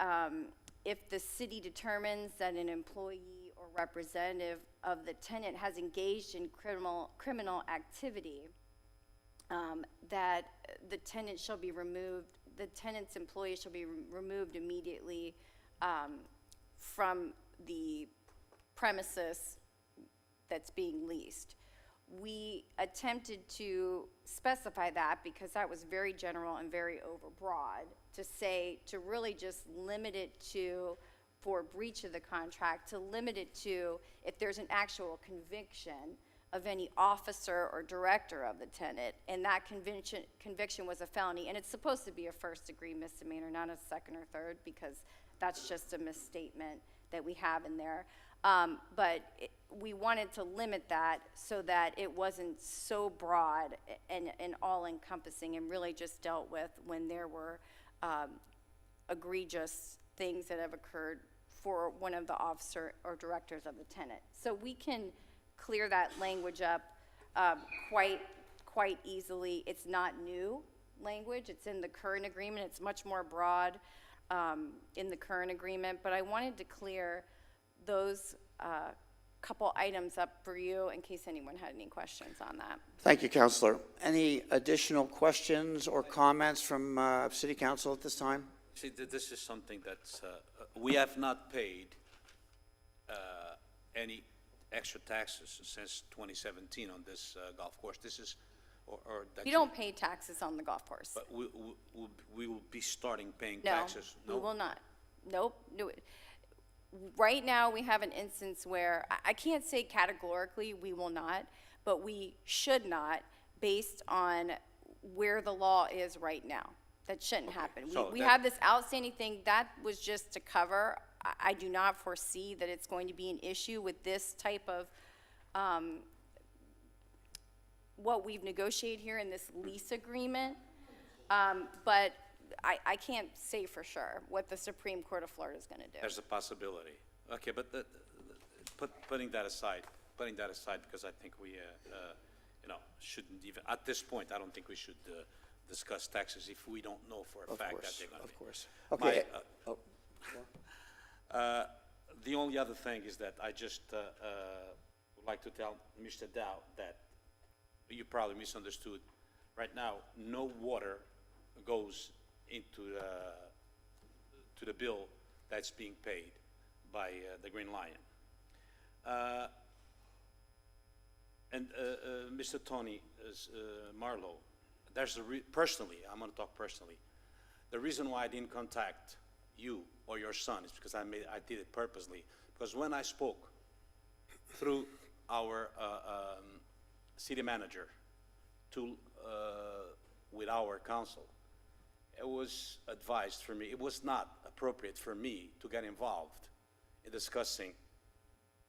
if the city determines that an employee or representative of the tenant has engaged in criminal activity, that the tenant shall be removed, the tenant's employee shall be removed immediately from the premises that's being leased. We attempted to specify that because that was very general and very overbroad, to say, to really just limit it to, for breach of the contract, to limit it to if there's an actual conviction of any officer or director of the tenant, and that conviction was a felony, and it's supposed to be a first-degree misdemeanor, not a second or third, because that's just a misstatement that we have in there. We wanted to limit that so that it wasn't so broad and all-encompassing, and really just dealt with when there were egregious things that have occurred for one of the officer or directors of the tenant. So we can clear that language up quite easily. It's not new language. It's in the current agreement. It's much more broad in the current agreement. But I wanted to clear those couple items up for you in case anyone had any questions on that. Thank you, Counselor. Any additional questions or comments from City Council at this time? See, this is something that's, we have not paid any extra taxes since 2017 on this golf course. This is, You don't pay taxes on the golf course. But we will be starting paying No, taxes? we will not. Nope. No. Right now, we have an instance where, I can't say categorically we will not, but we should not, based on where the law is right now. That shouldn't happen. So We that- have this outstanding thing, that was just to cover. I do not foresee that it's going to be an issue with this type of, what we've negotiated here in this lease agreement. But I can't say for sure what the Supreme Court of Florida is going to do. There's a possibility. Okay, but putting that aside, because I think we, shouldn't even, at this point, I don't think we should discuss taxes if we don't know for a fact that they're going to be. Of course. Okay. The only other thing is that I just would like to tell Mr. Dow that you probably misunderstood. Right now, no water goes into to the bill that's being paid by the Green Lion. Mr. Tony Marlowe, there's personally, I'm going to talk personally. The reason why I didn't contact you or your son is because I did it purposely. Because when I spoke through our city manager with our council, it was advised for me, it was not appropriate for me to get involved in discussing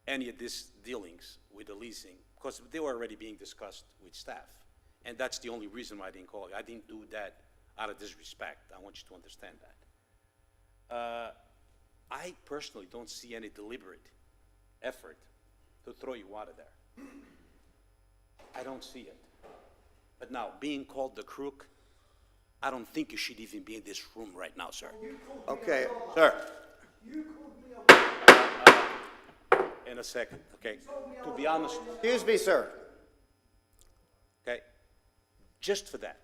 any of these dealings with the leasing, because they were already being discussed with staff. And that's the only reason why I didn't call you. I didn't do that out of disrespect. I want you to understand that. I personally don't see any deliberate effort to throw you out of there. I don't see it. But now, being called the crook, I don't think you should even be in this room right now, sir. Okay. Sir. In a second, okay? To be honest. Excuse me, sir. Okay? Just for that,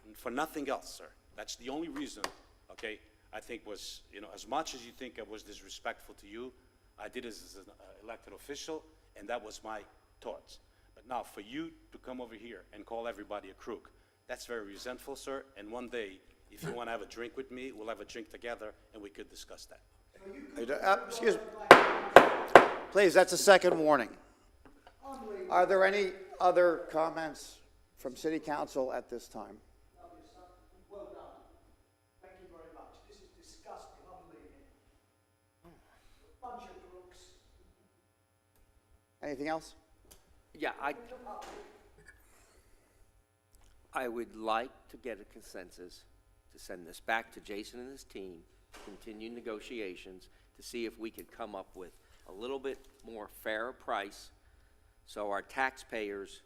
and for nothing else, sir. That's the only reason, okay, I think was, as much as you think I was disrespectful to you, I did it as an elected official, and that was my thoughts. But now, for you to come over here and call everybody a crook, that's very resentful, sir, and one day, if you want to have a drink with me, we'll have a drink together, and we could discuss that. Excuse me. Please, that's a second warning. Are there any other comments from City Council at this time? Well done. Thank you very much. This is disgusting. I'm leaving. A bunch of crooks. Anything else? Yeah, I would like to get a consensus to send this back to Jason and his team, continue negotiations to see if we could come up with a little bit more fair price so our taxpayers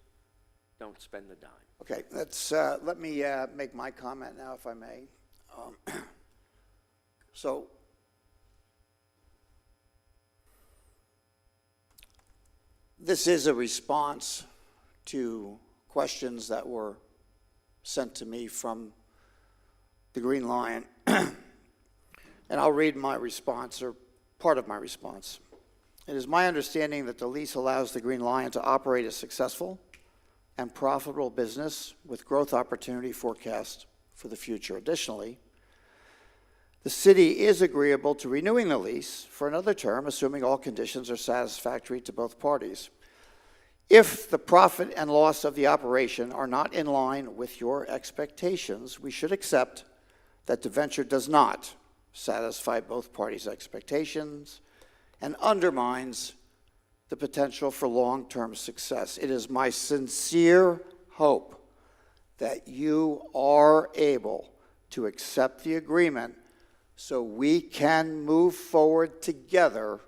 don't spend the dime. Okay, let me make my comment now, if I may. So, this is a response to questions that were sent to me from the Green Lion. And I'll read my response, or part of my response. It is my understanding that the lease allows the Green Lion to operate a successful and profitable business with growth opportunity forecast for the future. Additionally, the city is agreeable to renewing the lease for another term, assuming all conditions are satisfactory to both parties. If the profit and loss of the operation are not in line with your expectations, we should accept that the venture does not satisfy both parties' expectations and undermines the potential for long-term success. It is my sincere hope that you are able to accept the agreement so we can move forward together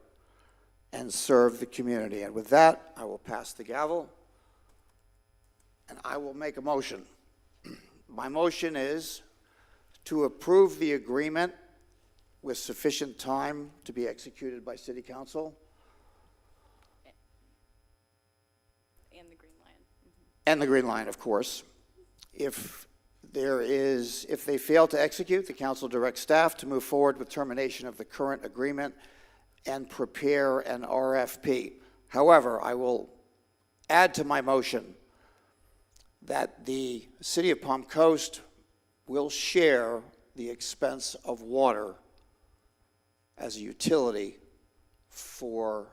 and serve the community. And with that, I will pass the gavel, and I will make a motion. My motion is to approve the agreement with sufficient time to be executed by City Council. And the Green Lion. And the Green Line, of course. If they fail to execute, the council directs staff to move forward with termination of the current agreement and prepare an RFP. However, I will add to my motion that the City of Palm Coast will share the expense of water as a utility for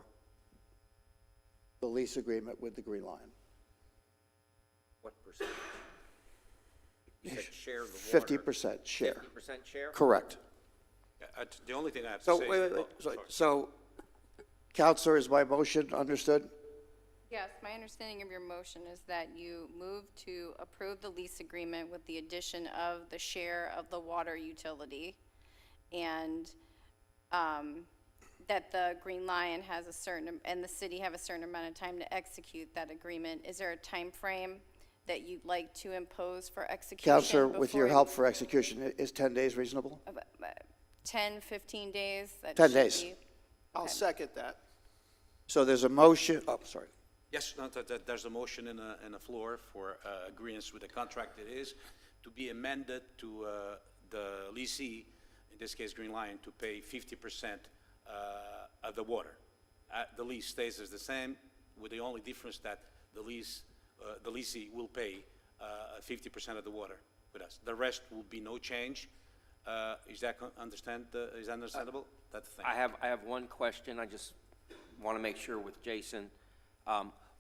the lease agreement with the Green Line. What percentage? You said share the water. 50% share. 50% share? Correct. The only thing I have to So, say. wait. oh, sorry. So, Counselor, is my motion understood? Yes, my understanding of your motion is that you move to approve the lease agreement with the addition of the share of the water utility, and that the Green Lion has a certain, and the city have a certain amount of time to execute that agreement. Is there a time frame that you'd like to impose for execution? Counselor, with your before help for execution, is 10 days reasonable? 10, 15 days? That 10 should days. be- I'll second that. So there's a motion, oh, sorry. Yes, no, there's a motion in the floor for agreeance with the contract. It is to be amended to the leasee, in this case Green Lion, to pay 50% of the water. The lease stays as the same, with the only difference that the leasee will pay 50% of the water with us. The rest will be no change. Is that understandable? That's the thing. I have one question. I just want to make sure with Jason.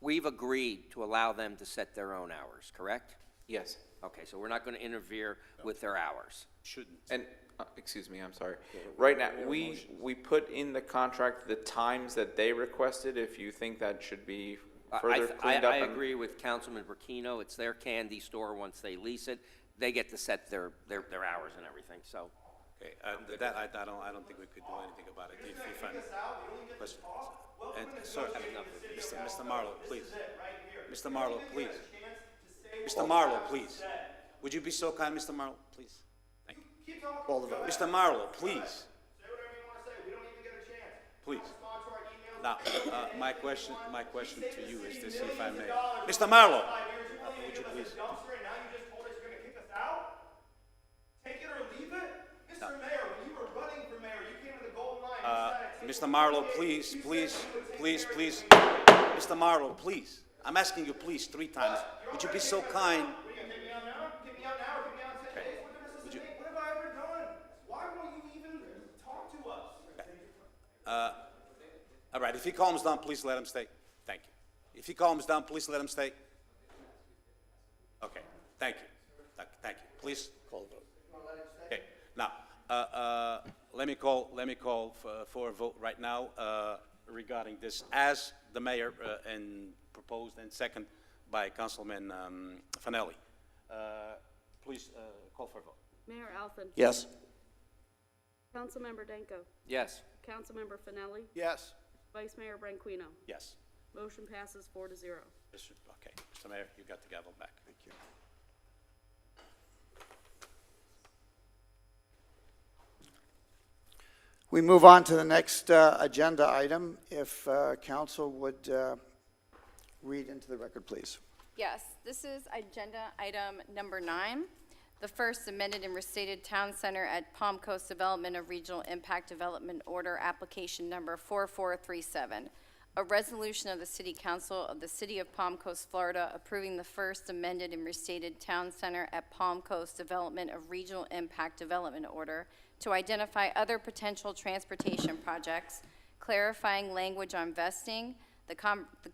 We've agreed to allow them to set their own hours, correct? Yes. Okay, so we're not going to interfere with their hours. Shouldn't. And, excuse me, I'm sorry. Right now, we put in the contract the times that they requested, if you think that should be further cleaned up. I agree with Councilman Burkino. It's their candy store. Once they lease it, they get to set their hours and everything, so. Okay, that, I don't think we could do anything about it. If I, listen, and, sir, Mr. Marlowe, please. Mr. Marlowe, please. Mr. Marlowe, please. Would you be so kind, Mr. Marlowe, please? Thank you. Call the vote. Mr. Marlowe, please. Please. Now, my question to you is this, if I may. Mr. Marlowe, would you please? Mr. Marlowe, please. Mr. Marlowe, please. I'm asking you, please, 3 times. Would you be so kind? Okay. Would you? What have I ever done? Why won't you even talk to us? All right, if he calms down, please let him stay. Thank you. If he calms down, please let him stay. Okay, thank you. Thank you. Please call the vote. Okay, now, let me call for a vote right now regarding this, as the mayor and proposed and second by Councilman Fanelli. Please call for a vote. Mayor Alphen. Yes. Councilmember Danko. Yes. Councilmember Finelli. Yes. Vice Mayor Branquino. Yes. Motion passes 4-0. Okay, Mr. Mayor, you got the gavel back. Thank you. We move on to the next agenda item. If council would read into the record, please. Yes, this is agenda item number 9. The first amended and restated Town Center at Palm Coast Development of Regional Impact Development Order, application number 4437. A resolution of the City Council of the City of Palm Coast, Florida, approving the first amended and restated Town Center at Palm Coast Development of Regional Impact Development Order to identify other potential transportation projects, clarifying language on vesting, the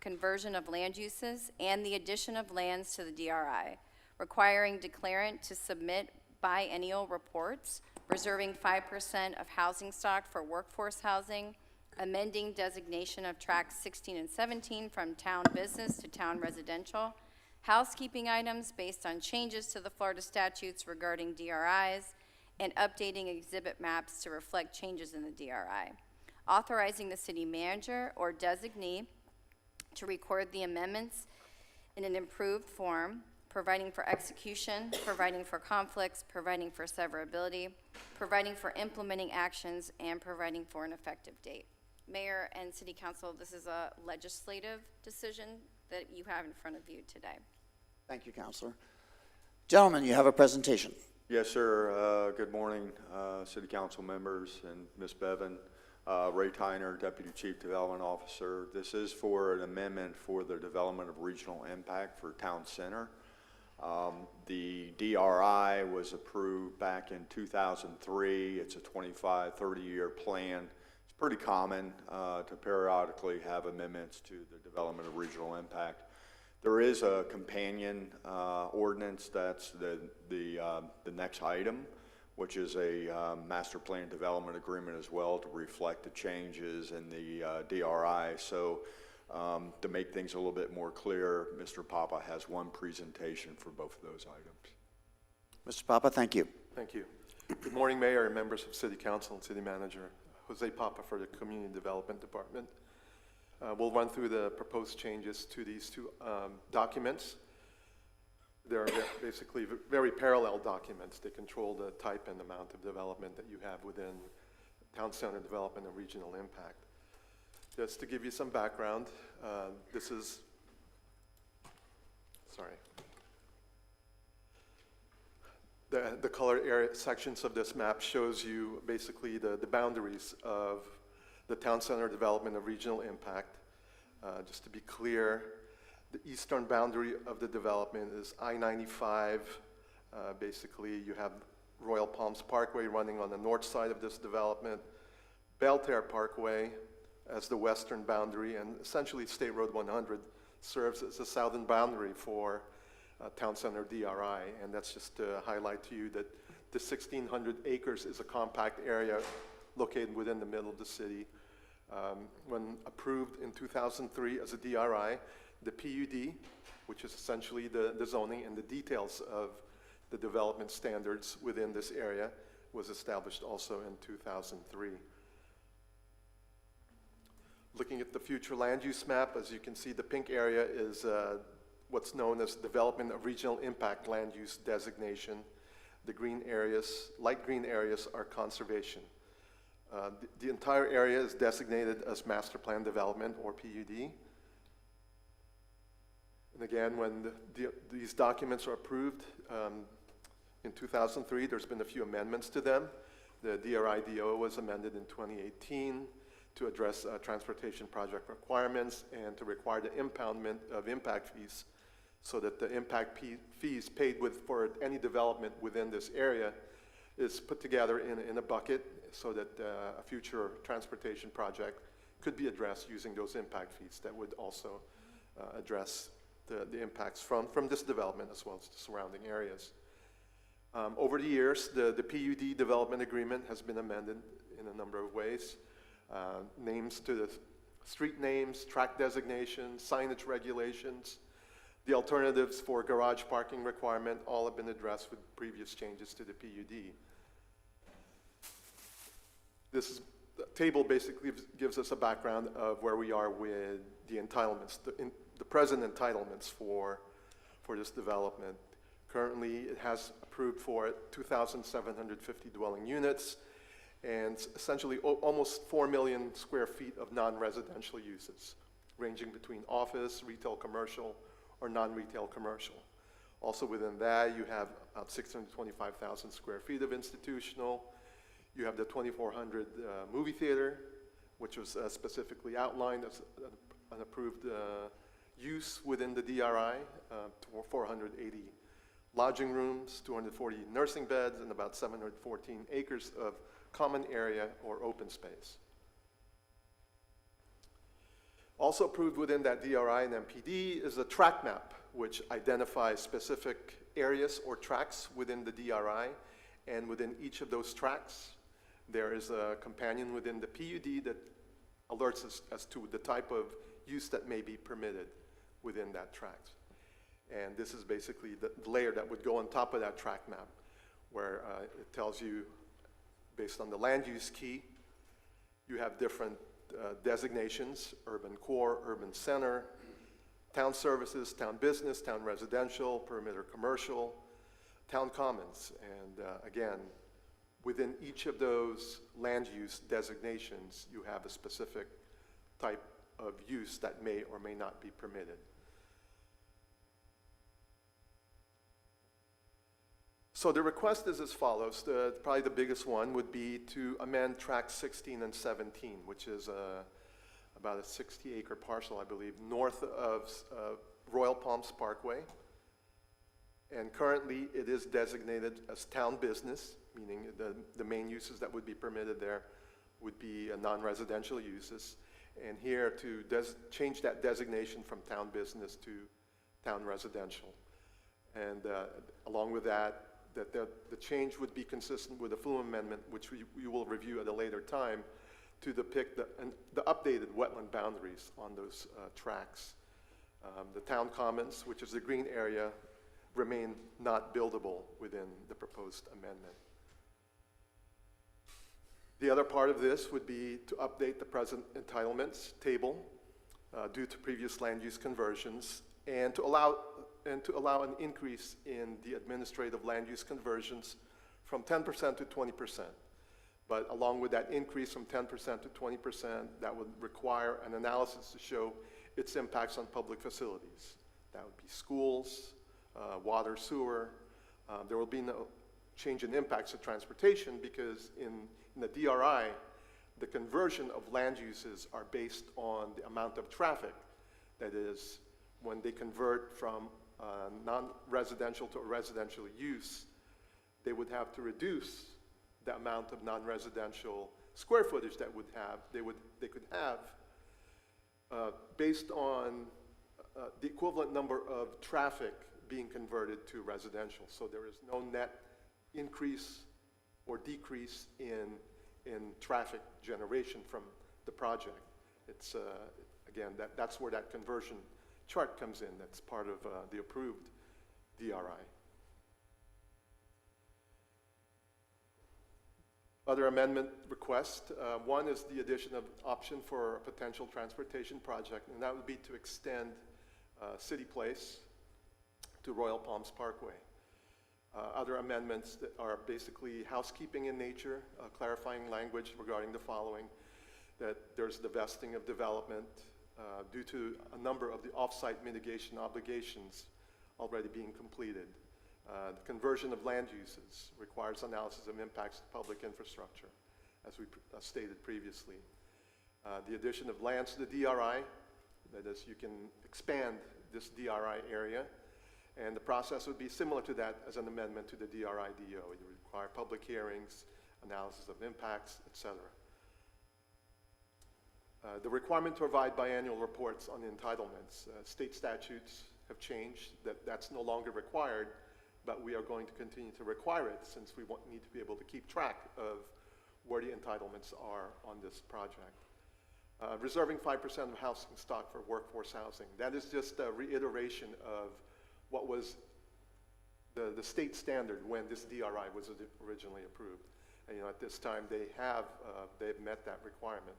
conversion of land uses, and the addition of lands to the DRI, requiring declarant to submit biennial reports, reserving 5% of housing stock for workforce housing, amending designation of tracts 16 and 17 from town business to town residential, housekeeping items based on changes to the Florida statutes regarding DRIs, and updating exhibit maps to reflect changes in the DRI, authorizing the city manager or designee to record the amendments in an improved form, providing for execution, providing for conflicts, providing for severability, providing for implementing actions, and providing for an effective date. Mayor and City Council, this is a legislative decision that you have in front of you today. Thank you, Counselor. Gentlemen, you have a presentation. Yes, sir. Good morning, City Council members and Ms. Bevan. Ray Tyner, Deputy Chief Development Officer. This is for an amendment for the development of regional impact for Town Center. The DRI was approved back in 2003. It's a 25, 30-year plan. It's pretty common to periodically have amendments to the development of regional impact. There is a companion ordinance that's the next item, which is a master plan development agreement as well to reflect the changes in the DRI. So to make things a little bit more clear, Mr. Papa has one presentation for both of those items. Mr. Papa, thank you. Thank you. Good morning, Mayor and members of City Council and City Manager. Jose Papa for the Community Development Department. We'll run through the proposed changes to these two documents. They're basically very parallel documents. They control the type and amount of development that you have within Town Center Development and Regional Impact. Just to give you some background, this is, the color area sections of this map shows you basically the boundaries of the Town Center Development of Regional Impact. Just to be clear, the eastern boundary of the development is I-95. Basically, you have Royal Palms Parkway running on the north side of this development, Belterre Parkway as the western boundary, and essentially State Road 100 serves as the southern boundary for Town Center DRI. And that's just to highlight to you that the 1,600 acres is a compact area located within the middle of the city. When approved in 2003 as a DRI, the PUD, which is essentially the zoning and the details of the development standards within this area, was established also in 2003. Looking at the future land use map, as you can see, the pink area is what's known as Development of Regional Impact Land Use Designation. The green areas, light green areas, are conservation. The entire area is designated as Master Plan Development, or PUD. And again, when these documents are approved in 2003, there's been a few amendments to them. The DRI-DO was amended in 2018 to address transportation project requirements and to require the impoundment of impact fees so that the impact fees paid for any development within this area is put together in a bucket so that a future transportation project could be addressed using those impact fees that would also address the impacts from this development as well as the surrounding areas. Over the years, the PUD development agreement has been amended in a number of ways. Names to the street names, track designations, signage regulations, the alternatives for garage parking requirement all have been addressed with previous changes to the PUD. This table basically gives us a background of where we are with the entitlements, the present entitlements for this development. Currently, it has approved for 2,750 dwelling units and essentially almost 4 million square feet of non-residential uses, ranging between office, retail, commercial, or non-retail commercial. Also within that, you have about 625,000 square feet of institutional. You have the 2,400 movie theater, which was specifically outlined as an approved use within the DRI, 480 lodging rooms, 240 nursing beds, and about 714 acres of common area or open space. Also approved within that DRI and MPD is a track map, which identifies specific areas or tracks within the DRI, and within each of those tracks, there is a companion within the PUD that alerts us as to the type of use that may be permitted within that tract. And this is basically the layer that would go on top of that track map, where it tells you, based on the land use key, you have different designations: urban core, urban center, town services, town business, town residential, perimeter commercial, town commons. And again, within each of those land use designations, you have a specific type of use that may or may not be permitted. So the request is as follows. Probably the biggest one would be to amend tracks 16 and 17, which is about a 60-acre parcel, I believe, north of Royal Palms Parkway. And currently, it is designated as town business, meaning the main uses that would be permitted there would be non-residential uses. And here to change that designation from town business to town residential. And along with that, the change would be consistent with the flume amendment, which we will review at a later time, to depict the updated wetland boundaries on those tracks. The town commons, which is the green area, remain not buildable within the proposed amendment. The other part of this would be to update the present entitlements table due to previous land use conversions, and to allow an increase in the administrative land use conversions from 10% to 20%. But along with that increase from 10% to 20%, that would require an analysis to show its impacts on public facilities. That would be schools, water, sewer. There will be no change in impacts to transportation, because in the DRI, the conversion of land uses are based on the amount of traffic. That is, when they convert from non-residential to a residential use, they would have to reduce the amount of non-residential square footage that they could have based on the equivalent number of traffic being converted to residential. So there is no net increase or decrease in traffic generation from the project. It's again, that's where that conversion chart comes in. That's part of the approved DRI. Other amendment requests. One is the addition of option for a potential transportation project, and that would be to extend City Place to Royal Palms Parkway. Other amendments that are basically housekeeping in nature, clarifying language regarding the following: that there's the vesting of development due to a number of the off-site mitigation obligations already being completed. The conversion of land uses requires analysis of impacts to public infrastructure, as we stated previously. The addition of lands to the DRI, that is, you can expand this DRI area, and the process would be similar to that as an amendment to the DRI-DO. It would require public hearings, analysis of impacts, etc. The requirement to provide biannual reports on entitlements. State statutes have changed. That's no longer required, but we are going to continue to require it, since we need to be able to keep track of where the entitlements are on this project. Reserving 5% of housing stock for workforce housing. That is just a reiteration of what was the state standard when this DRI was originally approved. And, at this time they've met that requirement.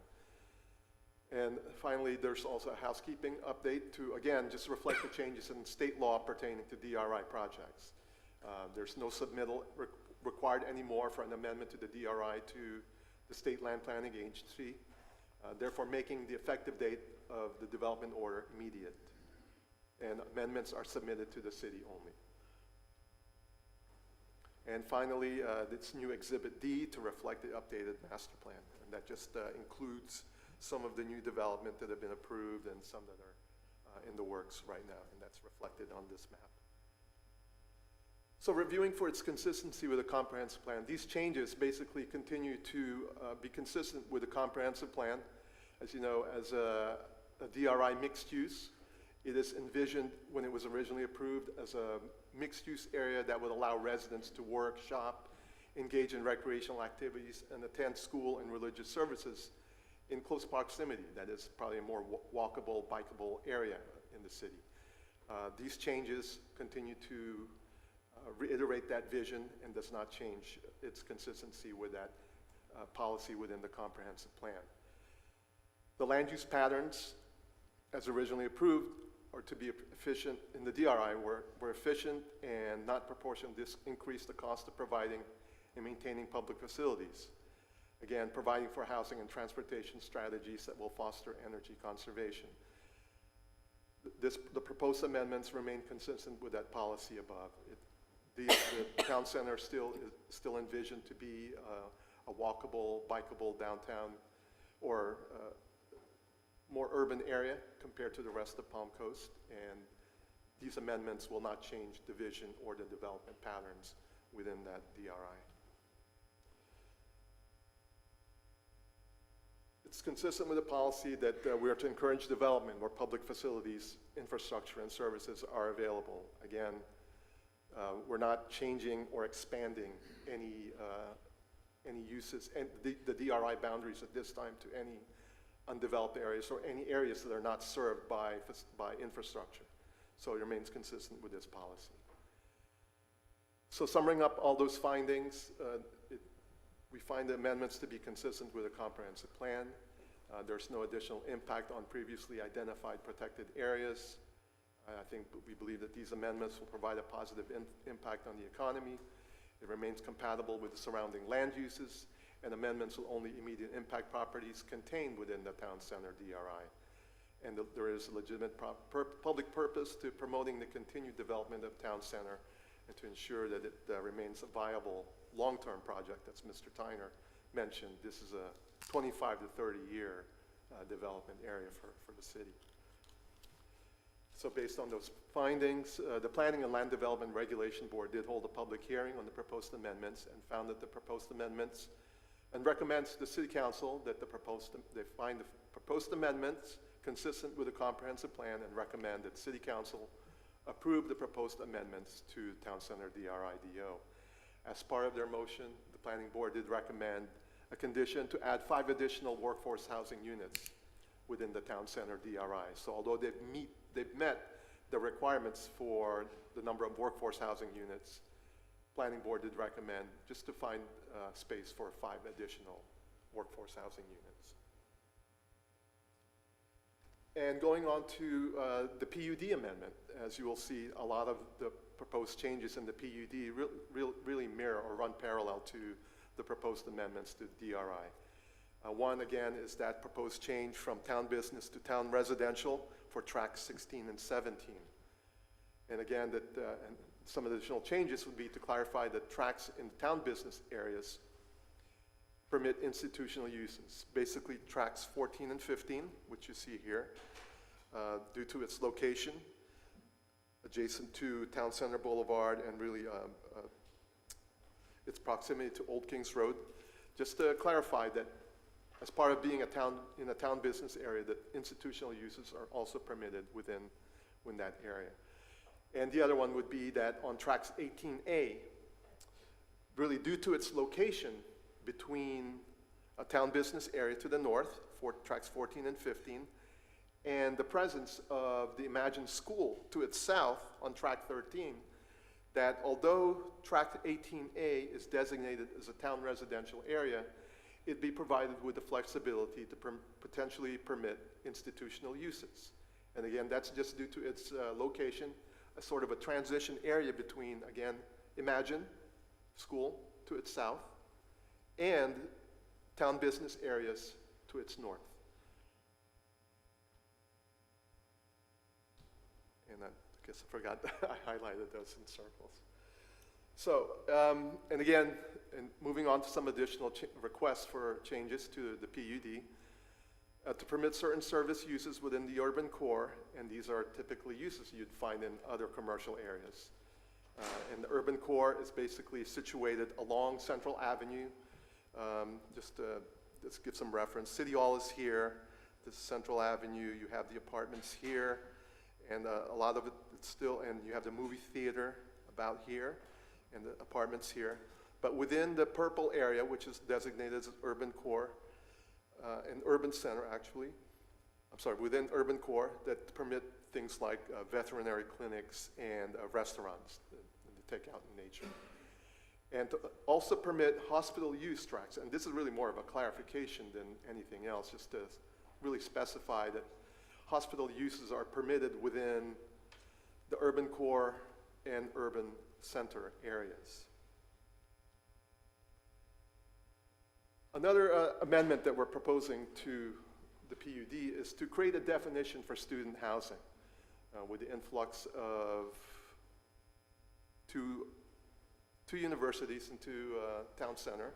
And finally, there's also a housekeeping update to, again, just reflect the changes in state law pertaining to DRI projects. There's no submittal required anymore for an amendment to the DRI to the State Land Planning Agency, therefore making the effective date of the development order immediate. And amendments are submitted to the city only. And finally, this new Exhibit D to reflect the updated master plan. And that just includes some of the new development that have been approved and some that are in the works right now, and that's reflected on this map. So reviewing for its consistency with the comprehensive plan, these changes basically continue to be consistent with the comprehensive plan. As you know, as a DRI mixed use, it is envisioned when it was originally approved as a mixed use area that would allow residents to work, shop, engage in recreational activities, and attend school and religious services in close proximity. That is probably a more walkable, bikeable area in the city. These changes continue to reiterate that vision and does not change its consistency with that policy within the comprehensive plan. The land use patterns, as originally approved, are to be efficient in the DRI, were efficient and not proportionate. This increased the cost of providing and maintaining public facilities. Again, providing for housing and transportation strategies that will foster energy conservation. The proposed amendments remain consistent with that policy above. The town center still envisioned to be a walkable, bikeable downtown or more urban area compared to the rest of Palm Coast, and these amendments will not change the vision or the development patterns within that DRI. It's consistent with the policy that we are to encourage development where public facilities, infrastructure, and services are available. Again, we're not changing or expanding any uses, and the DRI boundaries at this time to any undeveloped areas or any areas that are not served by infrastructure. So it remains consistent with this policy. So summing up all those findings, we find the amendments to be consistent with a comprehensive plan. There's no additional impact on previously identified protected areas. I think we believe that these amendments will provide a positive impact on the economy. It remains compatible with the surrounding land uses, and amendments will only immediate impact properties contained within the town center DRI. And there is a legitimate public purpose to promoting the continued development of town center and to ensure that it remains a viable long-term project, as Mr. Tyner mentioned. This is a 25 to 30-year development area for the city. So based on those findings, the Planning and Land Development Regulation Board did hold a public hearing on the proposed amendments and found that the proposed amendments and recommends to the City Council that they find the proposed amendments consistent with the comprehensive plan and recommend that City Council approve the proposed amendments to Town Center DRI-DO. As part of their motion, the Planning Board did recommend a condition to add 5 additional workforce housing units within the Town Center DRI. So although they've met the requirements for the number of workforce housing units, Planning Board did recommend just to find space for 5 additional workforce housing units. And going on to the PUD amendment, as you will see, a lot of the proposed changes in the PUD really mirror or run parallel to the proposed amendments to DRI. One, again, is that proposed change from town business to town residential for tracks 16 and 17. And again, and some additional changes would be to clarify that tracks in town business areas permit institutional uses. Basically, tracks 14 and 15, which you see here, due to its location, adjacent to Town Center Boulevard and really its proximity to Old Kings Road. Just to clarify that as part of being in a town business area, that institutional uses are also permitted within that area. And the other one would be that on tracks 18A, really due to its location between a town business area to the north, for tracks 14 and 15, and the presence of the Imagine School to its south on track 13, that although tract 18A is designated as a town residential area, it'd be provided with the flexibility to potentially permit institutional uses. And again, that's just due to its location, a sort of a transition area between, again, Imagine School to its south and town business areas to its north. And I guess I forgot I highlighted those in circles. So, and again, and moving on to some additional requests for changes to the PUD, to permit certain service uses within the urban core, and these are typically uses you'd find in other commercial areas. And the urban core is basically situated along Central Avenue. Just to give some reference, City Hall is here. This is Central Avenue. You have the apartments here, and a lot of it it's still, and you have the movie theater about here, and the apartments here. But within the purple area, which is designated as urban core, an urban center actually, within urban core that permit things like veterinary clinics and restaurants, the takeout in nature. And to also permit hospital use tracts, and this is really more of a clarification than anything else, just to really specify that hospital uses are permitted within the urban core and urban center areas. Another amendment that we're proposing to the PUD is to create a definition for student housing with the influx of two universities into town center,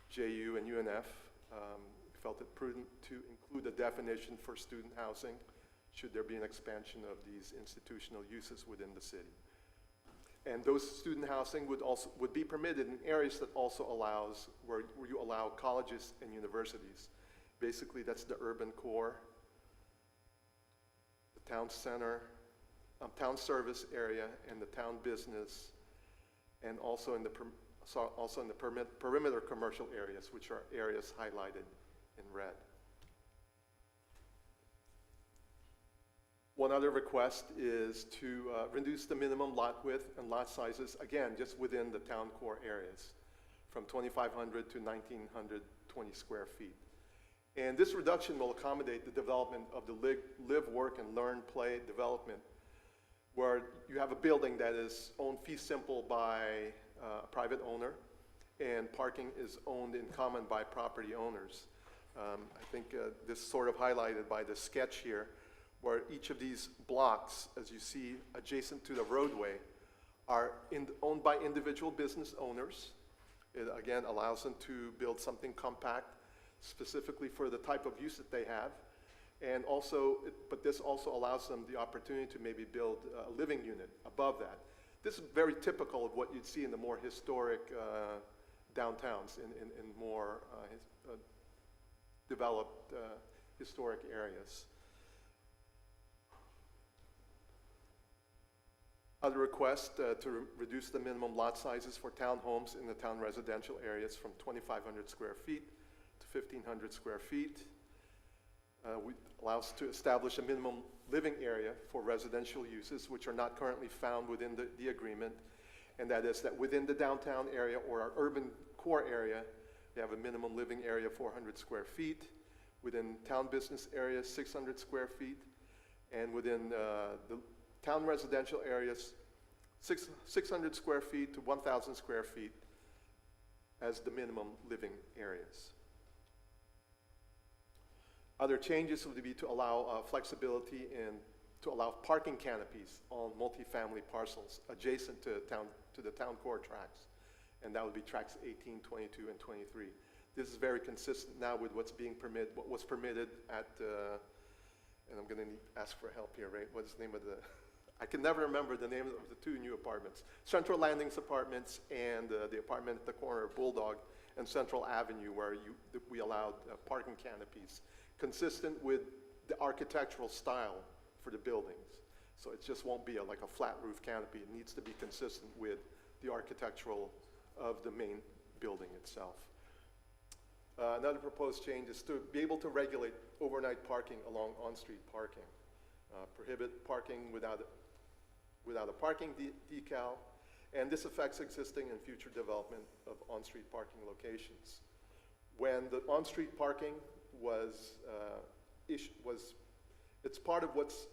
JU and UNF. We felt it prudent to include a definition for student housing should there be an expansion of these institutional uses within the city. And those student housing would be permitted in areas that also allows, where you allow colleges and universities. Basically, that's the urban core, the town center, town service area, and the town business, and also in the perimeter commercial areas, which are areas highlighted in red. One other request is to reduce the minimum lot width and lot sizes, again, just within the town core areas, from 2,500 to 1,920 square feet. And this reduction will accommodate the development of the live, work, and learn, play development, where you have a building that is owned fee simple by a private owner, and parking is owned in common by property owners. I think this is sort of highlighted by the sketch here, where each of these blocks, as you see adjacent to the roadway, are owned by individual business owners. It again allows them to build something compact, specifically for the type of use that they have. And also, but this also allows them the opportunity to maybe build a living unit above that. This is very typical of what you'd see in the more historic downtowns, in more developed historic areas. Other requests to reduce the minimum lot sizes for townhomes in the town residential areas from 2,500 square feet to 1,500 square feet. We allow us to establish a minimum living area for residential uses which are not currently found within the agreement, and that is that within the downtown area or our urban core area, we have a minimum living area of 400 square feet. Within town business areas, 600 square feet, and within the town residential areas, 600 square feet to 1,000 square feet as the minimum living areas. Other changes would be to allow flexibility and to allow parking canopies on multifamily parcels adjacent to the town core tracts, and that would be tracts 18, 22, and 23. This is very consistent now with what was permitted at, and I'm going to ask for help here, right? What's the name of I can never remember the name of the two new apartments. Central Landings Apartments and the apartment at the corner of Bulldog and Central Avenue, where we allowed parking canopies consistent with the architectural style for the buildings. So it just won't be like a flat roof canopy. It needs to be consistent with the architectural of the main building itself. Another proposed change is to be able to regulate overnight parking along on-street parking. Prohibit parking without a parking decal, and this affects existing and future development of on-street parking locations. When the on-street parking it's part of what's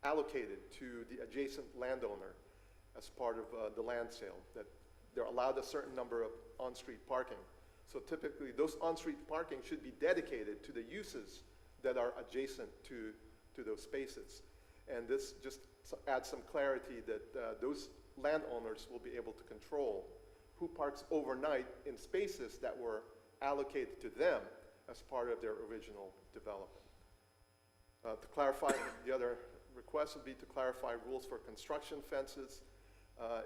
allocated to the adjacent landowner as part of the land sale, that they're allowed a certain number of on-street parking. So typically, those on-street parking should be dedicated to the uses that are adjacent to those spaces. And this just adds some clarity that those landowners will be able to control who parks overnight in spaces that were allocated to them as part of their original development. To clarify, the other request would be to clarify rules for construction fences.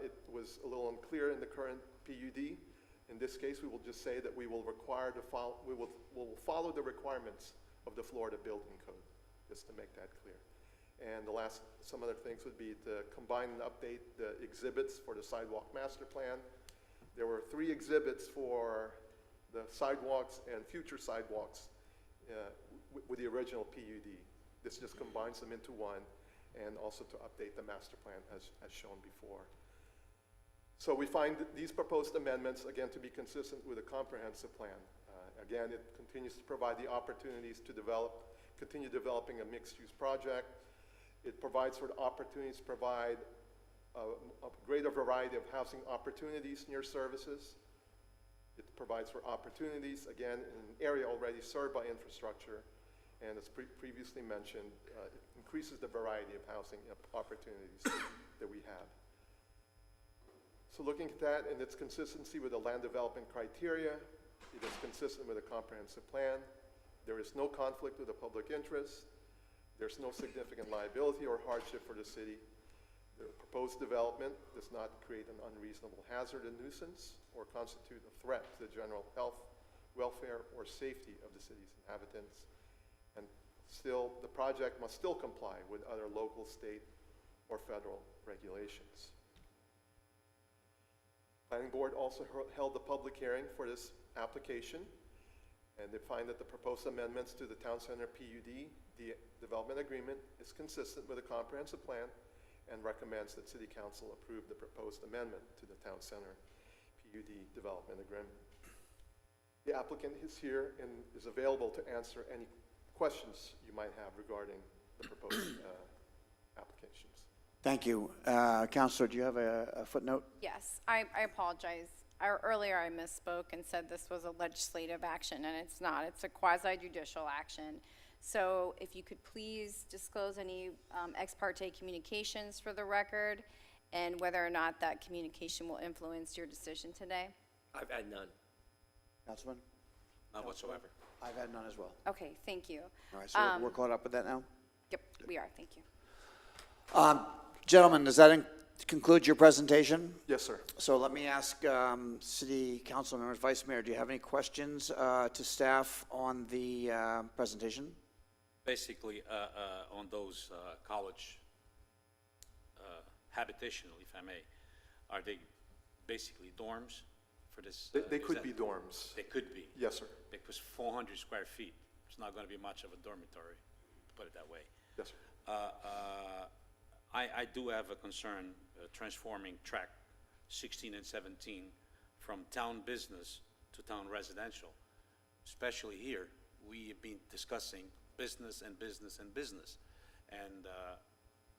It was a little unclear in the current PUD. In this case, we will just say that we will require to follow, we'll follow the requirements of the Florida Building Code, just to make that clear. And the last, some other things would be to combine and update the exhibits for the sidewalk master plan. There were 3 exhibits for the sidewalks and future sidewalks with the original PUD. This just combines them into one, and also to update the master plan as shown before. So we find these proposed amendments, again, to be consistent with a comprehensive plan. Again, it continues to provide the opportunities to continue developing a mixed-use project. It provides for the opportunities to provide a greater variety of housing opportunities near services. It provides for opportunities, again, in an area already served by infrastructure. And as previously mentioned, it increases the variety of housing opportunities that we have. So looking at that and its consistency with the land development criteria, it is consistent with a comprehensive plan. There is no conflict with the public interest. There's no significant liability or hardship for the city. The proposed development does not create an unreasonable hazard and nuisance or constitute a threat to the general health, welfare, or safety of the city's inhabitants. And still, the project must still comply with other local, state, or federal regulations. Planning Board also held the public hearing for this application, and they find that the proposed amendments to the Town Center PUD, the development agreement, is consistent with a comprehensive plan and recommends that City Council approve the proposed amendment to the Town Center PUD development agreement. The applicant is here and is available to answer any questions you might have regarding the proposed applications. Thank you. Counselor, do you have a footnote? Yes, I apologize. Earlier I misspoke and said this was a legislative action, and it's not. It's a quasi-judicial action. So if you could please disclose any ex parte communications for the record, and whether or not that communication will influence your decision today. I've had none. Councilman? Not whatsoever. I've had none as well. Okay, thank you. All right, so we're caught up with that now? Yep, we are, thank you. Gentlemen, does that conclude your presentation? Yes, sir. So let me ask City Council members, Vice Mayor, do you have any questions to staff on the presentation? Basically, on those college habitational, if I may, are they basically dorms for this? They could be dorms. They could be. Yes, sir. Because 400 square feet, it's not going to be much of a dormitory, to put it that way. Yes, sir. I do have a concern transforming track 16 and 17 from town business to town residential. Especially here, we have been discussing business and business and business. And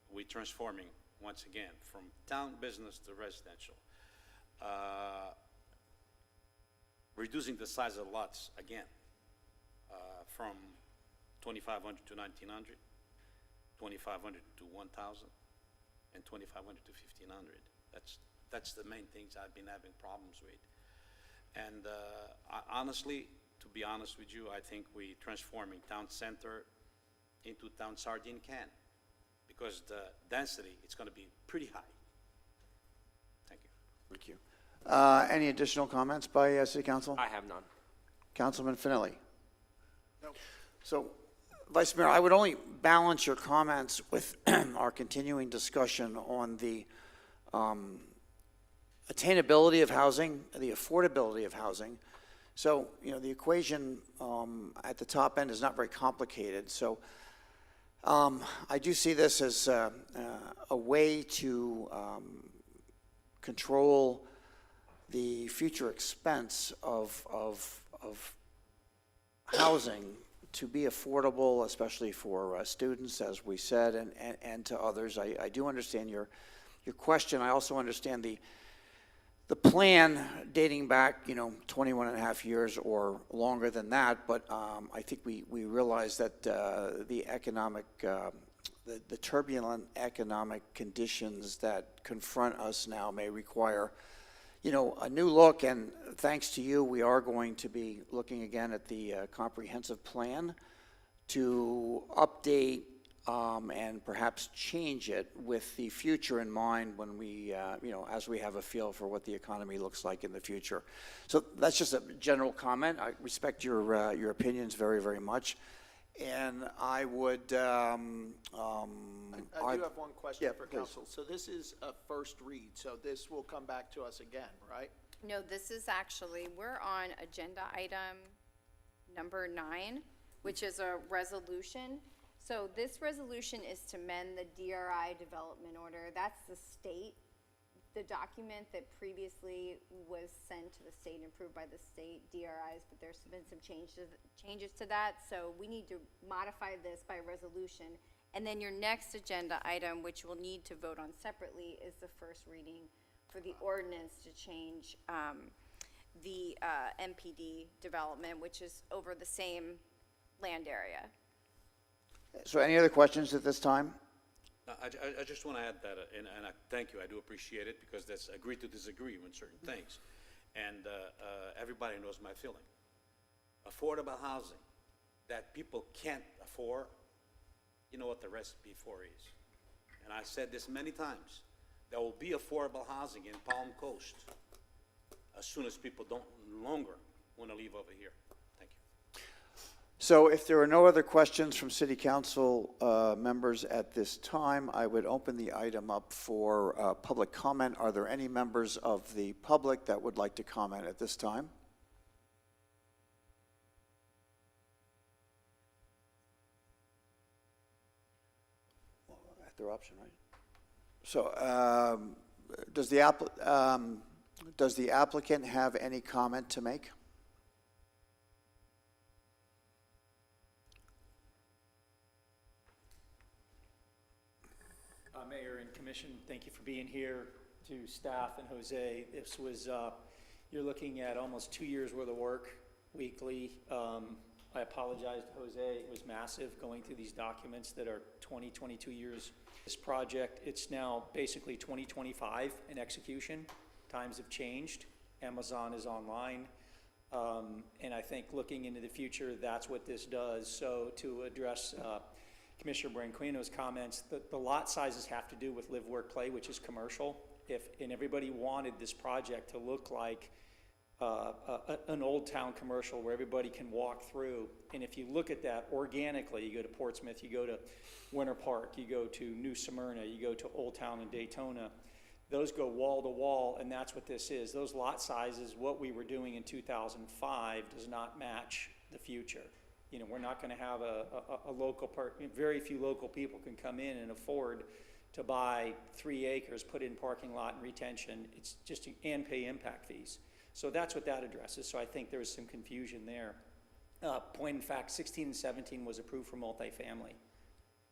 we're transforming, once again, from town business to residential. Reducing the size of lots, again, from 2,500 to 1,900, 2,500 to 1,000, and 2,500 to 1,500. That's the main things I've been having problems with. And honestly, to be honest with you, I think we're transforming town center into town sardine can, because the density, it's going to be pretty high. Thank you. Thank you. Any additional comments by City Council? I have none. Councilman Finelli? No. So, Vice Mayor, I would only balance your comments with our continuing discussion on the attainability of housing, the affordability of housing. So, you know, the equation at the top end is not very complicated. So, I do see this as a way to control the future expense of housing to be affordable, especially for students, as we said, and to others. I do understand your question. I also understand the plan dating back, 21 and a half years or longer than that, but I think we realize that the the turbulent economic conditions that confront us now may require, a new look, and thanks to you, we are going to be looking again at the comprehensive plan to update and perhaps change it with the future in mind when we, as we have a feel for what the economy looks like in the future. So that's just a general comment. I respect your opinions very, very much. And I would, I do have one question Yeah, for please. council. So this is a first read, so this will come back to us again, right? No, this is actually, we're on agenda item number 9, which is a resolution. So this resolution is to amend the DRI development order. That's the document that previously was sent to the state and approved by the state DRIs, but there's been some changes to that. So we need to modify this by resolution. And then your next agenda item, which we'll need to vote on separately, is the first reading for the ordinance to change the MPD development, which is over the same land area. So any other questions at this time? I just want to add that, and I thank you, I do appreciate it, because that's agree to disagree on certain things. And everybody knows my feeling. Affordable housing that people can't afford, you know what the recipe for is. And I said this many times, there will be affordable housing in Palm Coast as soon as people don't longer want to live over here. Thank you. So if there are no other questions from City Council members at this time, I would open the item up for public comment. Are there any members of the public that would like to comment at this time? At their option, right? So does the applicant have any comment to make? Mayor and Commission, thank you for being here. To staff and Jose, this was, you're looking at almost 2 years worth of work weekly. I apologize to Jose, it was massive going through these documents that are 22 years. This project, it's now basically 2025 in execution. Times have changed. Amazon is online. And I think looking into the future, that's what this does. So to address Commissioner Branquino's comments, the lot sizes have to do with live, work, play, which is commercial. And everybody wanted this project to look like an old town commercial where everybody can walk through. And if you look at that organically, you go to Portsmouth, you go to Winter Park, you go to New Smyrna, you go to Old Town and Daytona, those go wall to wall, and that's what this is. Those lot sizes, what we were doing in 2005 does not match the future. You know, we're not going to have a local part, very few local people can come in and afford to buy 3 acres, put in parking lot and retention. It's just, and pay impact fees. So that's what that addresses. So I think there was some confusion there. Point in fact, 16 and 17 was approved for multifamily.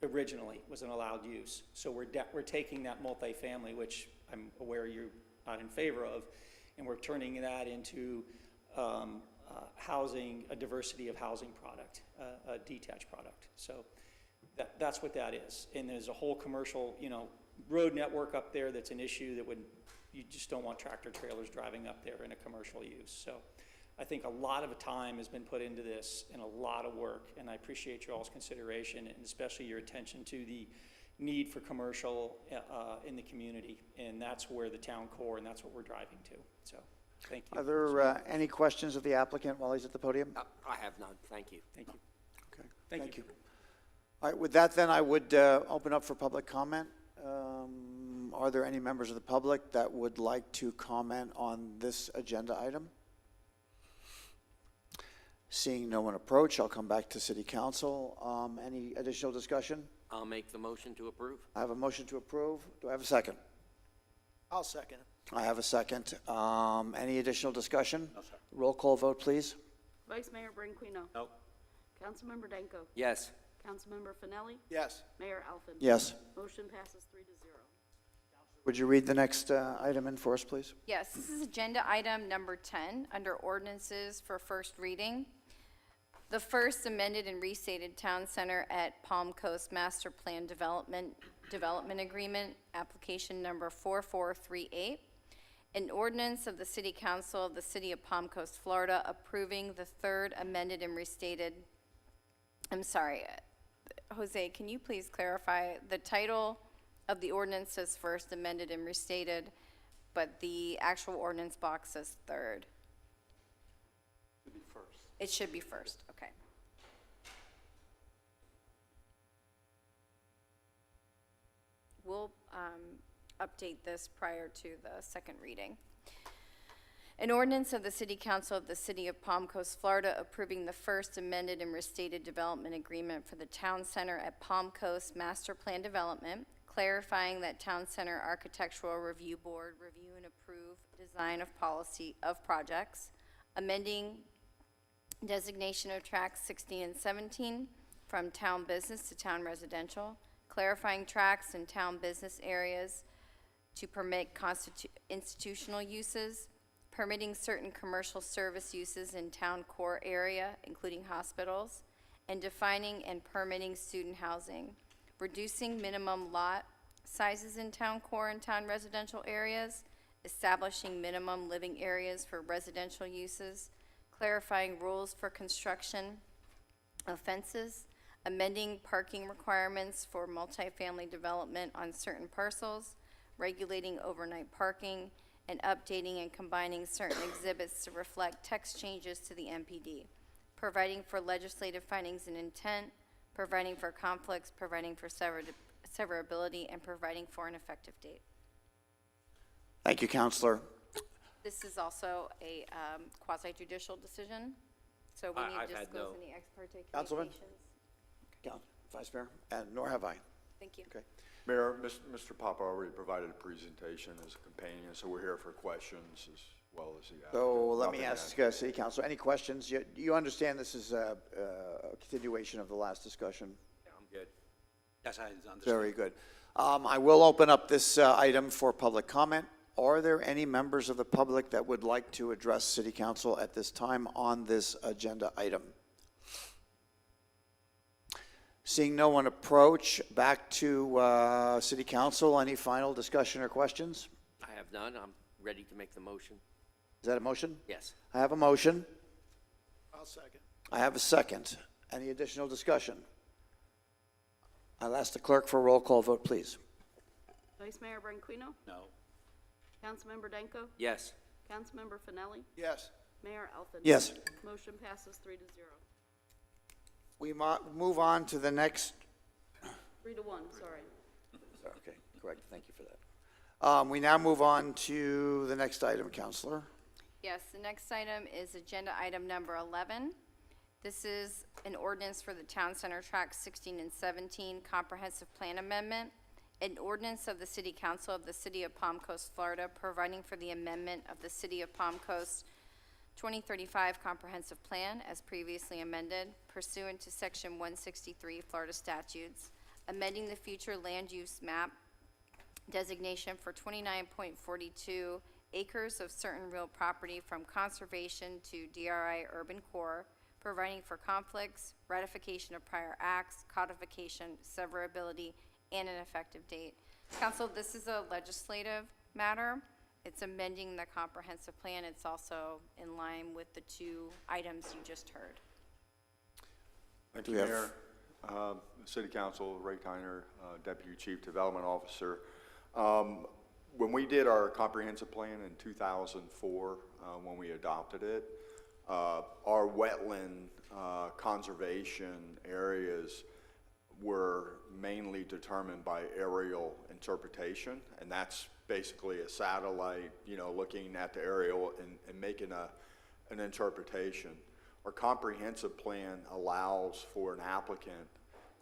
Originally was an allowed use. So we're taking that multifamily, which I'm aware you're not in favor of, and we're turning that into housing, a diversity of housing product, a detached product. So that's what that is. And there's a whole commercial, road network up there that's an issue that you just don't want tractor trailers driving up there in a commercial use. So I think a lot of time has been put into this and a lot of work, and I appreciate your all's consideration and especially your attention to the need for commercial in the community. And that's where the town core, and that's what we're driving to. So thank you. Are there any questions of the applicant while he's at the podium? I have none, thank you. Thank you. Okay, Thank you. All right, with that then, I would open up for public comment. Are there any members of the public that would like to comment on this agenda item? Seeing no one approach, I'll come back to City Council. Any additional discussion? I'll make the motion to approve. I have a motion to approve. Do I have a second? I'll second it. I have a second. Any additional discussion? No, sir. Roll call vote, please. Vice Mayor Branquino. No. Councilmember Danko. Yes. Councilmember Finelli. Yes. Mayor Alfin. Yes. Motion passes 3-0. Would you read the next item in for us, please? Yes, this is agenda item number 10 under ordinances for first reading. the first amended and restated Town Center at Palm Coast Master Plan Development Agreement, application number 4438. An ordinance of the City Council of the City of Palm Coast, Florida, approving the third amended and restated, I'm sorry, Jose, can you please clarify? The title of the ordinance says first amended and restated, but the actual ordinance box says third. Should be first. It should be first, okay. We'll update this prior to the second reading. An ordinance of the City Council of the City of Palm Coast, Florida, approving the first amended and restated development agreement for the Town Center at Palm Coast Master Plan Development, clarifying that Town Center Architectural Review Board review and approve design of policy of projects, amending designation of tracks 16 and 17 from town business to town residential, clarifying tracks in town business areas to permit institutional uses, permitting certain commercial service uses in town core area, including hospitals, and defining and permitting student housing, reducing minimum lot sizes in town core and town residential areas, establishing minimum living areas for residential uses, clarifying rules for construction of fences, amending parking requirements for multifamily development on certain parcels, regulating overnight parking, and updating and combining certain exhibits to reflect text changes to the MPD, providing for legislative findings and intent, providing for conflicts, providing for severability, and providing for an effective date. Thank you, Counselor. This is also a quasi-judicial decision, so we need to disclose any ex parte Councilman? communications. Vice Mayor, and nor have I. Thank you. Okay. Mayor, Mr. Papa already provided a presentation as a companion, so we're here for questions as well as the applicant. So let me Nothing to ask add. City Council, any questions? You understand this is a continuation of the last discussion? I'm good. Yes, I understand. Very good. I will open up this item for public comment. Are there any members of the public that would like to address City Council at this time on this agenda item? Seeing no one approach, back to City Council. Any final discussion or questions? I have none. I'm ready to make the motion. Is that a motion? Yes. I have a motion. I'll second. I have a second. Any additional discussion? I'll ask the clerk for a roll call vote, please. Vice Mayor Branquinho? No. Councilmember Danko? Yes. Councilmember Finelli? Yes. Mayor Alfin? Yes. Motion passes 3-0. We move on to the next. 3-1, sorry. Okay, correct. Thank you for that. We now move on to the next item, Counselor. Yes, the next item is agenda item number 11. This is an ordinance for the Town Center Track 16 and 17 Comprehensive Plan Amendment, an ordinance of the City Council of the City of Palm Coast, Florida, providing for the amendment of the City of Palm Coast 2035 Comprehensive Plan as previously amended pursuant to Section 163 Florida statutes, amending the future land use map designation for 29.42 acres of certain real property from conservation to DRI urban core, providing for conflicts, ratification of prior acts, codification, severability, and an effective date. Council, this is a legislative matter. It's amending the comprehensive plan. It's also in line with the two items you just heard. Thank you, Mayor. City Council, Ray Tyner, Deputy Chief Development Officer. When we did our comprehensive plan in 2004, when we adopted it, our wetland conservation areas were mainly determined by aerial interpretation, and that's basically a satellite, looking at the aerial and making an interpretation. Our comprehensive plan allows for an applicant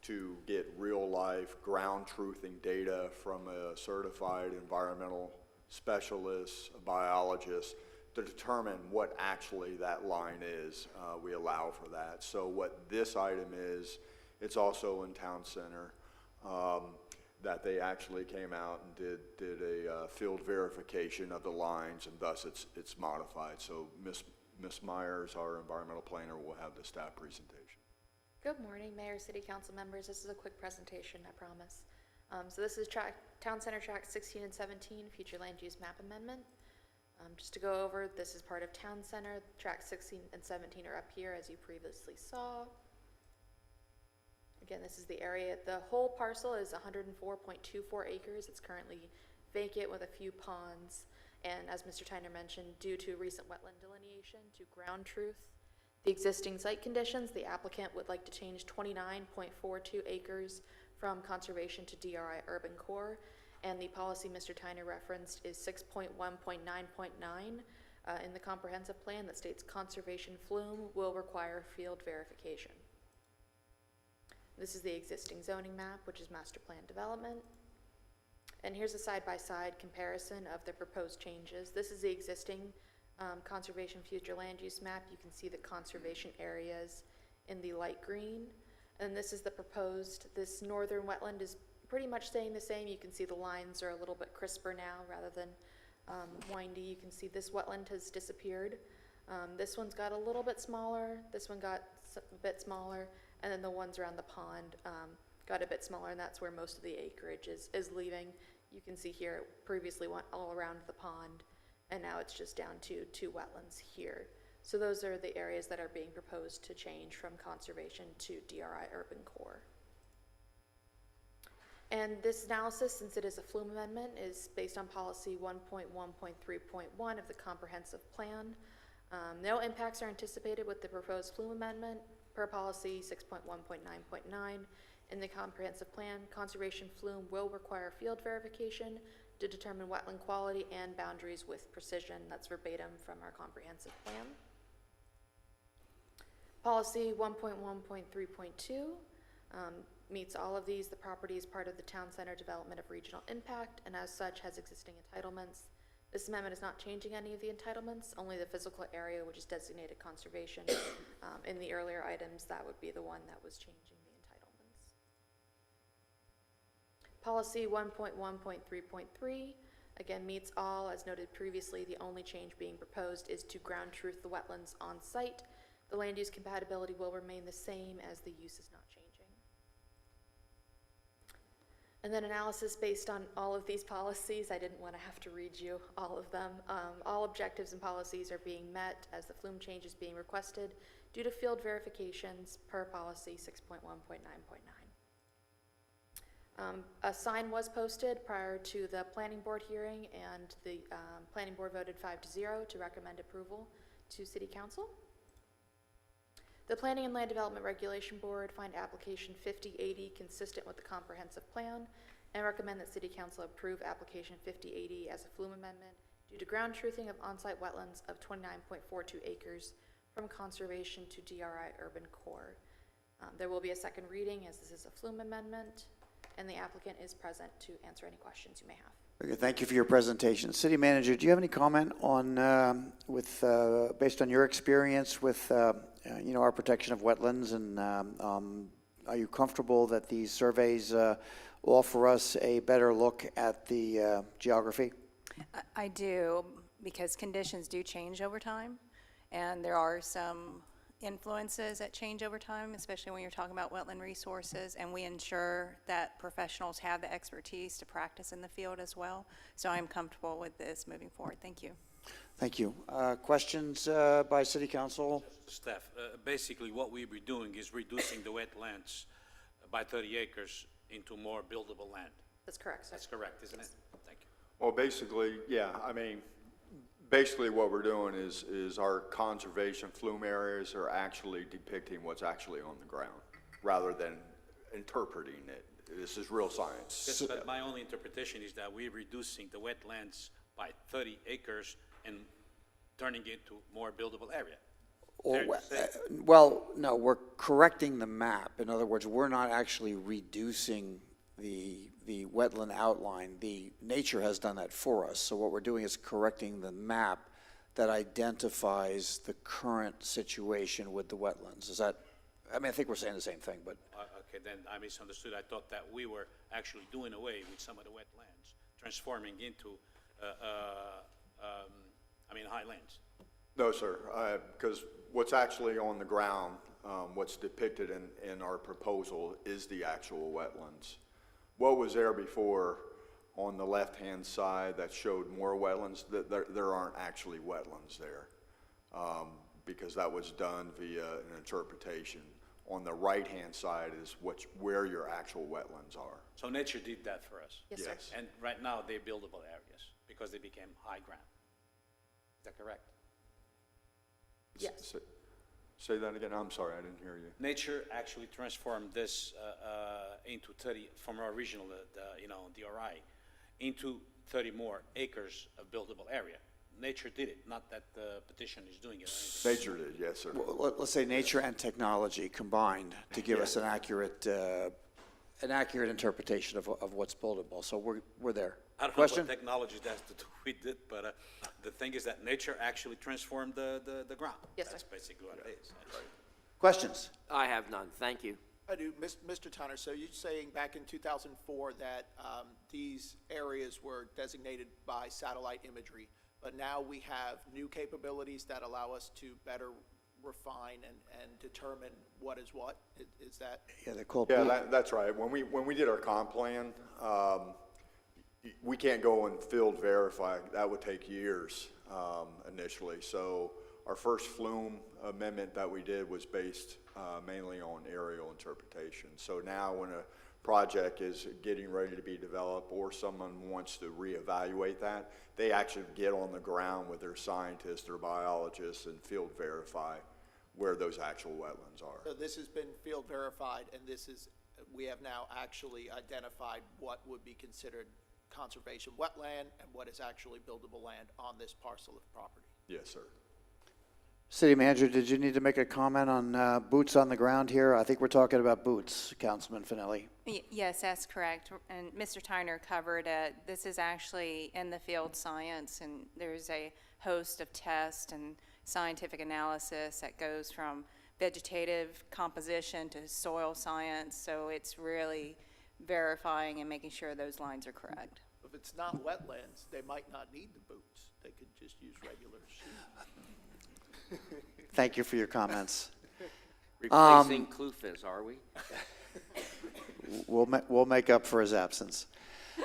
to get real-life ground truthing data from a certified environmental specialist, a biologist, to determine what actually that line is. We allow for that. So what this item is, it's also in Town Center, that they actually came out and did a field verification of the lines, and thus it's modified. So Ms. Myers, our environmental planner, will have the staff presentation. Good morning, Mayor, City Council members. This is a quick presentation, I promise. So this is Town Center Track 16 and 17, Future Land Use Map Amendment. Just to go over, this is part of Town Center. Track 16 and 17 are up here, as you previously saw. Again, this is the area. The whole parcel is 104.24 acres. It's currently vacant with a few ponds. And as Mr. Tyner mentioned, due to recent wetland delineation to ground truth, the existing site conditions, the applicant would like to change 29.42 acres from conservation to DRI urban core. And the policy Mr. Tyner referenced is 6.1.9.9 in the comprehensive plan that states conservation flume will require field verification. This is the existing zoning map, which is master plan development. And here's a side-by-side comparison of the proposed changes. This is the existing conservation future land use map. You can see the conservation areas in the light green. And this is the proposed. This northern wetland is pretty much staying the same. You can see the lines are a little bit crisper now rather than windy. You can see this wetland has disappeared. This one's got a little bit smaller. This one got a bit smaller. And then the ones around the pond got a bit smaller, and that's where most of the acreage is leaving. You can see here it previously went all around the pond, and now it's just down to 2 wetlands here. So those are the areas that are being proposed to change from conservation to DRI urban core. And this analysis, since it is a flume amendment, is based on policy 1.1.3.1 of the comprehensive plan. No impacts are anticipated with the proposed flume amendment. Per policy 6.1.9.9 in the comprehensive plan, conservation flume will require field verification to determine wetland quality and boundaries with precision. That's verbatim from our comprehensive plan. Policy 1.1.3.2 meets all of these. The property is part of the Town Center Development of Regional Impact, and as such has existing entitlements. This amendment is not changing any of the entitlements, only the physical area, which is designated conservation. In the earlier items, that would be the one that was changing the entitlements. Policy 1.1.3.3, again, meets all. As noted previously, the only change being proposed is to ground truth the wetlands on site. The land use compatibility will remain the same as the use is not changing. And then analysis based on all of these policies. I didn't want to have to read you all of them. All objectives and policies are being met as the flume change is being requested due to field verifications per policy 6.1.9.9. A sign was posted prior to the planning board hearing, and the planning board voted 5-0 to recommend approval to City Council. The Planning and Land Development Regulation Board find application 5080 consistent with the comprehensive plan and recommend that City Council approve application 5080 as a flume amendment due to ground truthing of on-site wetlands of 29.42 acres from conservation to DRI urban core. There will be a second reading as this is a flume amendment, and the applicant is present to answer any questions you may have. Very good. Thank you for your presentation. City Manager, do you have any comment on, based on your experience with, our protection of wetlands, and are you comfortable that these surveys offer us a better look at the geography? I do, because conditions do change over time, and there are some influences that change over time, especially when you're talking about wetland resources, and we ensure that professionals have the expertise to practice in the field as well. So I'm comfortable with this moving forward. Thank you. Thank you. Questions by City Council? Staff, basically what we'll be doing is reducing the wetlands by 30 acres into more buildable land. That's correct, sir. That's correct, isn't it? Thank you. Well, basically, yeah, I mean, basically what we're doing is our conservation flume areas are actually depicting what's actually on the ground rather than interpreting it. This is real science. Yes, but my only interpretation is that we're reducing the wetlands by 30 acres and turning it into more buildable area. Well, no, we're correcting the map. In other words, we're not actually reducing the wetland outline. The nature has done that for us. So what we're doing is correcting the map that identifies the current situation with the wetlands. Is that, I mean, I think we're saying the same thing, but. Okay, then I misunderstood. I thought that we were actually doing away with some of the wetlands, transforming into, highlands. No, sir, because what's actually on the ground, what's depicted in our proposal is the actual wetlands. What was there before on the left-hand side that showed more wetlands, there aren't actually wetlands there, because that was done via an interpretation. On the right-hand side is where your actual wetlands are. So nature did that for us? Yes, sir. Yes. And right now, they're buildable areas because they became high ground. Is that correct? Yes. Say that again, I'm sorry, I didn't hear you. Nature actually transformed this into 30, from our original, DRI, into 30 more acres of buildable area. Nature did it, not that the petition is doing it. Or anything. Nature did, yes, sir. Well, let's say nature and technology combined to give us an accurate interpretation of what's buildable. So we're there. I don't Question? know what technology has to do with it, but the thing is that nature actually transformed the ground. Yes, sir. That's basically what it is. Questions? I have none, thank you. I do. Mr. Tanner, so you're saying back in 2004 that these areas were designated by satellite imagery, but now we have new capabilities that allow us to better refine and determine what is what? Is that? Yeah, they're called. Yeah, that's right. When we did our comp plan, we can't go and field verify. That would take years initially. So our first flume amendment that we did was based mainly on aerial interpretation. So now when a project is getting ready to be developed or someone wants to reevaluate that, they actually get on the ground with their scientists or biologists and field verify where those actual wetlands are. So this has been field verified, and we have now actually identified what would be considered conservation wetland and what is actually buildable land on this parcel of property. Yes, sir. City Manager, did you need to make a comment on boots on the ground here? I think we're talking about boots, Councilman Finelli. Yes, that's correct. And Mr. Tyner covered it. This is actually in the field science, and there's a host of tests and scientific analysis that goes from vegetative composition to soil science. So it's really verifying and making sure those lines are correct. If it's not wetlands, they might not need the boots. They could just use regular shoes. Thank you for your comments. Replacing Clufis, are we? We'll make up for his absence.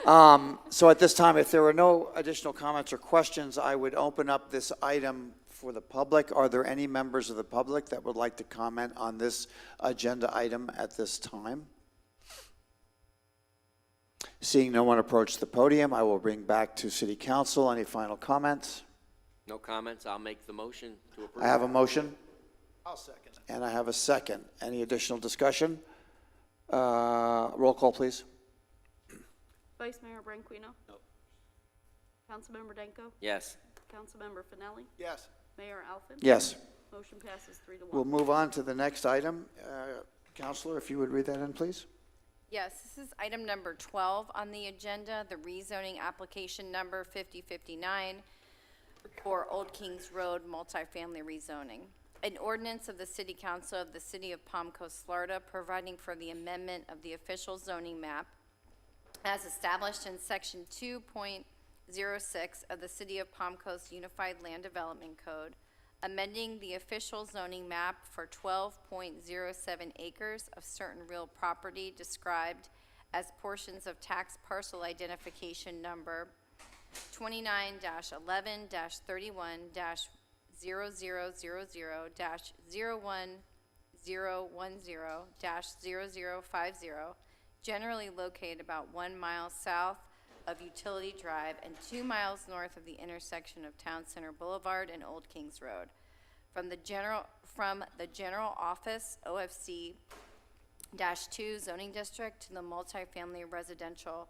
So at this time, if there are no additional comments or questions, I would open up this item for the public. Are there any members of the public that would like to comment on this agenda item at this time? Seeing no one approach the podium, I will bring back to City Council. Any final comments? No comments, I'll make the motion to approve. I have a motion, I'll second it. and I have a second. Any additional discussion? Roll call, please. Vice Mayor Branquinho? No. Councilmember Danko? Yes. Councilmember Finelli? Yes. Mayor Alfin? Yes. Motion passes 3-1. We'll move on to the next item. Counselor, if you would read that in, please. Yes, this is item number 12 on the agenda, the rezoning application number 5059 for Old Kings Road multifamily rezoning. An ordinance of the City Council of the City of Palm Coast, Florida, providing for the amendment of the official zoning map as established in Section 2.06 of the City of Palm Coast Unified Land Development Code, amending the official zoning map for 12.07 acres of certain real property described as portions of tax parcel identification number 29-11-31-000-01010-0050, generally located about 1 mile south of Utility Drive and 2 miles north of the intersection of Town Center Boulevard and Old Kings Road. From the general office, OFC-2 zoning district to the multifamily residential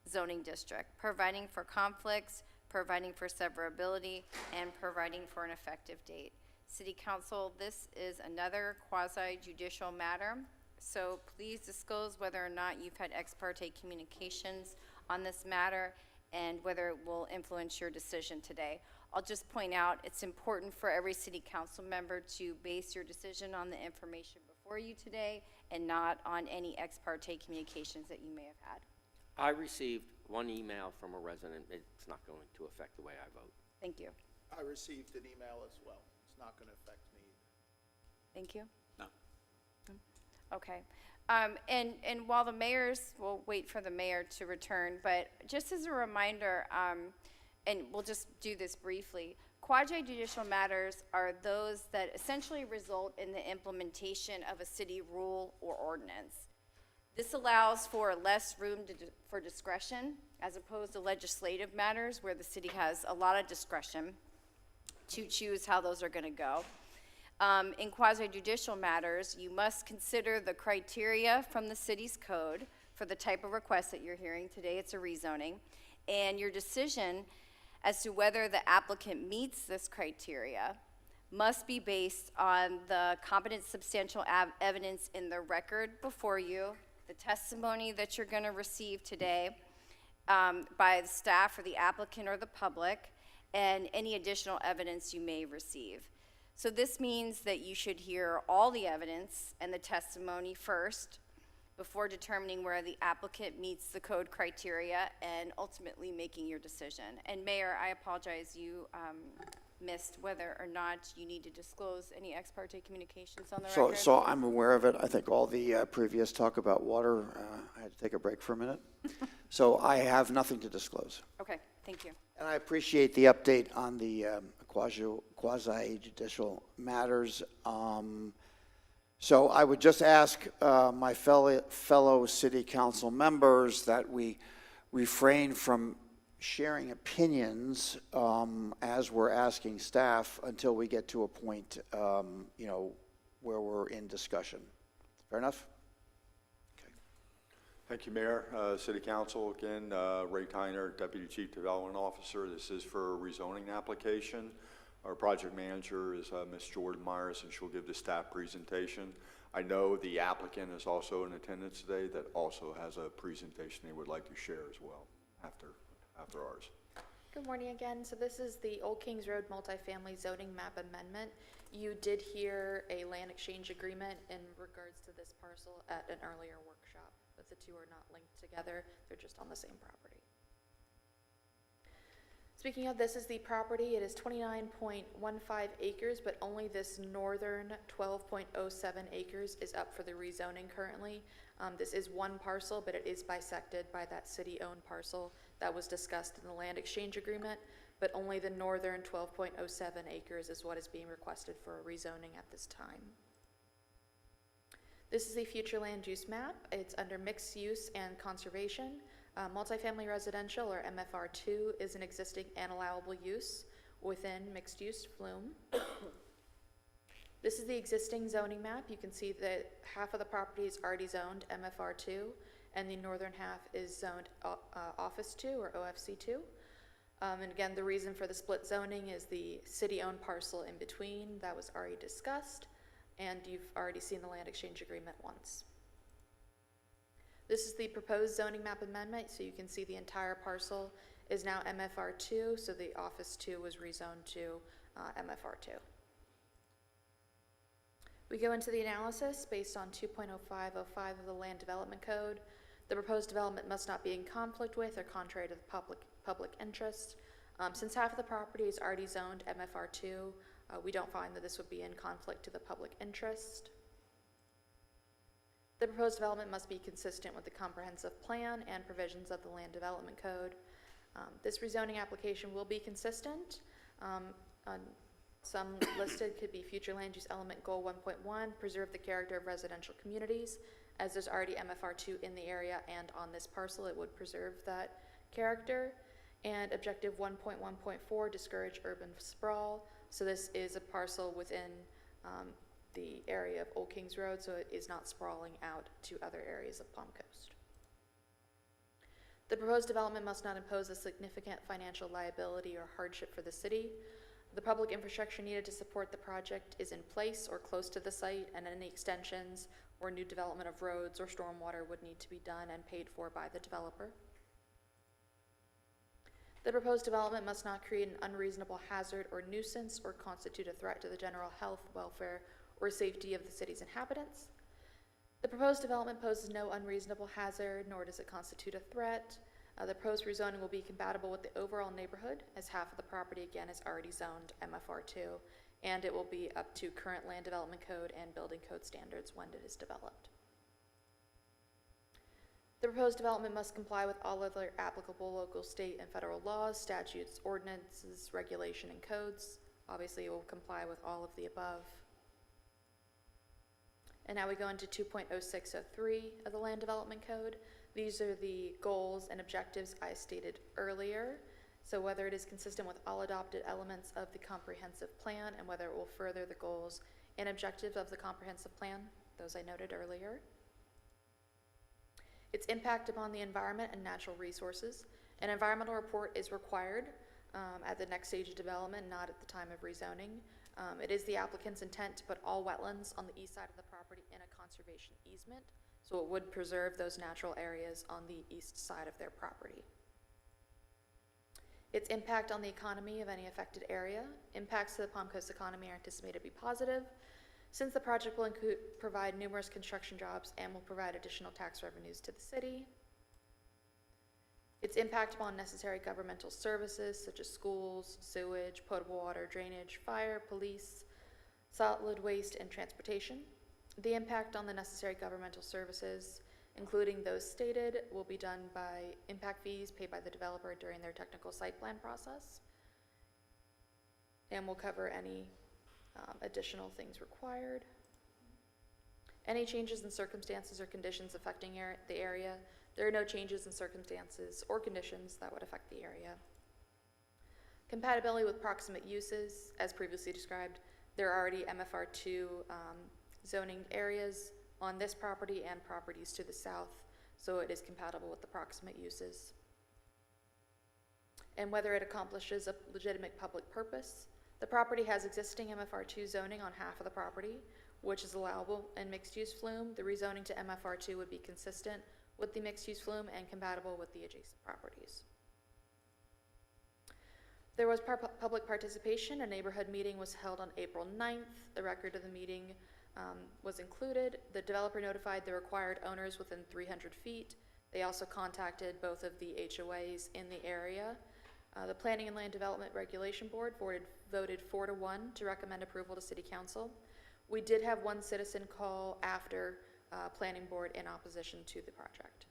zoning district, providing for conflicts, providing for severability, and providing for an effective date. City Council, this is another quasi-judicial matter, so please disclose whether or not you've had ex parte communications on this matter and whether it will influence your decision today. I'll just point out it's important for every City Council member to base your decision on the information before you today and not on any ex parte communications that you may have had. I received one email from a resident. It's not going to affect the way I vote. Thank you. I received an email as well. It's not going to affect me either. Thank you. No. Okay. And while the mayors, we'll wait for the mayor to return, but just as a reminder, and we'll just do this briefly, quasi-judicial matters are those that essentially result in the implementation of a city rule or ordinance. This allows for less room for discretion as opposed to legislative matters where the city has a lot of discretion to choose how those are going to go. In quasi-judicial matters, you must consider the criteria from the city's code for the type of request that you're hearing today. It's a rezoning. And your decision as to whether the applicant meets this criteria must be based on the competent substantial evidence in the record before you, the testimony that you're going to receive today by the staff or the applicant or the public, and any additional evidence you may receive. So this means that you should hear all the evidence and the testimony first before determining where the applicant meets the code criteria and ultimately making your decision. And Mayor, I apologize, you missed whether or not you need to disclose any ex parte communications on the record. So I'm aware of it. I think all the previous talk about water, I had to take a break for a minute. So I have nothing to disclose. Okay, thank you. And I appreciate the update on the quasi-judicial matters. So I would just ask my fellow city council members that we refrain from sharing opinions as we're asking staff until we get to a point, where we're in discussion. Fair enough? Thank you, Mayor. City Council, again, Ray Tyner, Deputy Chief Development Officer. This is for a rezoning application. Our project manager is Ms. Jordan Myers, and she'll give the staff presentation. I know the applicant is also in attendance today that also has a presentation they would like to share as well after ours. Good morning again. So this is the Old Kings Road multifamily zoning map amendment. You did hear a land exchange agreement in regards to this parcel at an earlier workshop, but the two are not linked together. They're just on the same property. Speaking of, this is the property. It is 29.15 acres, but only this northern 12.07 acres is up for the rezoning currently. This is one parcel, but it is bisected by that city-owned parcel that was discussed in the land exchange agreement, but only the northern 12.07 acres is what is being requested for a rezoning at this time. This is the future land use map. It's under mixed use and conservation. Multifamily residential, or MFR2, is an existing and allowable use within mixed use Flume. This is the existing zoning map. You can see that half of the property is already zoned MFR2, and the northern half is zoned Office 2 or OFC2. And again, the reason for the split zoning is the city-owned parcel in between that was already discussed, and you've already seen the land exchange agreement once. This is the proposed zoning map amendment, so you can see the entire parcel is now MFR2, so the Office 2 was rezoned to MFR2. We go into the analysis based on 2.0505 of the Land Development Code. The proposed development must not be in conflict with or contrary to the public interest. Since half of the property is already zoned MFR2, we don't find that this would be in conflict to the public interest. The proposed development must be consistent with the comprehensive plan and provisions of the Land Development Code. This rezoning application will be consistent. Some listed could be future land use element goal 1.1, preserve the character of residential communities. As there's already MFR2 in the area and on this parcel, it would preserve that character. And objective 1.1.4, discourage urban sprawl. So this is a parcel within the area of Old Kings Road, so it is not sprawling out to other areas of Palm Coast. The proposed development must not impose a significant financial liability or hardship for the city. The public infrastructure needed to support the project is in place or close to the site, and any extensions or new development of roads or stormwater would need to be done and paid for by the developer. The proposed development must not create an unreasonable hazard or nuisance or constitute a threat to the general health, welfare, or safety of the city's inhabitants. The proposed development poses no unreasonable hazard, nor does it constitute a threat. The proposed rezoning will be compatible with the overall neighborhood, as half of the property again is already zoned MFR2, and it will be up to current land development code and building code standards when it is developed. The proposed development must comply with all other applicable local, state, and federal laws, statutes, ordinances, regulation, and codes. Obviously, it will comply with all of the above. And now we go into 2.0603 of the Land Development Code. These are the goals and objectives I stated earlier. So whether it is consistent with all adopted elements of the comprehensive plan and whether it will further the goals and objectives of the comprehensive plan, those I noted earlier. Its impact upon the environment and natural resources. An environmental report is required at the next stage of development, not at the time of rezoning. It is the applicant's intent to put all wetlands on the east side of the property in a conservation easement, so it would preserve those natural areas on the east side of their property. Its impact on the economy of any affected area. Impacts to the Palm Coast economy are anticipated to be positive, since the project will provide numerous construction jobs and will provide additional tax revenues to the city. Its impact upon necessary governmental services such as schools, sewage, potable water, drainage, fire, police, solid waste, and transportation. The impact on the necessary governmental services, including those stated, will be done by impact fees paid by the developer during their technical site plan process, and will cover any additional things required. Any changes in circumstances or conditions affecting the area. There are no changes in circumstances or conditions that would affect the area. Compatibility with proximate uses, as previously described, there are already MFR2 zoning areas on this property and properties to the south, so it is compatible with the proximate uses. And whether it accomplishes a legitimate public purpose. The property has existing MFR2 zoning on half of the property, which is allowable in mixed-use flume. The rezoning to MFR2 would be consistent with the mixed-use flume and compatible with the adjacent properties. There was public participation. A neighborhood meeting was held on April 9th. The record of the meeting was included. The developer notified the required owners within 300 feet. They also contacted both of the HOAs in the area. The Planning and Land Development Regulation Board voted 4-1 to recommend approval to City Council. We did have one citizen call after Planning Board in opposition to the project.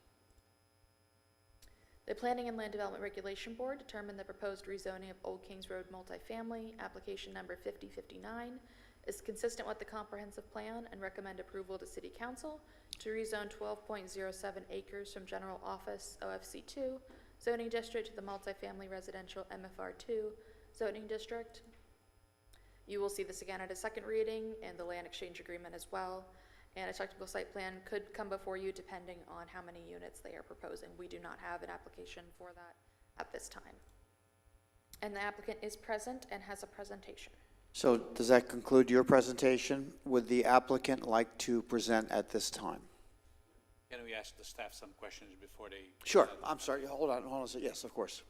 The Planning and Land Development Regulation Board determined the proposed rezoning of Old Kings Road multifamily, application number 5059, is consistent with the comprehensive plan and recommend approval to City Council to rezone 12.07 acres from General Office OFC2 zoning district to the multifamily residential MFR2 zoning district. You will see this again at a second reading and the land exchange agreement as well. And a technical site plan could come before you depending on how many units they are proposing. We do not have an application for that at this time. And the applicant is present and has a presentation. So does that conclude your presentation? Would the applicant like to present at this time? Can we ask the staff some questions before they? Sure. I'm sorry. Hold on a second. Yes, of course.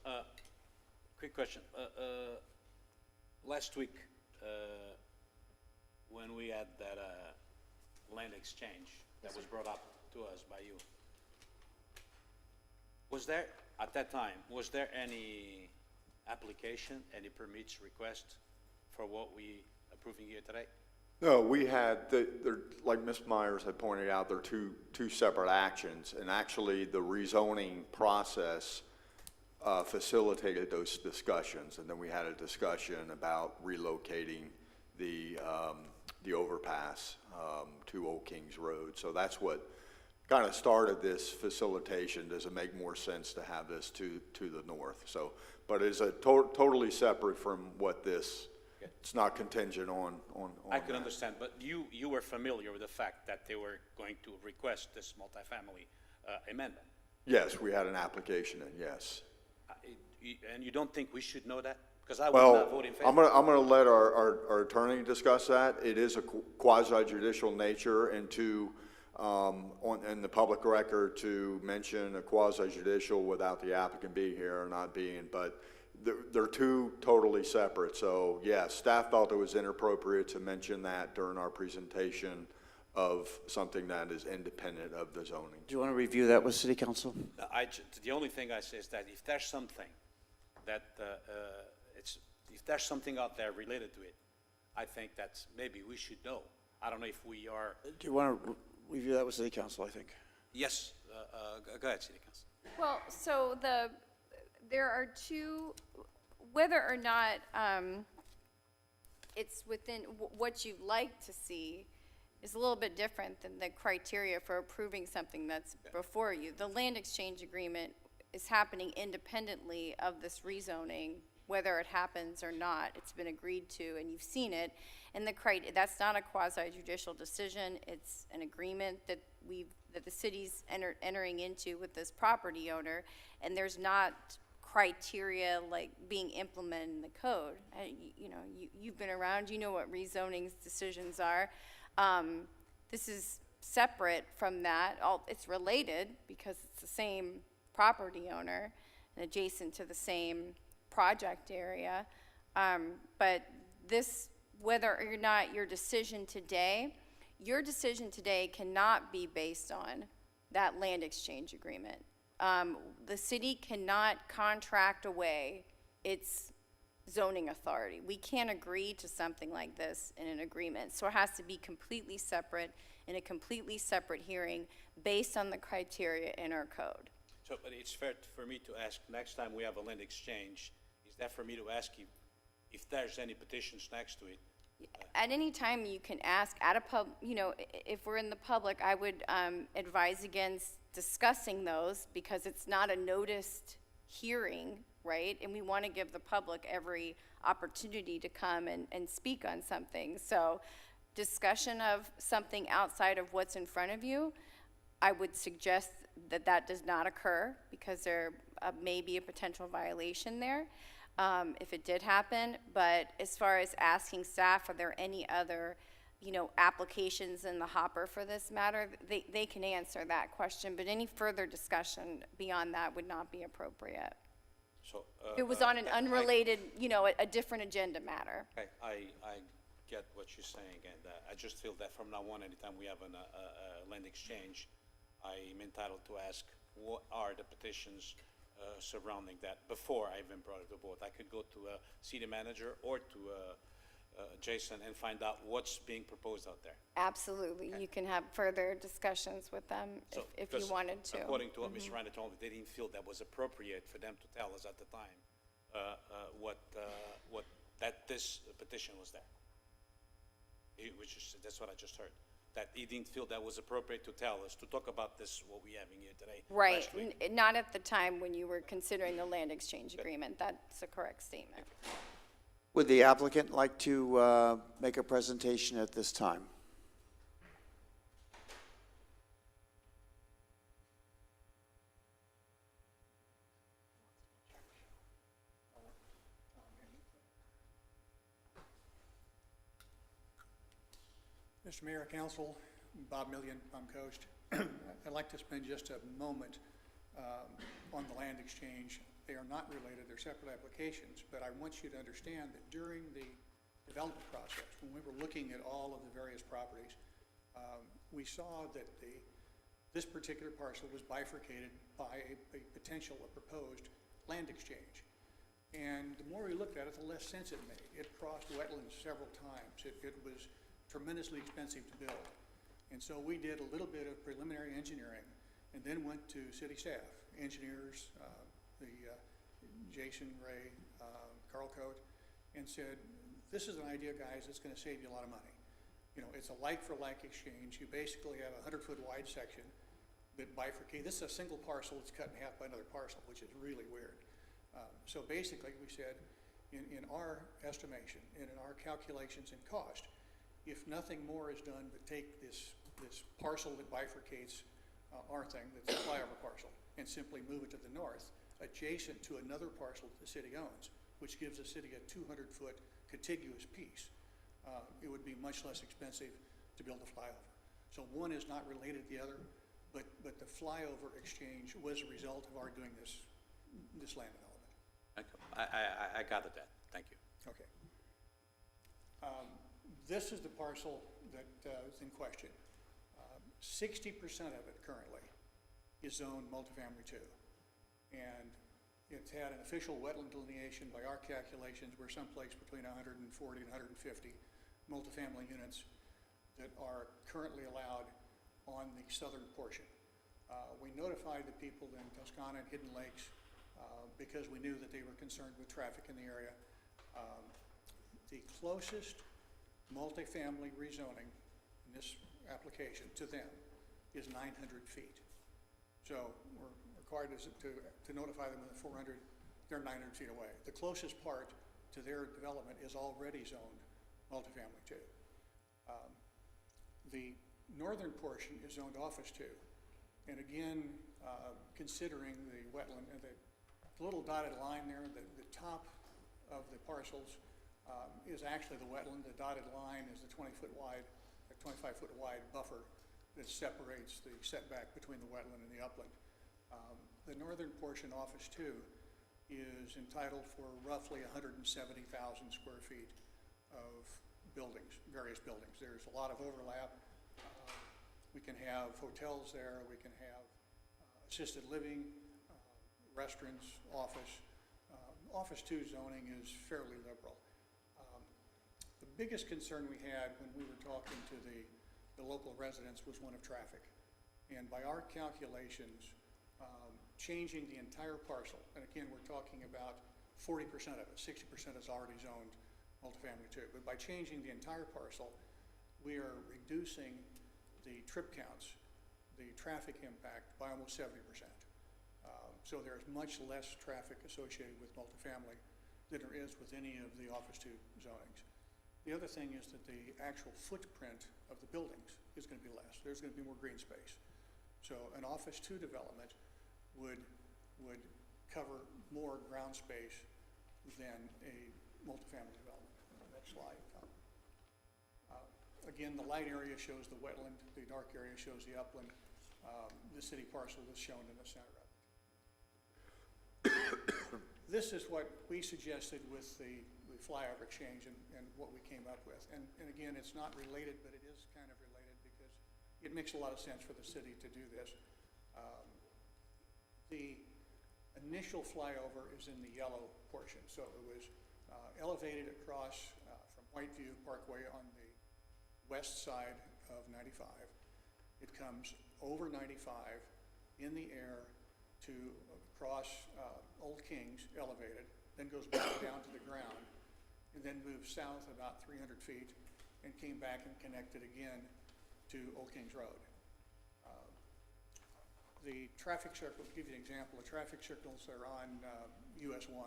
Quick question. Last week, when we had that land exchange that was brought up to us by you, was there, at that time, was there any application, any permits request for what we approving here today? No, we had, like Ms. Myers had pointed out, there are two separate actions, and actually the rezoning process facilitated those discussions, and then we had a discussion about relocating the overpass to Old Kings Road. So that's what kind of started this facilitation. Does it make more sense to have this to the north? So, but it's a totally separate from what this. It's not contingent on I can that. understand, but you were familiar with the fact that they were going to request this multifamily amendment? Yes, we had an application in, yes. And you don't think we should know that? Because I will not vote in favor. I'm gonna let our attorney discuss that. It is a quasi-judicial nature, and in the public record to mention a quasi-judicial without the applicant being here or not being, but they're two totally separate. So yeah, staff felt it was inappropriate to mention that during our presentation of something that is independent of the zoning. Do you want to review that with City Council? The only thing I say is that if there's something that, if there's something out there related to it, I think that's, maybe we should know. I don't know if we are. Do you want to review that with City Council, I think? Yes, go ahead, City Council. Well, so there are two, whether or not it's within what you'd like to see is a little bit different than the criteria for approving something that's before you. The land exchange agreement is happening independently of this rezoning, whether it happens or not. It's been agreed to, and you've seen it. And that's not a quasi-judicial decision. It's an agreement that the city's entering into with this property owner, and there's not criteria like being implemented in the code. You've been around, you know what rezoning decisions are. This is separate from that. It's related because it's the same property owner and adjacent to the same project area. But this, whether or not your decision today cannot be based on that land exchange agreement. The city cannot contract away its zoning authority. We can't agree to something like this in an agreement. So it has to be completely separate in a completely separate hearing based on the criteria in our code. So, but it's fair for me to ask, next time we have a land exchange, is that for me to ask you if there's any petitions next to it? At any time you can ask at a if we're in the public, I would advise against discussing those because it's not a noticed hearing, right? And we want to give the public every opportunity to come and speak on something. So discussion of something outside of what's in front of you, I would suggest that does not occur because there may be a potential violation there. If it did happen, but as far as asking staff, are there any other, applications in the hopper for this matter, they can answer that question, but any further discussion beyond that would not be appropriate. So, If it was on an unrelated, a different agenda matter. Okay, I get what you're saying, and I just feel that from now on, anytime we have a land exchange, I'm entitled to ask what are the petitions surrounding that before I even brought it to board. I could go to a city manager or to Jason and find out what's being proposed out there. Absolutely, you can have further discussions with them So, if you because wanted to. According to what Ms. Randa told me, they didn't feel that was appropriate for them to tell us at the time that this petition was there. That's what I just heard. That he didn't feel that was appropriate to tell us, to talk about this, what we're having here today. Right, last week. not at the time when you were considering the land exchange agreement. That's a correct statement. Would the applicant like to make a presentation at this time? Mr. Mayor, Council, Bob Millian, Palm Coast. I'd like to spend just a moment on the land exchange. They are not related, they're separate applications, but I want you to understand that during the development process, when we were looking at all of the various properties, we saw that this particular parcel was bifurcated by a potential, a proposed land exchange. And the more we looked at it, the less sense it made. It crossed wetlands several times. It was tremendously expensive to build. And so we did a little bit of preliminary engineering and then went to city staff, engineers, Jason, Ray, Carl Coate, and said, this is an idea, guys, that's going to save you a lot of money. It's a like-for-like exchange. You basically have a 100-foot wide section that bifurcates. This is a single parcel that's cut in half by another parcel, which is really weird. So basically, we said, in our estimation and in our calculations and cost, if nothing more is done but take this parcel that bifurcates our thing, that's a flyover parcel, and simply move it to the north, adjacent to another parcel that the city owns, which gives the city a 200-foot contiguous piece, it would be much less expensive to build a flyover. So one is not related to the other, but the flyover exchange was a result of our doing this land development. I gathered that. Thank you. Okay. This is the parcel that is in question. 60% of it currently is zoned multifamily too. And it's had an official wetland delineation by our calculations. We're someplace between 140 and 150 multifamily units that are currently allowed on the southern portion. We notified the people in Toscana and Hidden Lakes because we knew that they were concerned with traffic in the area. The closest multifamily rezoning in this application to them is 900 feet. So we're required to notify them within 400, they're 900 feet away. The closest part to their development is already zoned multifamily too. The northern portion is zoned office too. And again, considering the wetland, the little dotted line there, the top of the parcels is actually the wetland. The dotted line is the 20-foot wide, 25-foot wide buffer that separates the setback between the wetland and the upland. The northern portion, office 2, is entitled for roughly 170,000 square feet of buildings, various buildings. There's a lot of overlap. We can have hotels there, we can have assisted living, restaurants, office. Office 2 zoning is fairly liberal. The biggest concern we had when we were talking to the local residents was one of traffic. And by our calculations, changing the entire parcel, and again, we're talking about 40% of it, 60% is already zoned multifamily too, but by changing the entire parcel, we are reducing the trip counts, the traffic impact by almost 70%. So there's much less traffic associated with multifamily than there is with any of the office 2 zonings. The other thing is that the actual footprint of the buildings is going to be less. There's going to be more green space. So an office 2 development would cover more ground space than a multifamily development. Next slide. Again, the light area shows the wetland, the dark area shows the upland. The city parcel is shown in the center of it. This is what we suggested with the flyover exchange and what we came up with. And again, it's not related, but it is kind of related because it makes a lot of sense for the city to do this. The initial flyover is in the yellow portion. So it was elevated across from Whiteview Parkway on the west side of 95. It comes over 95 in the air to across Old Kings, elevated, then goes back down to the ground, and then moves south about 300 feet and came back and connected again to Old Kings Road. The traffic circles, to give you an example, the traffic circles are on US 1.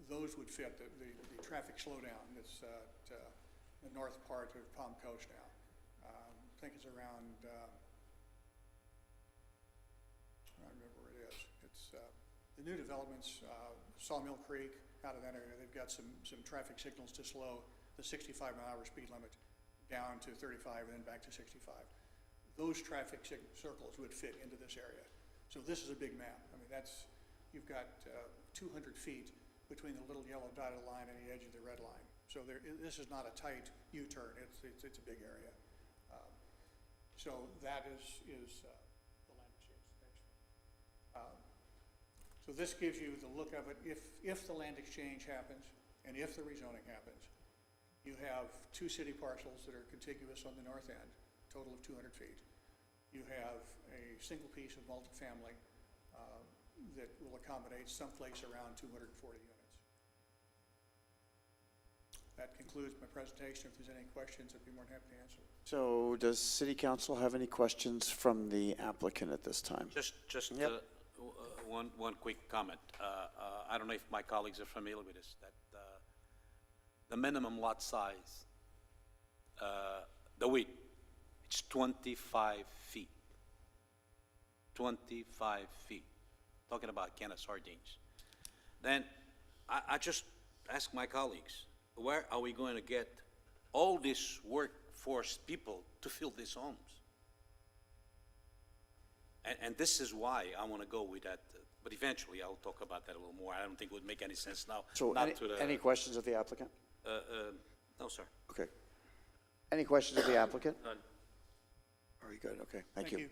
Those would fit the traffic slowdown that's the north part of Palm Coast now. I think it's around, I don't remember where it is. It's the new developments, Sawmill Creek, out of that area, they've got some traffic signals to slow the 65-mile-an-hour speed limit down to 35 and then back to 65. Those traffic circles would fit into this area. So this is a big map. I mean, you've got 200 feet between the little yellow dotted line and the edge of the red line. So this is not a tight U-turn. It's a big area. So that is the land exchange. Next one. So this gives you the look of it. If the land exchange happens and if the rezoning happens, you have 2 city parcels that are contiguous on the north end, total of 200 feet. You have a single piece of multifamily that will accommodate someplace around 240 units. That concludes my presentation. If there's any questions, I'd be more than happy to answer. So does City Council have any questions from the applicant at this time? Just Yep. one quick comment. I don't know if my colleagues are familiar with this, that the minimum lot size, the width, it's 25 feet. 25 feet. Talking about a can of sardines. Then I just ask my colleagues, where are we going to get all these workforce people to fill these homes? And this is why I want to go with that. But eventually, I'll talk about that a little more. I don't think it would make any sense now. So any questions of the applicant? No, sir. Okay. Any questions of the applicant? None. All Very good, okay, thank Thank you.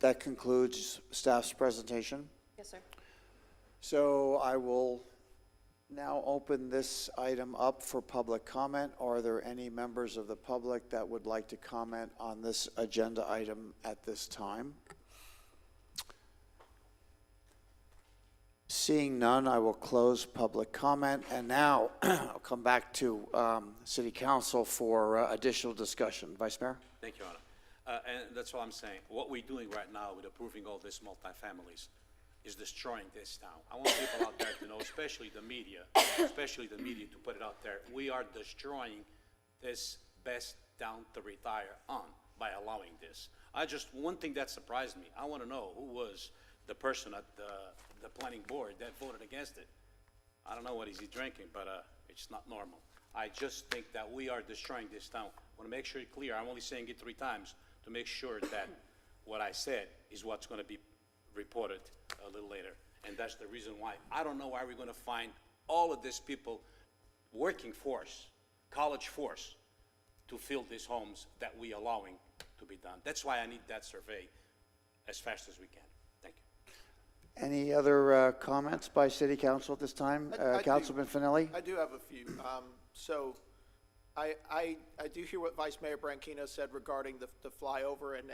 That concludes staff's presentation. Yes, sir. So I will now open this item up for public comment. Are there any members of the public that would like to comment on this agenda item at this time? Seeing none, I will close public comment, and now I'll come back to City Council for additional discussion. Vice Mayor? Thank you, Honor. And that's what I'm saying. What we're doing right now with approving all these multifamilies is destroying this town. I want people out there to know, especially the media, to put it out there. We are destroying this best town to retire on by allowing this. One thing that surprised me, I want to know who was the person at the planning board that voted against it. I don't know what he's drinking, but it's not normal. I just think that we are destroying this town. I want to make sure it's clear. I'm only saying it 3 times to make sure that what I said is what's going to be reported a little later. And that's the reason why. I don't know why we're going to find all of these people, working force, college force, to fill these homes that we allowing to be done. That's why I need that survey as fast as we can. Thank you. Any other comments by City Council at this time? Councilman Finelli? I do have a few. So I do hear what Vice Mayor Branquinho said regarding the flyover and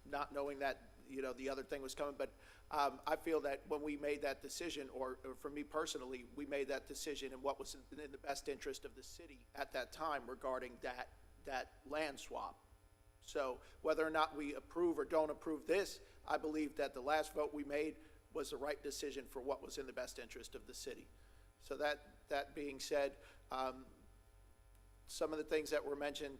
not knowing that, you know, the other thing was coming, but I feel that when we made that decision, or for me personally, we made that decision in what was in the best interest of the city at that time regarding that land swap. So whether or not we approve or don't approve this, I believe that the last vote we made was the right decision for what was in the best interest of the city. So that being said, some of the things that were mentioned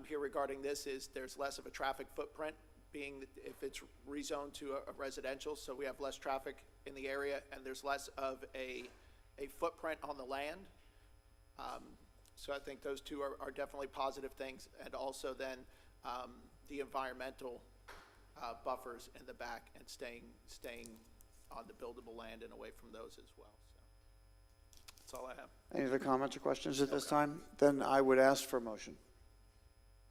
here regarding this is there's less of a traffic footprint, being that if it's rezoned to a residential, so we have less traffic in the area, and there's less of a footprint on the land. So I think those two are definitely positive things, and also then the environmental buffers in the back and staying on the buildable land and away from those as well. So that's all I have. Any other comments or questions at this time? Then I would ask for a motion.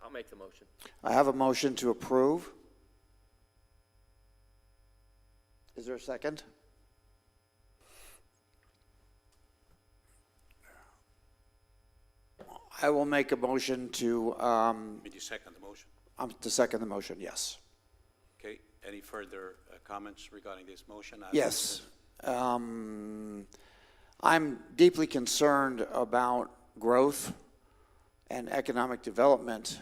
I'll make the motion. I have a motion to approve. Is there a second? I will make a motion to, Did you second the motion? to second the motion, yes. Okay, any further comments regarding this motion? Yes. I'm deeply concerned about growth and economic development.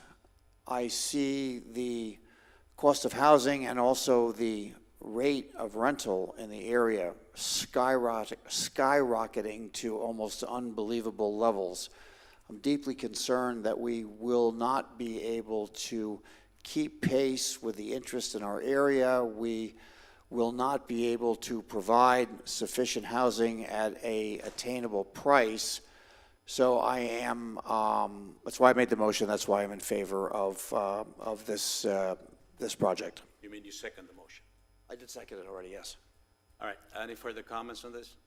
I see the cost of housing and also the rate of rental in the area skyrocketing to almost unbelievable levels. I'm deeply concerned that we will not be able to keep pace with the interest in our area. We will not be able to provide sufficient housing at a attainable price. So I am, that's why I made the motion, that's why I'm in favor of this project. You mean you second the motion? I did second it already, yes. All right, any further comments on this?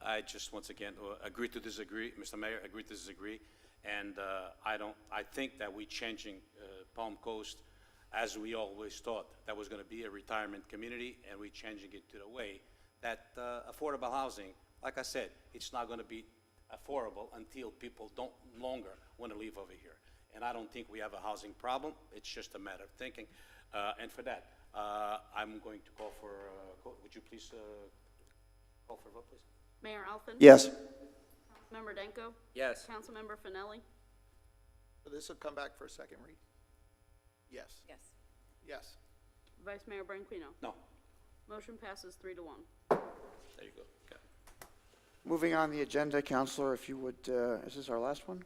I just, once again, agree to disagree. Mr. Mayor, agree to disagree. And I think that we're changing Palm Coast as we always thought. That was going to be a retirement community, and we're changing it to the way that affordable housing, like I said, it's not going to be affordable until people don't longer want to live over here. And I don't think we have a housing problem. It's just a matter of thinking. And for that, I'm going to call for, would you please call for a vote, please? Mayor Alfin? Yes. Councilmember Danko? Yes. Councilmember Finelli? So this will come back for a second read? Yes. Yes. Yes. Vice Mayor Branquinho? No. Motion passes 3-1. There you go. Okay. Moving on the agenda, Counselor, if you would, is this our last one?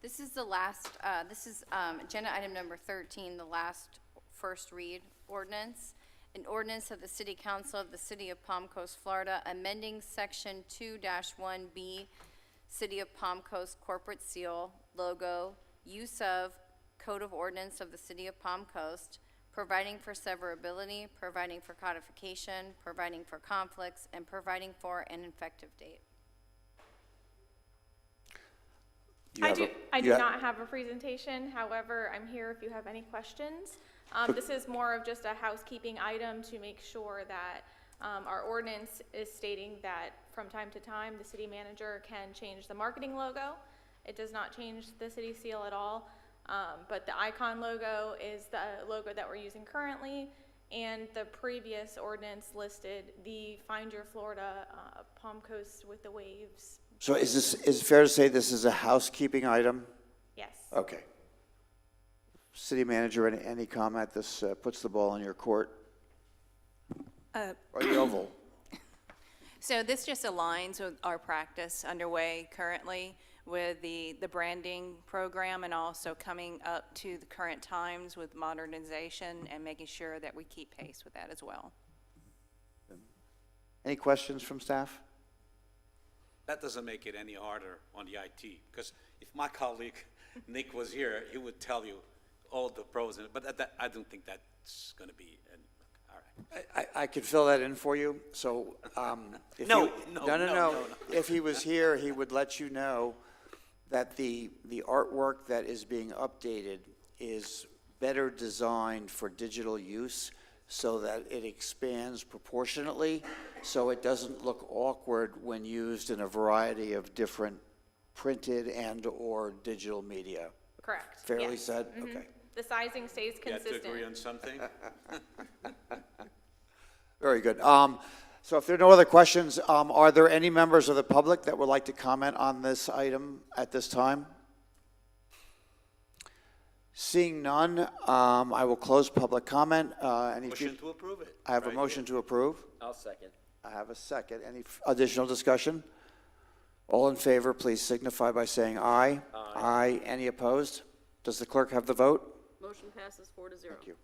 This is the last, this is agenda item number 13, the last first read ordinance. An ordinance of the City Council of the City of Palm Coast, Florida, amending Section 2-1B, City of Palm Coast Corporate Seal, Logo, Use of, Code of Ordinance of the City of Palm Coast, providing for severability, providing for codification, providing for conflicts, and providing for an effective date. You I have do, a- I you do ha- not have a presentation, however, I'm here if you have any questions. This is more of just a housekeeping item to make sure that our ordinance is stating that from time to time, the city manager can change the marketing logo. It does not change the city seal at all, but the icon logo is the logo that we're using currently, and the previous ordinance listed the Find Your Florida Palm Coast with the Waves. So is it fair to say this is a housekeeping item? Yes. Okay. City manager, any comment? This puts the ball in your court, or the oval. So this just aligns with our practice underway currently with the branding program, and also coming up to the current times with modernization and making sure that we keep pace with that as well. Any questions from staff? That doesn't make it any harder on the IT, because if my colleague Nick was here, he would tell you all the pros, but I don't think that's going to be, all right. I could fill that in for you. So, if No, you- no, no. no. If he was here, he would let you know that the artwork that is being updated is better designed for digital use, so that it expands proportionately, so it doesn't look awkward when used in a variety of different printed and/or digital media. Correct. Fairly yes. said? Mhm. Okay. The sizing stays You have consistent. to agree on something? Very good. So if there are no other questions, are there any members of the public that would like to comment on this item at this time? Seeing none, I will close public comment. Motion to approve it. I have a Right motion here. to approve. I'll second. I have a second. Any additional discussion? All in favor, please signify by saying aye. Aye. Any opposed? Does the clerk have the vote? Motion passes 4-0. Thank you.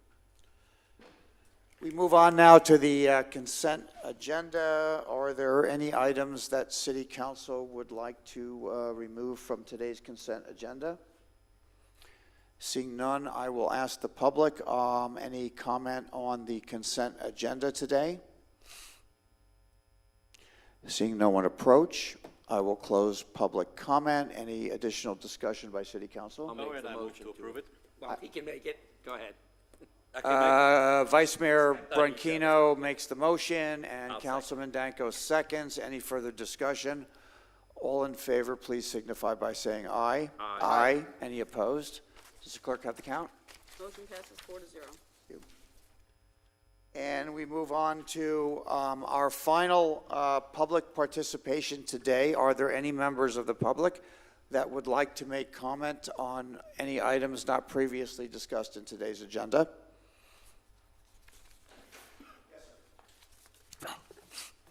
We move on now to the consent agenda. Are there any items that City Council would like to remove from today's consent agenda? Seeing none, I will ask the public, any comment on the consent agenda today? Seeing no one approach, I will close public comment. Any additional discussion by City Council? I'll make the I move motion to approve it. Well, he can make it. Go ahead. Vice Mayor thought you said Branquino makes the motion, and I'll Councilman Danko seconds. Any further discussion? All in favor, please signify by saying aye. Aye. Any opposed? Does the clerk have the count? Motion passes 4-0. And we move on to our final public participation today. Are there any members of the public that would like to make comment on any items not previously discussed in today's agenda?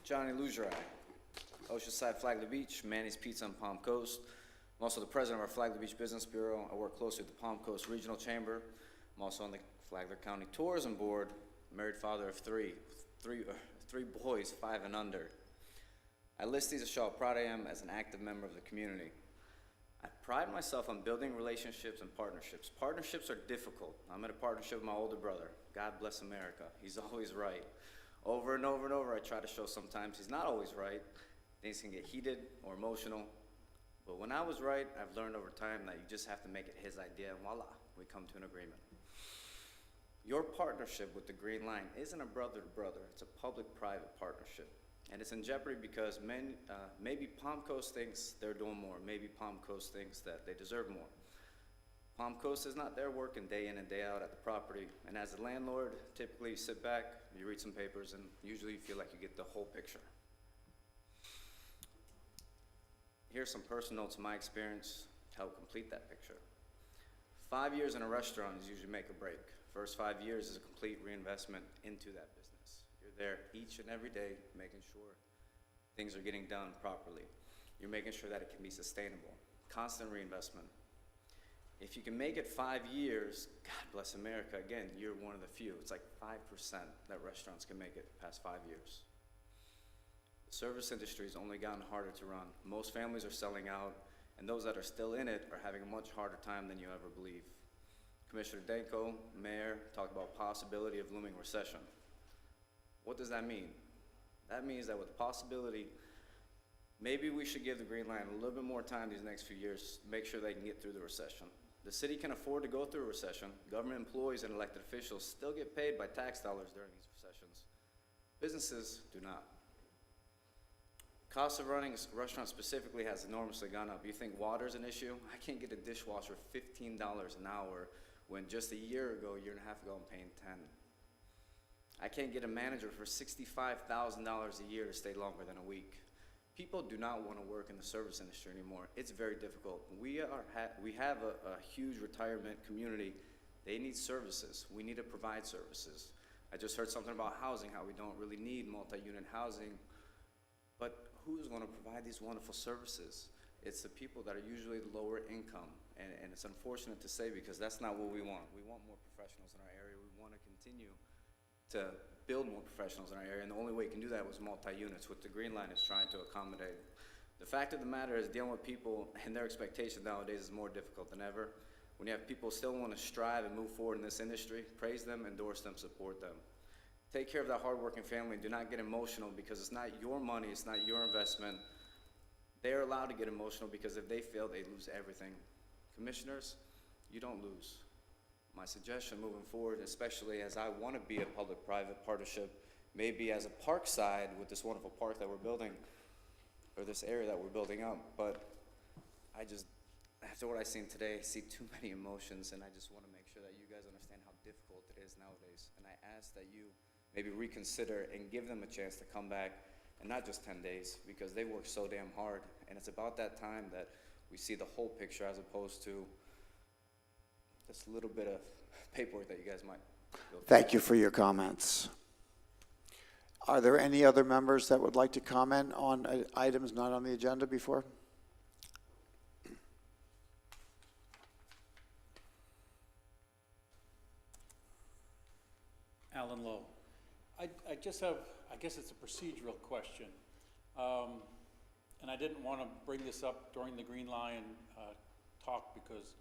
Johnny Lugerai, Oceanside Flagler Beach, Manny's Pizza on Palm Coast. I'm also the president of our Flagler Beach Business Bureau. I work closely with the Palm Coast Regional Chamber. I'm also on the Flagler County Tourism Board, married father of three boys, 5 and under. I list these to show how proud I am as an active member of the community. I pride myself on building relationships and partnerships. Partnerships are difficult. I'm in a partnership with my older brother. God bless America. He's always right. Over and over and over, I try to show sometimes he's not always right. Things can get heated or emotional. But when I was right, I've learned over time that you just have to make it his idea, and voila, we come to an agreement. Your partnership with the Green Line isn't a brother-to-brother. It's a public-private partnership. And it's in jeopardy because maybe Palm Coast thinks they're doing more. Maybe Palm Coast thinks that they deserve more. Palm Coast is not there working day in and day out at the property. And as a landlord, typically you sit back, you read some papers, and usually you feel like you get the whole picture. Here's some personal notes of my experience to help complete that picture. 5 years in a restaurant is usually make or break. First 5 years is a complete reinvestment into that business. You're there each and every day making sure things are getting done properly. You're making sure that it can be sustainable. Constant reinvestment. If you can make it 5 years, God bless America, again, you're one of the few. It's like 5% that restaurants can make it past 5 years. The service industry has only gotten harder to run. Most families are selling out, and those that are still in it are having a much harder time than you ever believe. Commissioner Danko, Mayor, talked about possibility of looming recession. What does that mean? That means that with the possibility Maybe we should give the Green Line a little bit more time these next few years, make sure they can get through the recession. The city can afford to go through a recession. Government employees and elected officials still get paid by tax dollars during these recessions. Businesses do not. Cost of running a restaurant specifically has enormously gone up. You think water's an issue? I can't get a dishwasher $15 an hour when just a year and a half ago, I'm paying $10. I can't get a manager for $65,000 a year to stay longer than a week. People do not want to work in the service industry anymore. It's very difficult. We have a huge retirement community. They need services. We need to provide services. I just heard something about housing, how we don't really need multi-unit housing. But who's going to provide these wonderful services? It's the people that are usually lower income. And it's unfortunate to say because that's not what we want. We want more professionals in our area. We want to continue to build more professionals in our area, and the only way you can do that was multi-units, which the Green Line is trying to accommodate. The fact of the matter is dealing with people and their expectations nowadays is more difficult than ever. When you have people still want to strive and move forward in this industry, praise them, endorse them, support them. Take care of that hardworking family. Do not get emotional because it's not your money, it's not your investment. They're allowed to get emotional because if they fail, they lose everything. Commissioners, you don't lose. My suggestion moving forward, especially as I want to be a public-private partnership, maybe as a park side with this wonderful park that we're building, or this area that we're building up, but I just, after what I've seen today, I see too many emotions, and I just want to make sure that you guys understand how difficult it is nowadays. And I ask that you maybe reconsider and give them a chance to come back, and not just 10 days, because they work so damn hard, and it's about that time that we see the whole picture as opposed to just a little bit of paperwork that you guys might build. Thank you for your comments. Are there any other members that would like to comment on items not on the agenda before? Alan Lowe. I just have, I guess it's a procedural question. And I didn't want to bring this up during the Green Line talk because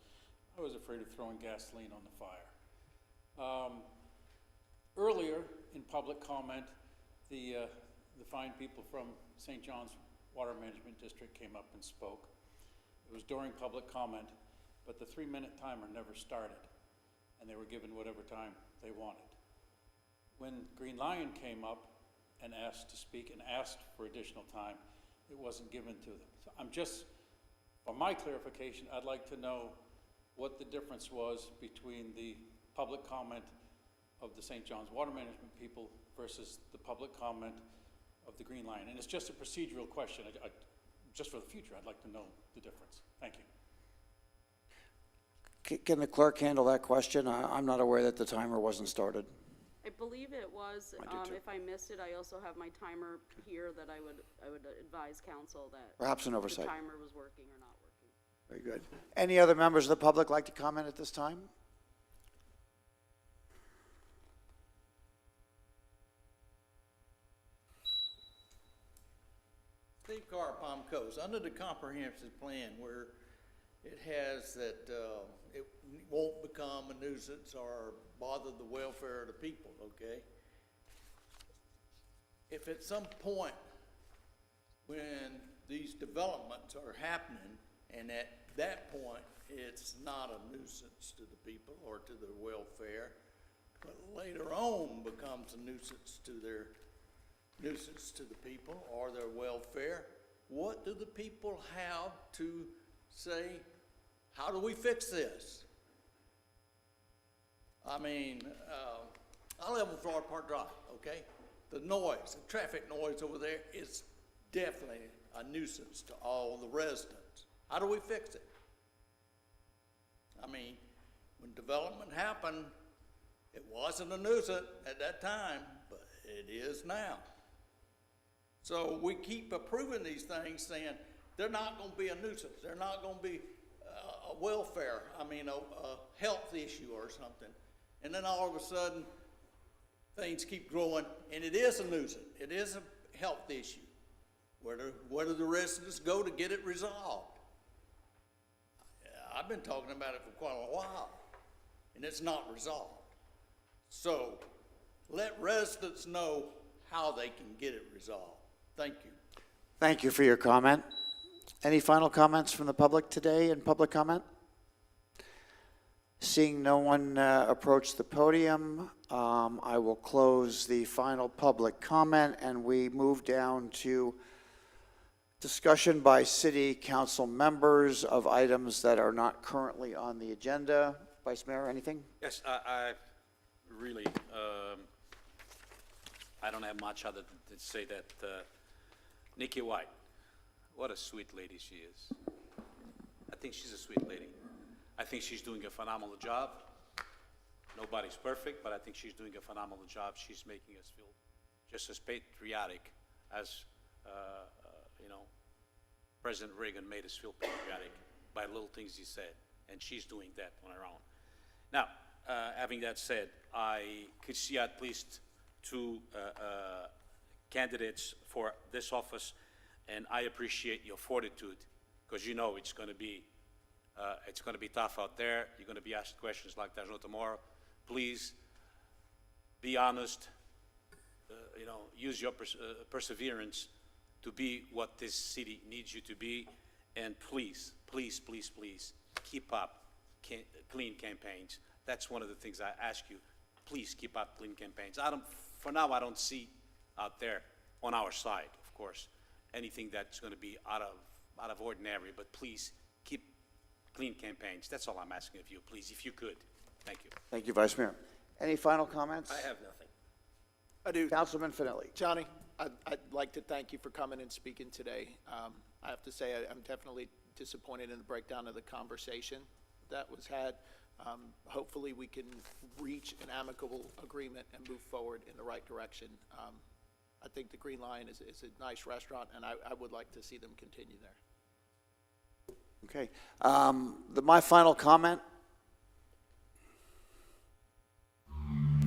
I was afraid of throwing gasoline on the fire. Earlier in public comment, the fine people from St. John's Water Management District came up and spoke. It was during public comment, but the 3-minute timer never started, and they were given whatever time they wanted. When Green Lion came up and asked to speak and asked for additional time, it wasn't given to them. So I'm just, for my clarification, I'd like to know what the difference was between the public comment of the St. John's Water Management people versus the public comment of the Green Line. And it's just a procedural question. Just for the future, I'd like to know the difference. Thank you. Can the clerk handle that question? I'm not aware that the timer wasn't started. I believe it was. If I missed it, I also have my timer here that I would advise council that Perhaps an oversight. the timer was working or not working. Very good. Any other members of the public like to comment at this time? Steve Carr, Palm Coast, under the comprehensive plan where it has that it won't become a nuisance or bother the welfare of the people, okay? If at some point when these developments are happening and at that point it's not a nuisance to the people or to their welfare, but later on becomes a nuisance to the people or their welfare, what do the people have to say? How do we fix this? I mean, I live on Florida Park Drive, okay? The noise, the traffic noise over there is definitely a nuisance to all the residents. How do we fix it? I mean, when development happened, it wasn't a nuisance at that time, but it is now. So we keep approving these things saying they're not going to be a nuisance. They're not going to be a welfare, a health issue or something. And then all of a sudden, things keep growing, and it is a nuisance. It is a health issue. Where do the residents go to get it resolved? I've been talking about it for quite a while, and it's not resolved. So let residents know how they can get it resolved. Thank you. Thank you for your comment. Any final comments from the public today in public comment? Seeing no one approach the podium, I will close the final public comment, and we move down to discussion by city council members of items that are not currently on the agenda. Vice Mayor, anything? Yes, I really, I don't have much other than to say that Nikki White, what a sweet lady she is. I think she's a sweet lady. I think she's doing a phenomenal job. Nobody's perfect, but I think she's doing a phenomenal job. She's making us feel just as patriotic as, President Reagan made us feel patriotic by little things he said, and she's doing that on her own. Now, having that said, I could see at least two candidates for this office, and I appreciate your fortitude, because you know it's going to be tough out there. You're going to be asked questions like there's no tomorrow. Please be honest. Use your perseverance to be what this city needs you to be, and please, please, please, please keep up clean campaigns. That's one of the things I ask you. Please keep up clean campaigns. For now, I don't see out there on our side, of course, anything that's going to be out of ordinary. But please keep clean campaigns. That's all I'm asking of you, please, if you could. Thank you. Thank you, Vice Mayor. Any final comments? I have nothing. I do. Councilman Finelli. Johnny, I'd like to thank you for coming and speaking today. I have to say I'm definitely disappointed in the breakdown of the conversation that was had. Hopefully we can reach an amicable agreement and move forward in the right direction. I think the Green Lion is a nice restaurant, and I would like to see them continue there. Okay. My final comment.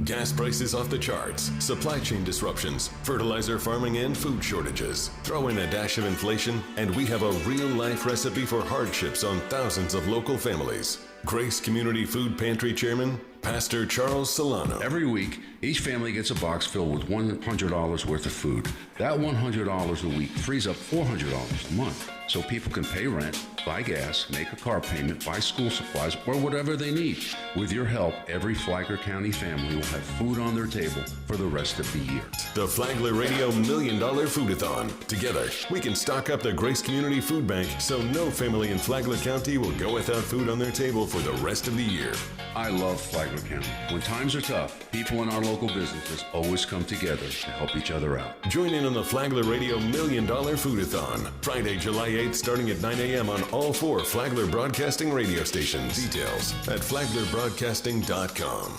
Gas prices off the charts, supply chain disruptions, fertilizer, farming, and food shortages. Throw in a dash of inflation, and we have a real-life recipe for hardships on thousands of local families. Grace Community Food Pantry Chairman, Pastor Charles Solano. Every week, each family gets a box filled with $100 worth of food. That $100 a week frees up $400 a month, so people can pay rent, buy gas, make a car payment, buy school supplies, or whatever they need. With your help, every Flagler County family will have food on their table for the rest of the year. The Flagler Radio $1 Million Foodathon. Together, we can stock up the Grace Community Food Bank so no family in Flagler County will go without food on their table for the rest of the year. I love Flagler County. When times are tough, people in our local businesses always come together to help each other out. Join in on the Flagler Radio $1 Million Foodathon. Friday, July 8th, starting at 9 a.m. on all 4 Flagler Broadcasting radio stations. Details at flaglerbroadcasting.com.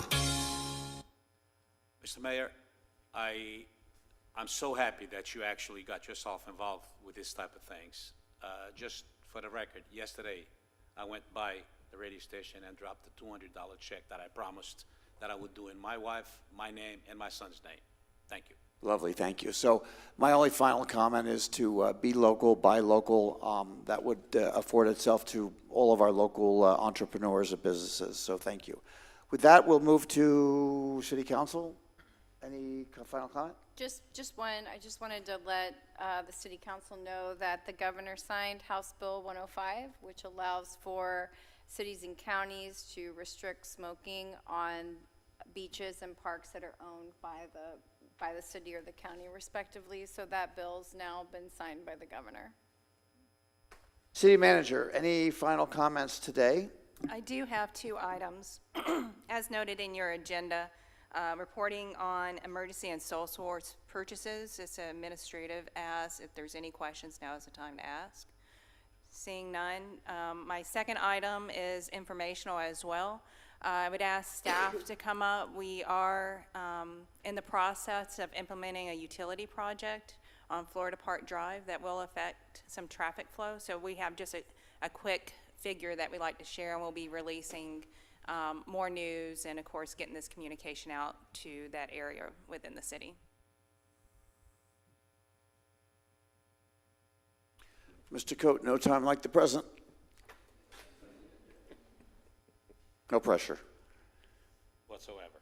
Mr. Mayor, I'm so happy that you actually got yourself involved with this type of things. Just for the record, yesterday I went by the radio station and dropped the $200 check that I promised that I would do in my wife, my name, and my son's name. Thank you. Lovely, thank you. So my only final comment is to be local, buy local. That would afford itself to all of our local entrepreneurs and businesses, so thank you. With that, we'll move to City Council. Any final comment? Just one. I just wanted to let the City Council know that the governor signed House Bill 105, which allows for cities and counties to restrict smoking on beaches and parks that are owned by the city or the county respectively. So that bill's now been signed by the governor. City Manager, any final comments today? I do have 2 items. As noted in your agenda, reporting on emergency and sole source purchases. It's administrative. As if there's any questions, now is the time to ask. Seeing none. My second item is informational as well. I would ask staff to come up. We are in the process of implementing a utility project on Florida Park Drive that will affect some traffic flow. So we have just a quick figure that we'd like to share, and we'll be releasing more news and, of course, getting this communication out to that area within the city. Mr. Coate, no time like the present. No pressure. Whatsoever.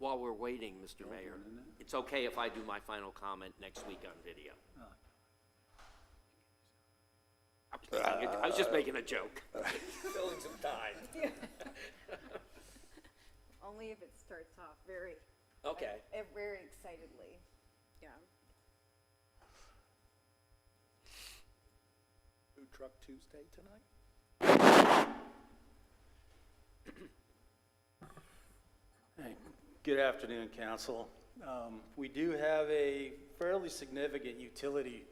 While we're waiting, Mr. Mayor, it's okay if I do my final comment next week on video. I was just making a joke. Filling some time. Only if it starts off very, Okay. very excitedly. Yeah. Food Truck Tuesday tonight? Hey, good afternoon, council. We do have a fairly significant utility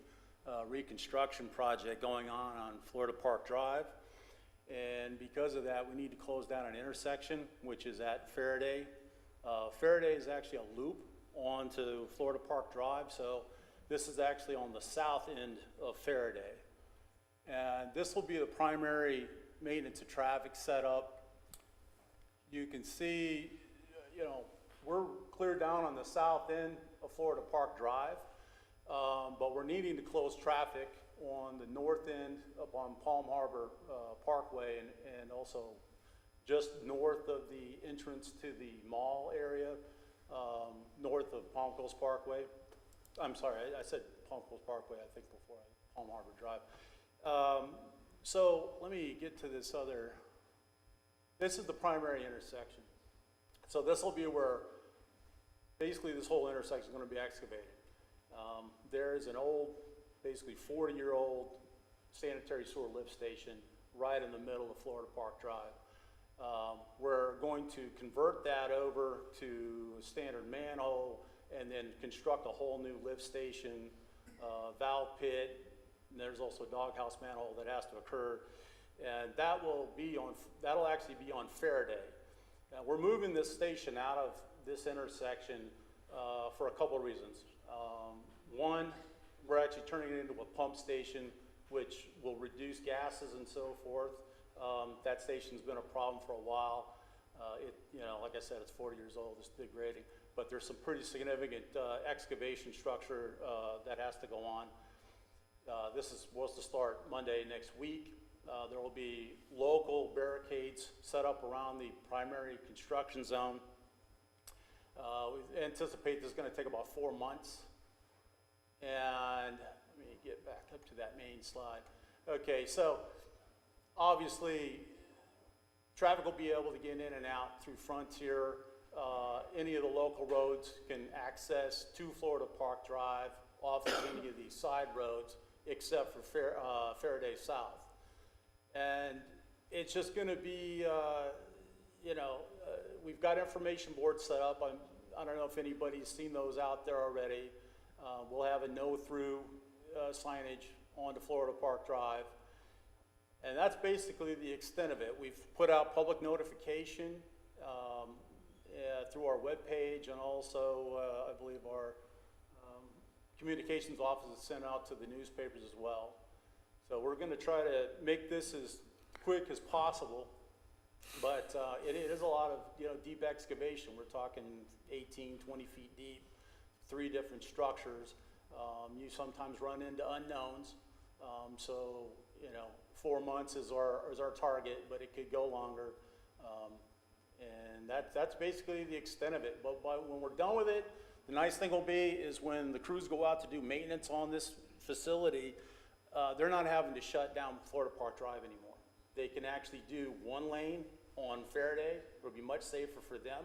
reconstruction project going on Florida Park Drive. And because of that, we need to close down an intersection, which is at Faraday. Faraday is actually a loop onto Florida Park Drive, so this is actually on the south end of Faraday. And this will be the primary maintenance of traffic setup. You can see, you know, we're clear down on the south end of Florida Park Drive, but we're needing to close traffic on the north end up on Palm Harbor Parkway and also just north of the entrance to the mall area, north of Palm Coast Parkway. I'm sorry, I said Palm Coast Parkway, I think, before Palm Harbor Drive. So let me get to this other, this is the primary intersection. So this will be where basically this whole intersection is going to be excavated. There's an old, basically 40-year-old sanitary sewer lift station right in the middle of Florida Park Drive. We're going to convert that over to a standard manhole and then construct a whole new lift station, valve pit, and there's also a doghouse manhole that has to occur. And that'll actually be on Faraday. We're moving this station out of this intersection for a couple of reasons. One, we're actually turning it into a pump station, which will reduce gases and so forth. That station's been a problem for a while. Like I said, it's 40 years old, it's degrading, but there's some pretty significant excavation structure that has to go on. This is supposed to start Monday next week. There will be local barricades set up around the primary construction zone. We anticipate this is going to take about 4 months. And let me get back up to that main slide. Okay, so obviously traffic will be able to get in and out through Frontier. Any of the local roads can access to Florida Park Drive off of any of these side roads except for Faraday South. And it's just going to be, we've got information boards set up. I don't know if anybody's seen those out there already. We'll have a no-through signage onto Florida Park Drive. And that's basically the extent of it. We've put out public notification through our webpage, and also, I believe, our communications office has sent out to the newspapers as well. So we're going to try to make this as quick as possible, but it is a lot of deep excavation. We're talking 18, 20 feet deep, 3 different structures. You sometimes run into unknowns, so 4 months is our target, but it could go longer. And that's basically the extent of it. But when we're done with it, the nice thing will be is when the crews go out to do maintenance on this facility, they're not having to shut down Florida Park Drive anymore. They can actually do 1 lane on Faraday. It'll be much safer for them.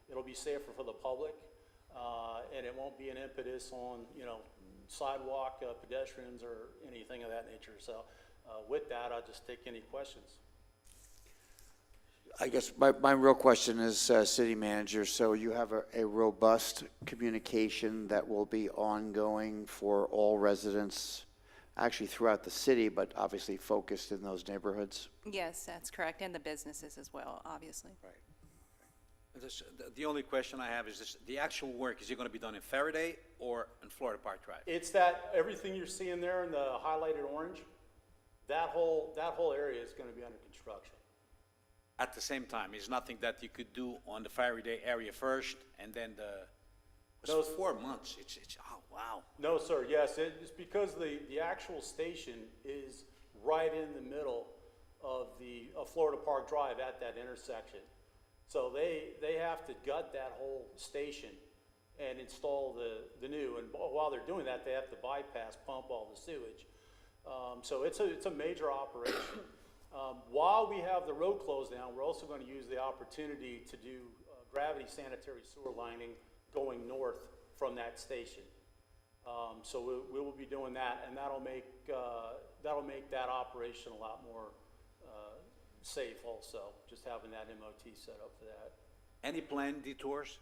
It'll be safer for the public, and it won't be an impetus on sidewalk pedestrians or anything of that nature. So with that, I'll just take any questions. I guess my real question is, city manager, so you have a robust communication that will be ongoing for all residents, actually throughout the city, but obviously focused in those neighborhoods? Yes, that's correct, and the businesses as well, obviously. Right. The only question I have is this, the actual work, is it going to be done in Faraday or in Florida Park Drive? It's that everything you're seeing there in the highlighted orange, that whole area is going to be under construction. At the same time, is nothing that you could do on the Faraday area first and then Those 4 months, it's oh, wow. No, sir, yes, it's because the actual station is right in the middle of Florida Park Drive at that intersection. So they have to gut that whole station and install the new, and while they're doing that, they have to bypass, pump all the sewage. So it's a major operation. While we have the road closed down, we're also going to use the opportunity to do gravity sanitary sewer lining going north from that station. So we will be doing that, and that'll make that operation a lot more safe also, just having that MOT set up for that. Any planned detours?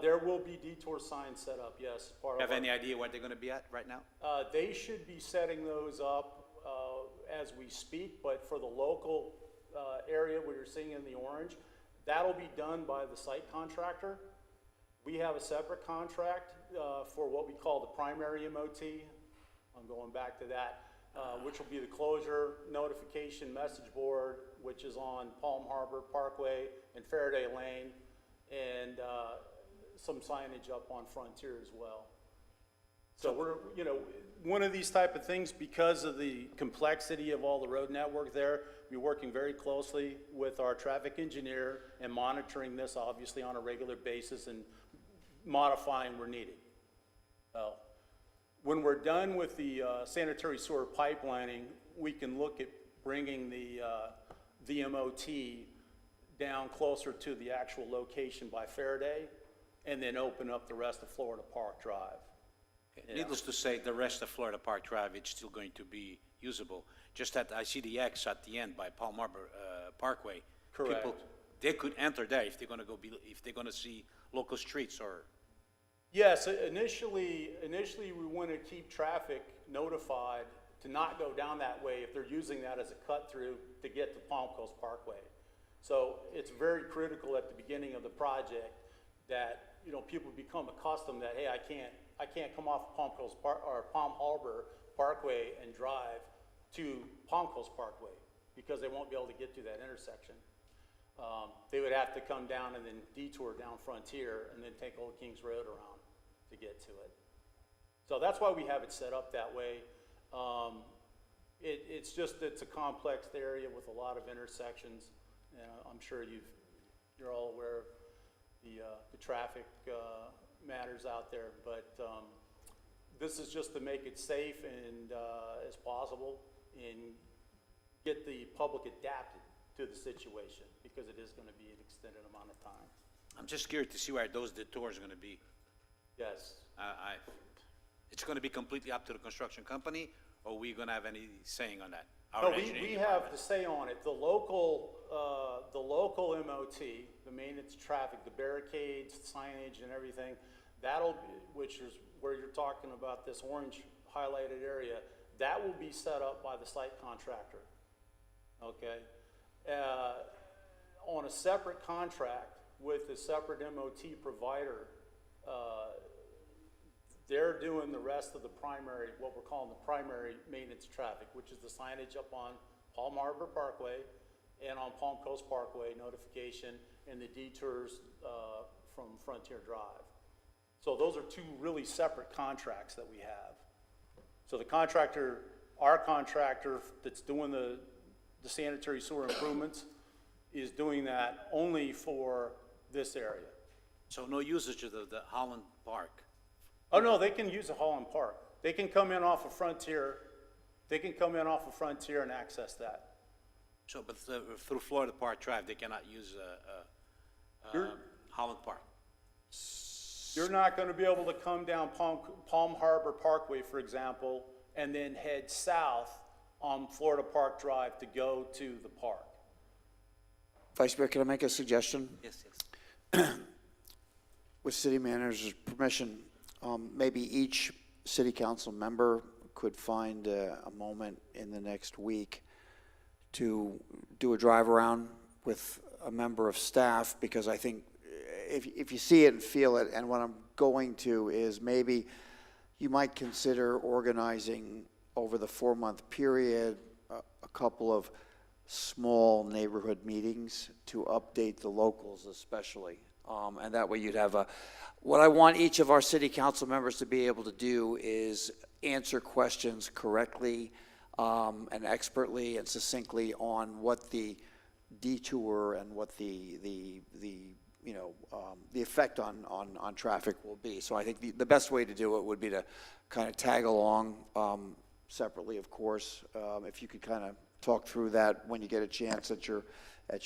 There will be detour signs set up, yes. Have any idea where they're gonna be at right now? They should be setting those up as we speak, but for the local area where you're seeing in the orange, that'll be done by the site contractor. We have a separate contract for what we call the primary MOT. I'm going back to that, which will be the closure notification message board, which is on Palm Harbor Parkway and Faraday Lane, and some signage up on Frontier as well. So we're, one of these type of things, because of the complexity of all the road network there, we're working very closely with our traffic engineer and monitoring this obviously on a regular basis and modifying where needed. When we're done with the sanitary sewer pipelining, we can look at bringing the MOT down closer to the actual location by Faraday, and then open up the rest of Florida Park Drive. Needless to say, the rest of Florida Park Drive, it's still going to be usable. Just that I see the X at the end by Palm Harbor Parkway. Correct. People, they could enter there if they're gonna if they're gonna see local streets or. Yes, initially we want to keep traffic notified to not go down that way if they're using that as a cut through to get to Palm Coast Parkway. So it's very critical at the beginning of the project that, people become accustomed that, hey, I can't come off Palm Coast or Palm Harbor Parkway and drive to Palm Coast Parkway because they won't be able to get to that intersection. They would have to come down and then detour down Frontier and then take Old Kings Road around to get to it. So that's why we have it set up that way. It's a complex area with a lot of intersections, and I'm sure you're all aware of the traffic matters out there, but this is just to make it safe and as possible and get the public adapted to the situation, because it is going to be an extended amount of time. I'm just curious to see where those detours are gonna be. Yes. It's gonna be completely up to the construction company, or we gonna have any saying on that? No, we have to say on it, the local MOT, the maintenance traffic, the barricades, signage and everything, which is where you're talking about this orange highlighted area, that will be set up by the site contractor, okay? On a separate contract with a separate MOT provider, they're doing the rest of the primary, what we're calling the primary maintenance traffic, which is the signage up on Palm Harbor Parkway and on Palm Coast Parkway notification, and the detours from Frontier Drive. So those are two really separate contracts that we have. So the contractor, our contractor that's doing the sanitary sewer improvements is doing that only for this area. So no usage of the Holland Park? Oh, no, they can use the Holland Park. They can come in off of Frontier. They can come in off of Frontier and access that. So, but through Florida Park Drive, they cannot use Holland Park? You're not going to be able to come down Palm Harbor Parkway, for example, and then head south on Florida Park Drive to go to the park. Vice Mayor, can I make a suggestion? Yes. With city manager's permission, maybe each city council member could find a moment in the next week to do a drive around with a member of staff, because I think if you see it and feel it, and what I'm going to is maybe you might consider organizing over the 4-month period a couple of small neighborhood meetings to update the locals especially. And that way you'd have what I want each of our city council members to be able to do is answer questions correctly and expertly and succinctly on what the detour and what the the effect on traffic will be. So I think the best way to do it would be to kind of tag along separately, of course. If you could kind of talk through that when you get a chance at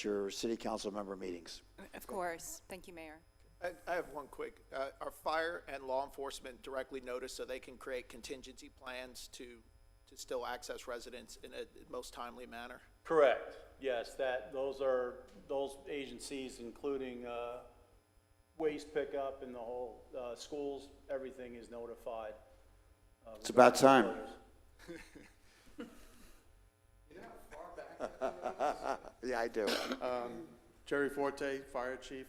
your city council member meetings. Of course. Thank you, Mayor. I have one quick. Are fire and law enforcement directly noticed so they can create contingency plans to still access residents in a most timely manner? Correct. Yes, those agencies, including waste pickup in the whole schools, everything is notified. It's about time. Yeah, I do. Jerry Forte, Fire Chief.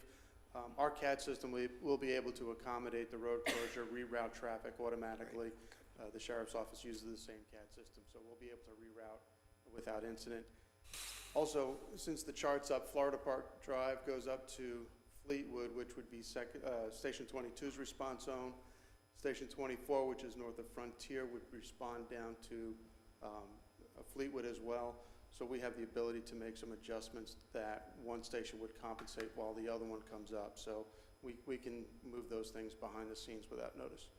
Our CAD system will be able to accommodate the road closure, reroute traffic automatically. The Sheriff's Office uses the same CAD system, so we'll be able to reroute without incident. Also, since the chart's up, Florida Park Drive goes up to Fleetwood, which would be Station 22's response zone. Station 24, which is north of Frontier, would respond down to Fleetwood as well. So we have the ability to make some adjustments that one station would compensate while the other one comes up. So we can move those things behind the scenes without notice.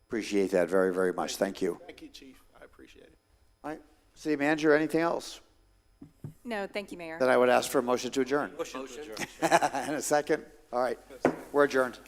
Appreciate that very, very much. Thank you. Thank you, Chief. I appreciate it. All right. City Manager, anything else? No, thank you, Mayor. Then I would ask for a motion to adjourn. Motion to adjourn. And a second? All right. We're adjourned.